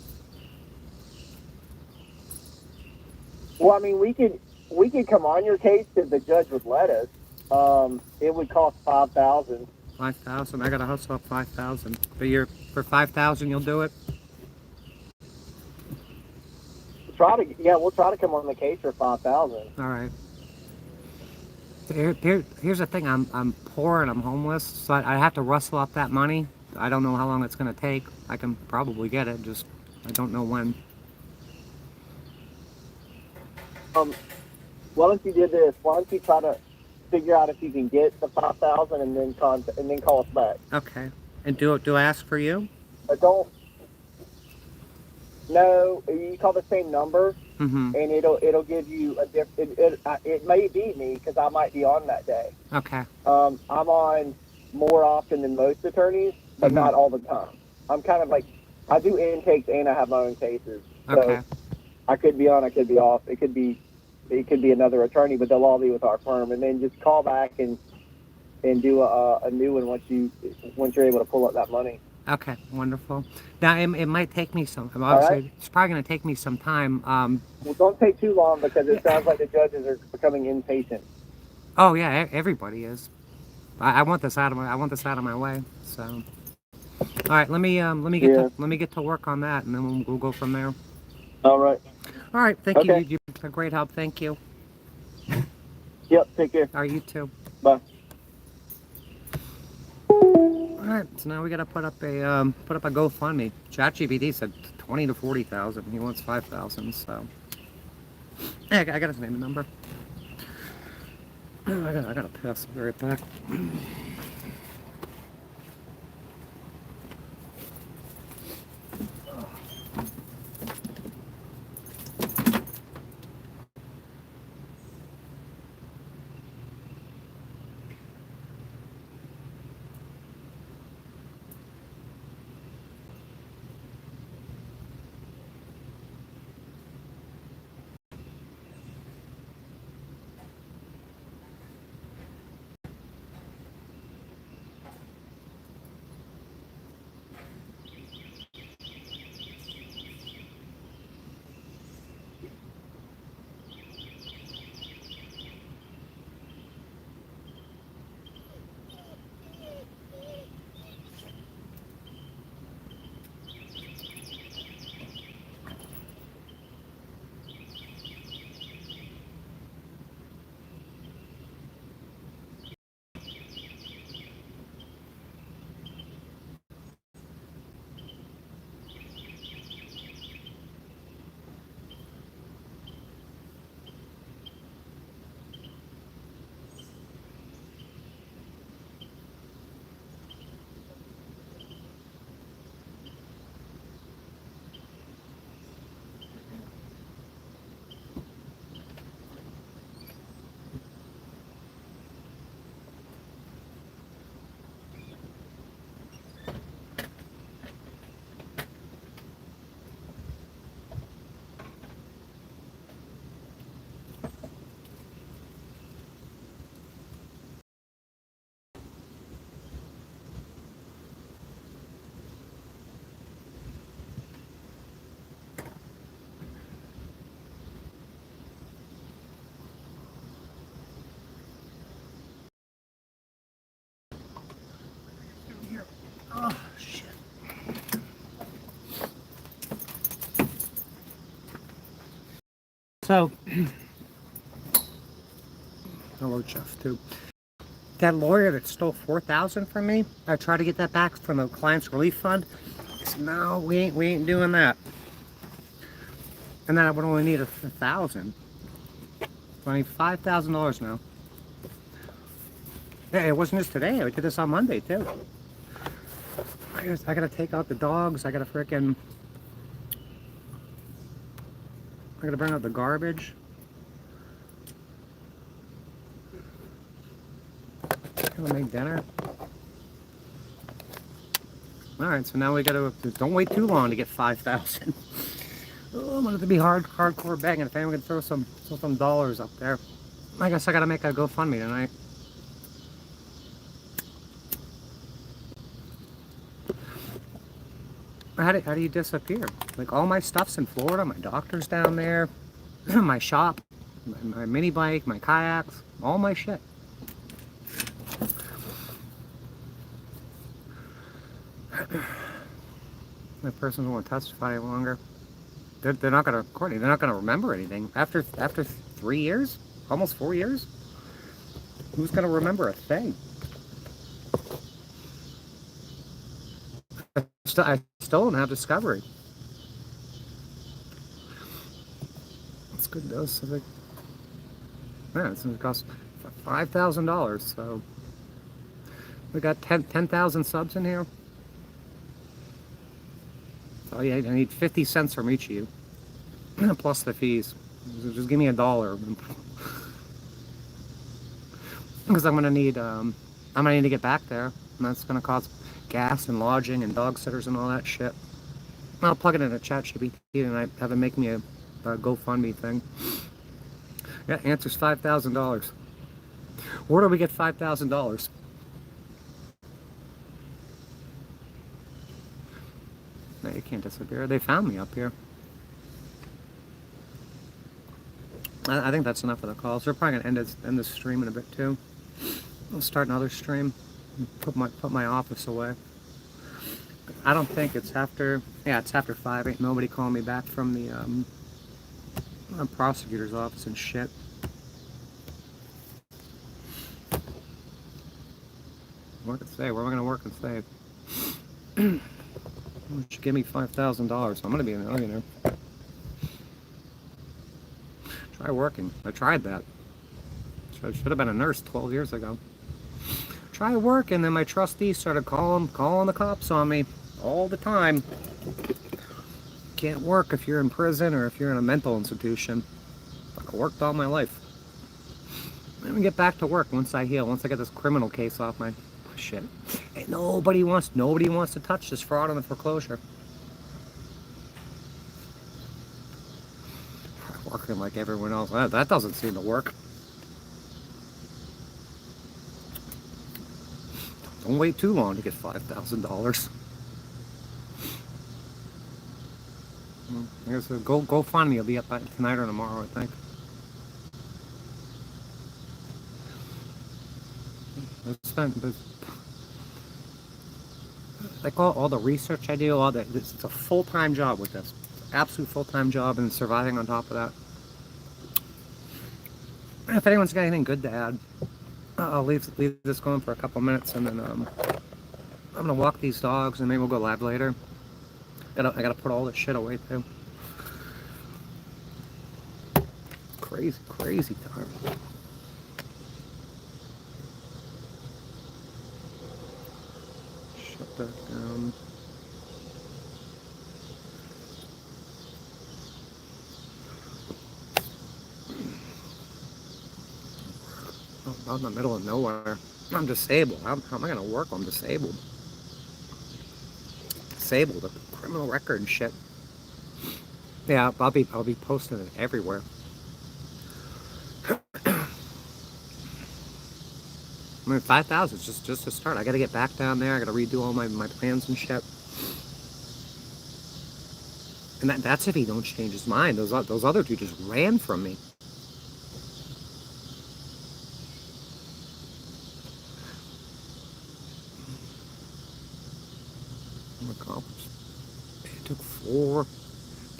Well, I mean, we could come on your case if the judge would let us. It would cost $5,000. 5,000. I got to hustle up 5,000. But for 5,000, you'll do it. We'll try to come on the case for 5,000. All right. Here's the thing. I'm poor and I'm homeless, so I have to rustle up that money. I don't know how long it's going to take. I can probably get it, just I don't know when. Why don't you do this? Why don't you try to figure out if you can get the 5,000 and then call us back? Okay. And do I ask for you? But don't. No, you call the same number, and it'll give you a different. It may be me because I might be on that day. Okay. I'm on more often than most attorneys, but not all the time. I'm kind of like I do intakes and I have my own cases. So okay. I could be on, I could be off. It could be another attorney, but they'll all be with our firm, and then just call back and do a new one once you're able to pull up that money. Okay, wonderful. Now, it might take me some. Obviously, right. It's probably going to take me some time. Well, don't take too long because it sounds like the judges are becoming impatient. Oh yeah, everybody is. I want this out of my way. So, all right, let me get to work on that, and then we'll go from there. All right. All right. Thank you. You've been a great help. Thank you. Yep. Take care. All right. You too. Bye. All right, so now we gotta put up a GoFundMe. ChatGPT said 20 to 40,000. He wants 5,000. So, yeah, I got his name and number. Oh, I gotta piss. I'll be right back. So, hello, Jeff, too. That lawyer that stole $4,000 from me, I tried to get that back from the client's relief fund. He said, no, we ain't doing that. And then I would only need $1,000. So I need $5,000 now. Yeah, it wasn't just today. I did this on Monday too. I gotta take out the dogs. I gotta bring out the garbage. Gonna make dinner. All right, so now we gotta, don't wait too long to get 5,000. Oh, I'm gonna have to be hardcore begging. If anyone can throw some dollars up there. I guess I gotta make a GoFundMe tonight. How do you disappear? Like, all my stuff's in Florida. My doctor's down there. My shop, my mini bike, my kayaks, all my shit. That person doesn't want to testify any longer. They're not gonna, Courtney, they're not gonna remember anything after 3 years, almost 4 years. Who's gonna remember a thing? I still don't have discovery. That's good though. So like, yeah, it's gonna cost $5,000. So we got 10,000 subs in here. So yeah, I need 50 cents from each of you, plus the fees. Just give me $1, because I'm gonna need to get back there, and that's gonna cost gas and lodging and dog sitters and all that shit. I'll plug it in a ChatGPT and I have it make me a GoFundMe thing. Yeah, answer's $5,000. Where do we get $5,000? No, you can't disappear. They found me up here. I think that's enough of the calls. We're probably gonna end this stream in a bit too. I'll start another stream. Put my office away. I don't think it's after. Yeah, it's after 5. Ain't nobody calling me back from the prosecutor's office and shit. Work and save. Where am I gonna work and save? Why don't you give me $5,000? I'm gonna be a millionaire. Try working. I tried that. I should have been a nurse 12 years ago. Try working, then my trustees started calling the cops on me all the time. Can't work if you're in prison or if you're in a mental institution. I worked all my life. Let me get back to work once I heal. Once I get this criminal case off my shit. Hey, nobody wants to touch this fraud on the foreclosure. Working like everyone else. That doesn't seem to work. Don't wait too long to get $5,000. I guess GoFundMe will be up tonight or tomorrow, I think. I spent like all the research I do, it's a full-time job with this. Absolute full-time job, and surviving on top of that. If anyone's got anything good to add, I'll leave this going for a couple minutes, and then I'm gonna walk these dogs, and maybe we'll go live later. I gotta put all this shit away too. Crazy time. Shut that down. I'm out in the middle of nowhere. I'm disabled. How am I gonna work? I'm disabled. Disabled. A criminal record and shit. Yeah, I'll be posting it everywhere. I mean, 5,000 is just a start. I gotta get back down there. I gotta redo all my plans and shit. And that's if he don't change his mind. Those other two just ran from me. I'm accomplished. It took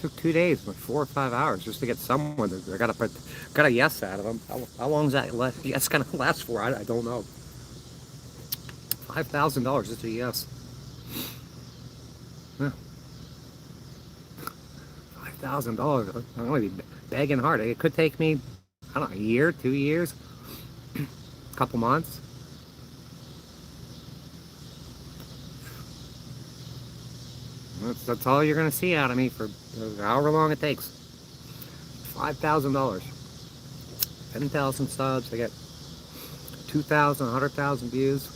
Took 2 days, like 4 or 5 hours, just to get someone. I got a yes out of them. How long is that yes gonna last for? I don't know. $5,000 just a yes. Yeah. $5,000. I'm gonna be begging hard. It could take me, I don't know, a year, 2 years, a couple months. That's all you're gonna see out of me for however long it takes. $5,000. 10,000 subs. I get 2,000, 100,000 views.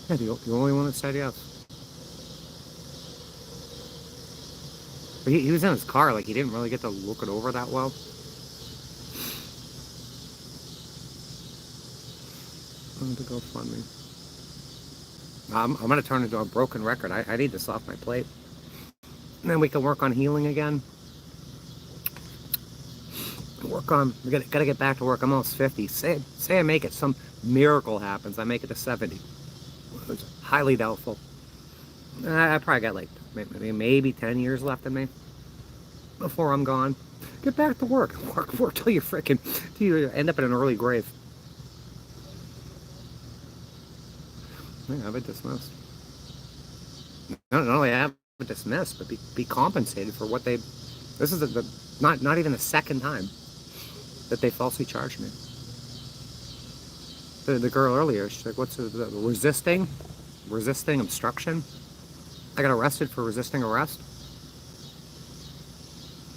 Yeah, the only one that said yes. But he was in his car, like he didn't really get to look it over that well. I'm gonna go fund me. I'm gonna turn into a broken record. I need this off my plate. And then we can work on healing again. We gotta get back to work. I'm almost 50. Say I make it, some miracle happens. I make it to 70. It's highly doubtful. I probably got like maybe 10 years left in me before I'm gone. Get back to work. Work till you end up in an early grave. Yeah, have it dismissed. Not only have it dismissed, but be compensated for what they. This is not even the second time that they falsely charged me. The girl earlier, she's like, "What's the resisting obstruction?" I got arrested for resisting arrest,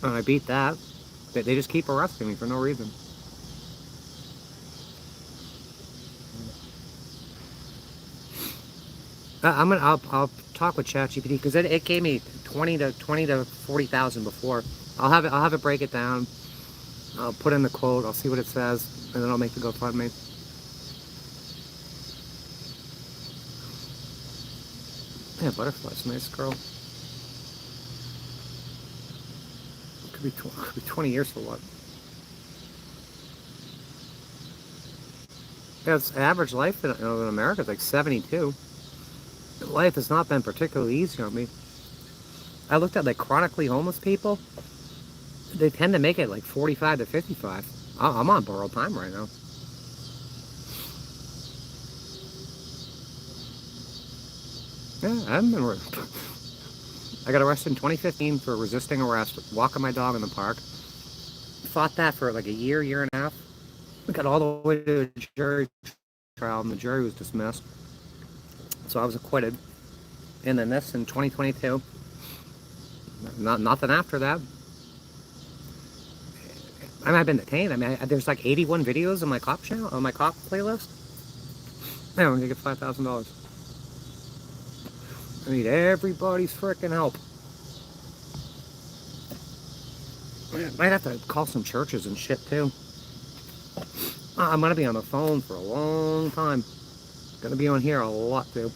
and I beat that. They just keep arresting me for no reason. I'll talk with ChatGPT because it gave me 20 to 40,000 before. I'll have it break it down. I'll put in the quote. I'll see what it says, and then I'll make the GoFundMe. Yeah, butterflies, nice girl. Could be 20 years for what? Yeah, it's average life in America is like 72. Life has not been particularly easy on me. I looked at like chronically homeless people. They tend to make it like 45 to 55. I'm on borrowed time right now. Yeah, I haven't been. I got arrested in 2015 for resisting arrest, walking my dog in the park. Fought that for like a year and a half. We got all the way to a jury trial, and the jury was dismissed. So I was acquitted. And then this in 2022. Nothing after that. I mean, I've been detained. I mean, there's like 81 videos on my cop channel, on my cop playlist. Yeah, I'm gonna get $5,000. I need everybody's freaking help. I might have to call some churches and shit too. I'm gonna be on the phone for a long time. Gonna be on here a lot too.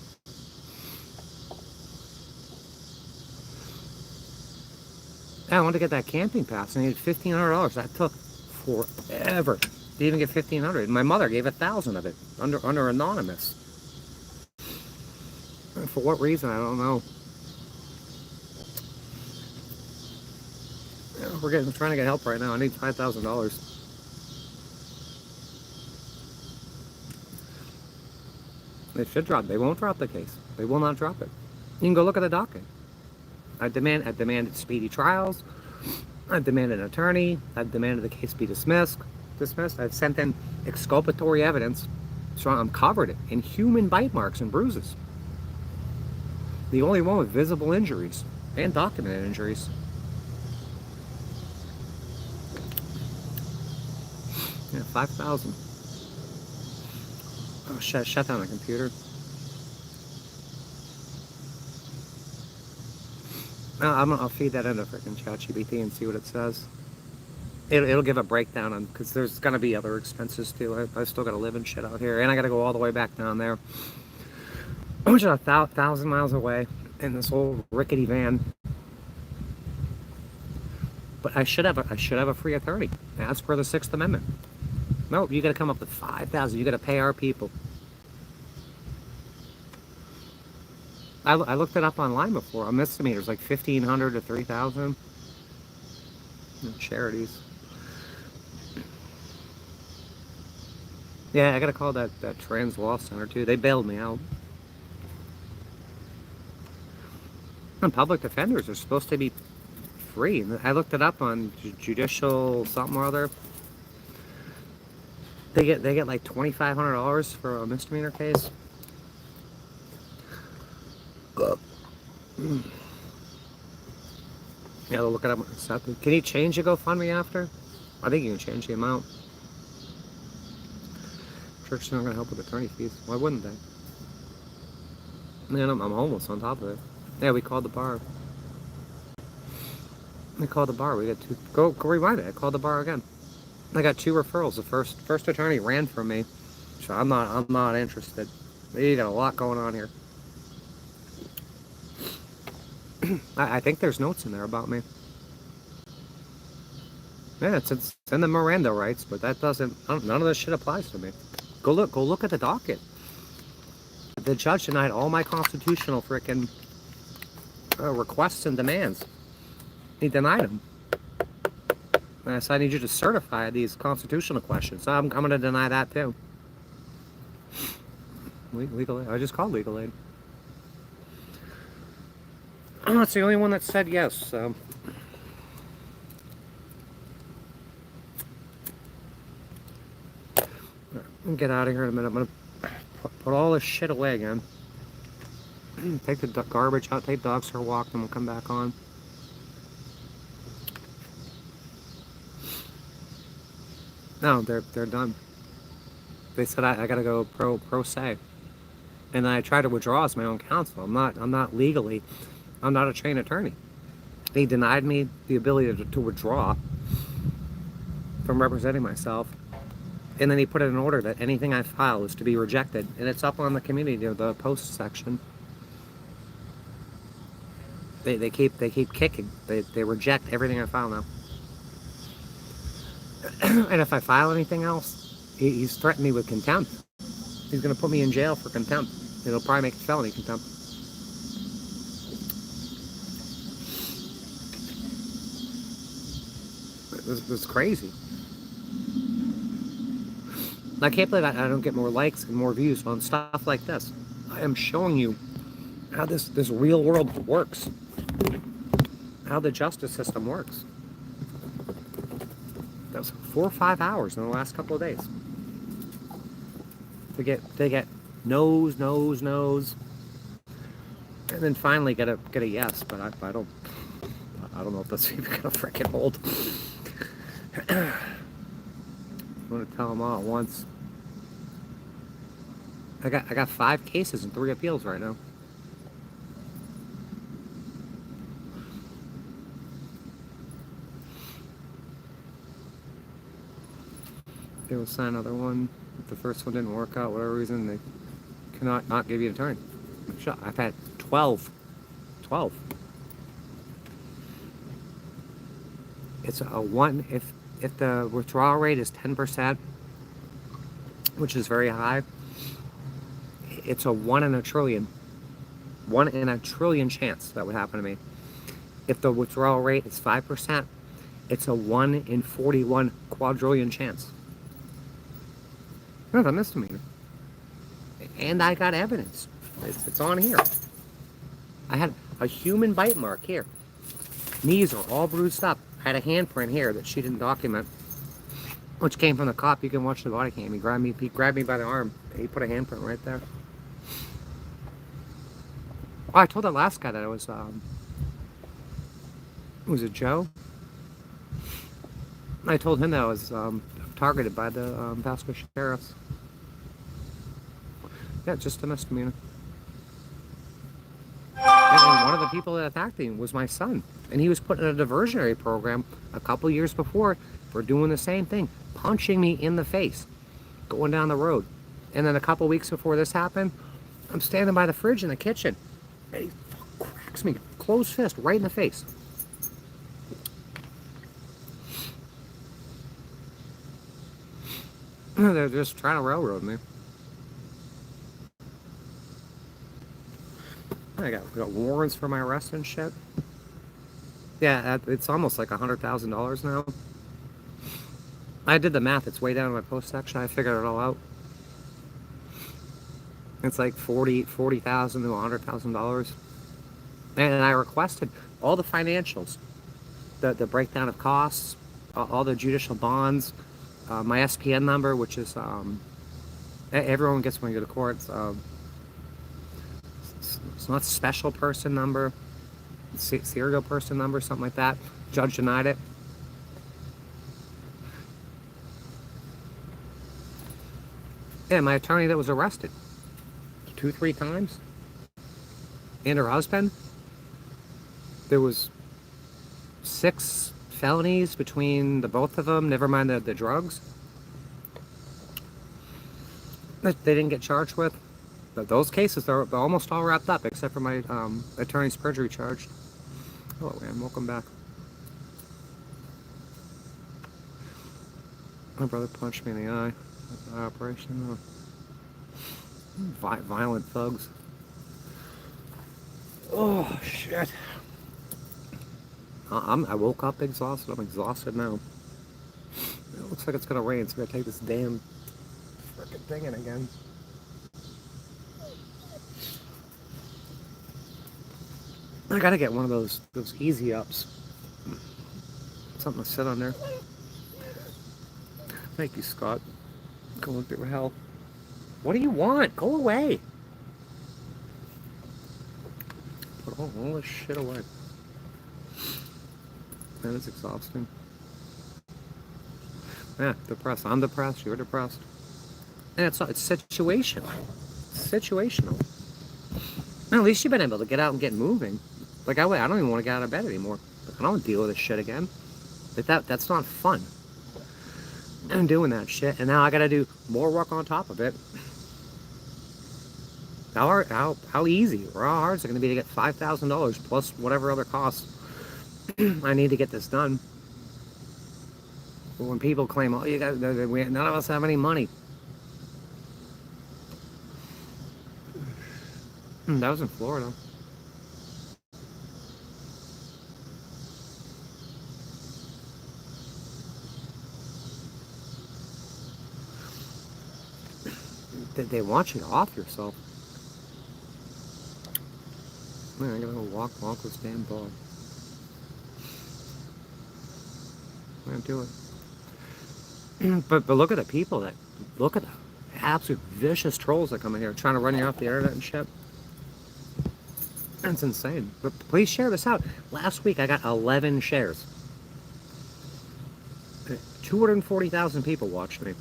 Yeah, I wanted to get that camping pass. I needed $1,500. That took forever to even get $1,500. My mother gave 1,000 of it under anonymous. And for what reason? I don't know. Yeah, we're trying to get help right now. I need $5,000. They should drop. They won't drop the case. They will not drop it. You can go look at the docket. I've demanded speedy trials. I've demanded an attorney. I've demanded the case be dismissed. I've sent in exculpatory evidence, so I'm covered in human bite marks and bruises. The only one with visible injuries and documented injuries. Yeah, 5,000. Oh, shut down the computer. I'll feed that into freaking ChatGPT and see what it says. It'll give a breakdown on, because there's gonna be other expenses too. I still gotta live and shit out here, and I gotta go all the way back down there, which is 1,000 miles away in this old rickety van. But I should have a free attorney. As per the 6th Amendment. No, you gotta come up with 5,000. You gotta pay our people. I looked it up online before. A misdemeanor is like 1,500 to 3,000. Charities. Yeah, I gotta call that trans law center too. They bailed me out. And public defenders are supposed to be free. I looked it up on judicial something or other. They get like $2,500 for a misdemeanor case. Yeah, they'll look it up. Can you change the GoFundMe after? I think you can change the amount. Church is not gonna help with attorney fees. Why wouldn't they? Man, I'm homeless on top of it. Yeah, we called the bar. We called the bar. We got two. Go rewind it. I called the bar again. I got 2 referrals. The first attorney ran from me, so I'm not interested. We got a lot going on here. I think there's notes in there about me. Yeah, it's in the Miranda rights, but that doesn't. None of this shit applies to me. Go look at the docket. The judge denied all my constitutional frickin' requests and demands. He denied them. And I said, I need you to certify these constitutional questions. So I'm going to deny that too. Legal aid. I just called legal aid. Oh, it's the only one that said yes. So. I'll get out of here in a minute. I'm going to put all this shit away again. Take the garbage out, take dogs for a walk, then we'll come back on. No, they're done. They said I gotta go pro se, and I tried to withdraw as my own counsel. I'm not legally, I'm not a trained attorney. He denied me the ability to withdraw from representing myself, and then he put in an order that anything I file is to be rejected, and it's up on the community, the post section. They keep kicking. They reject everything I file now. And if I file anything else, he's threatened me with contempt. He's going to put me in jail for contempt. It'll probably make it felony contempt. It's crazy. I can't believe I don't get more likes and more views on stuff like this. I am showing you how this real world works. How the justice system works. That was 4 or 5 hours in the last couple of days. They get no's, and then finally get a yes. But I don't know if that's even gonna freaking hold. I'm gonna tell them all at once. I got 5 cases and 3 appeals right now. They will sign another one. If the first one didn't work out, whatever reason, they cannot not give you an attorney. I've had 12. It's a 1 if the withdrawal rate is 10%, which is very high. It's a 1 in a trillion. 1 in a trillion chance that would happen to me. If the withdrawal rate is 5%, it's a 1 in 41 quadrillion chance. That's a misdemeanor. And I got evidence. It's on here. I had a human bite mark here. Knees are all bruised up. I had a handprint here that she didn't document, which came from the cop. You can watch the body cam. He grabbed me by the arm. He put a handprint right there. Oh, I told that last guy that it was it Joe? I told him that I was targeted by the Vasco sheriffs. Yeah, just a misdemeanor. And one of the people that attacked him was my son. And he was put in a diversionary program a couple years before for doing the same thing. Punching me in the face. Going down the road. And then a couple weeks before this happened, I'm standing by the fridge in the kitchen. And he cracks me, closed fist, right in the face. They're just trying to railroad me. I got warrants for my arrest and shit. Yeah, it's almost like $100,000 now. I did the math. It's way down in my post section. I figured it all out. It's like $40,000 to $100,000. And I requested all the financials, the breakdown of costs, all the judicial bonds, my SPN number, which is everyone gets when you go to court. It's not special person number, serial person number, something like that. Judge denied it. Yeah, my attorney that was arrested 2-3 times, and her husband. There was 6 felonies between the both of them. Never mind the drugs that they didn't get charged with. But those cases are almost all wrapped up, except for my attorney's perjury charge. Hello, man. Welcome back. My brother punched me in the eye at the operation. Violent thugs. Oh, shit. I woke up exhausted. I'm exhausted now. It looks like it's going to rain, so I'm going to take this damn frickin' thing in again. I got to get one of those easy ups. Something to sit on there. Thank you, Scott. Going through hell. What do you want? Go away. Put all this shit away. That is exhausting. Yeah, depressed. I'm depressed. You're depressed. And it's situational. Situational. And at least you've been able to get out and get moving. Like, I don't even want to get out of bed anymore. Like, I don't want to deal with this shit again. Like, that's not fun. I'm doing that shit, and now I gotta do more work on top of it. How easy or how hard is it going to be to get $5,000 plus whatever other costs I need to get this done? But when people claim, oh, you guys, none of us have any money. That was in Florida. They want you to off yourself. Man, I gotta go walk this damn dog. I'm gonna do it. But look at the people look at the absolute vicious trolls that come in here trying to run you off the internet and shit. That's insane. But please share this out. Last week I got 11 shares. 240,000 people watched me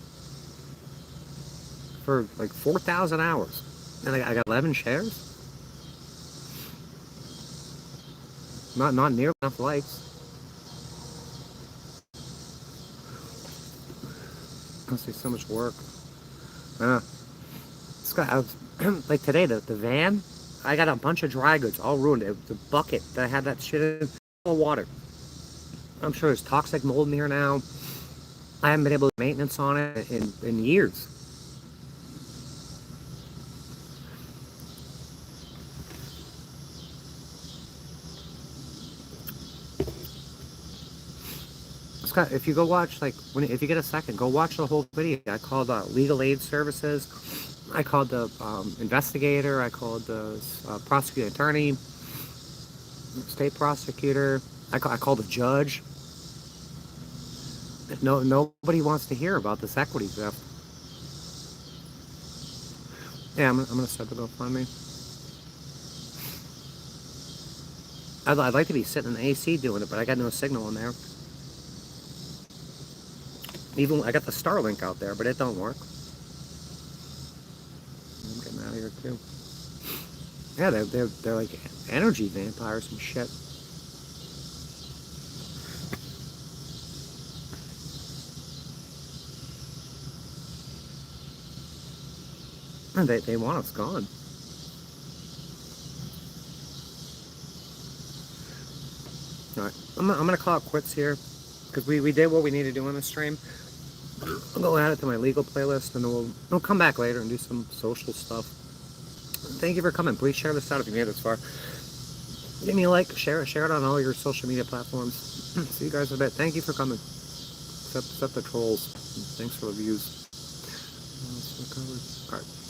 for like 4,000 hours, and I got 11 shares. Not near enough likes. I see so much work. Like today, the van, I got a bunch of dry goods all ruined. The bucket that I had that shit in, full of water. I'm sure there's toxic mold in here now. I haven't been able to do maintenance on it in years. Scott, if you go watch, like, if you get a second, go watch the whole video. I called legal aid services. I called the investigator. I called the prosecuting attorney, state prosecutor. I called the judge. Nobody wants to hear about this equity theft. Yeah, I'm gonna set the GoFundMe. I'd like to be sitting in the AC doing it, but I got no signal in there. Even I got the Starlink out there, but it don't work. I'm getting out of here too. Yeah, they're like energy vampires and shit. And they want us gone. All right, I'm gonna call it quits here because we did what we need to do on the stream. I'll go add it to my legal playlist, and then we'll come back later and do some social stuff. thank you for coming. Please share this out if you made it this far. Give me a like, share it on all your social media platforms. See you guys in a bit. Thank you for coming. Except the trolls. Thanks for the views. All right.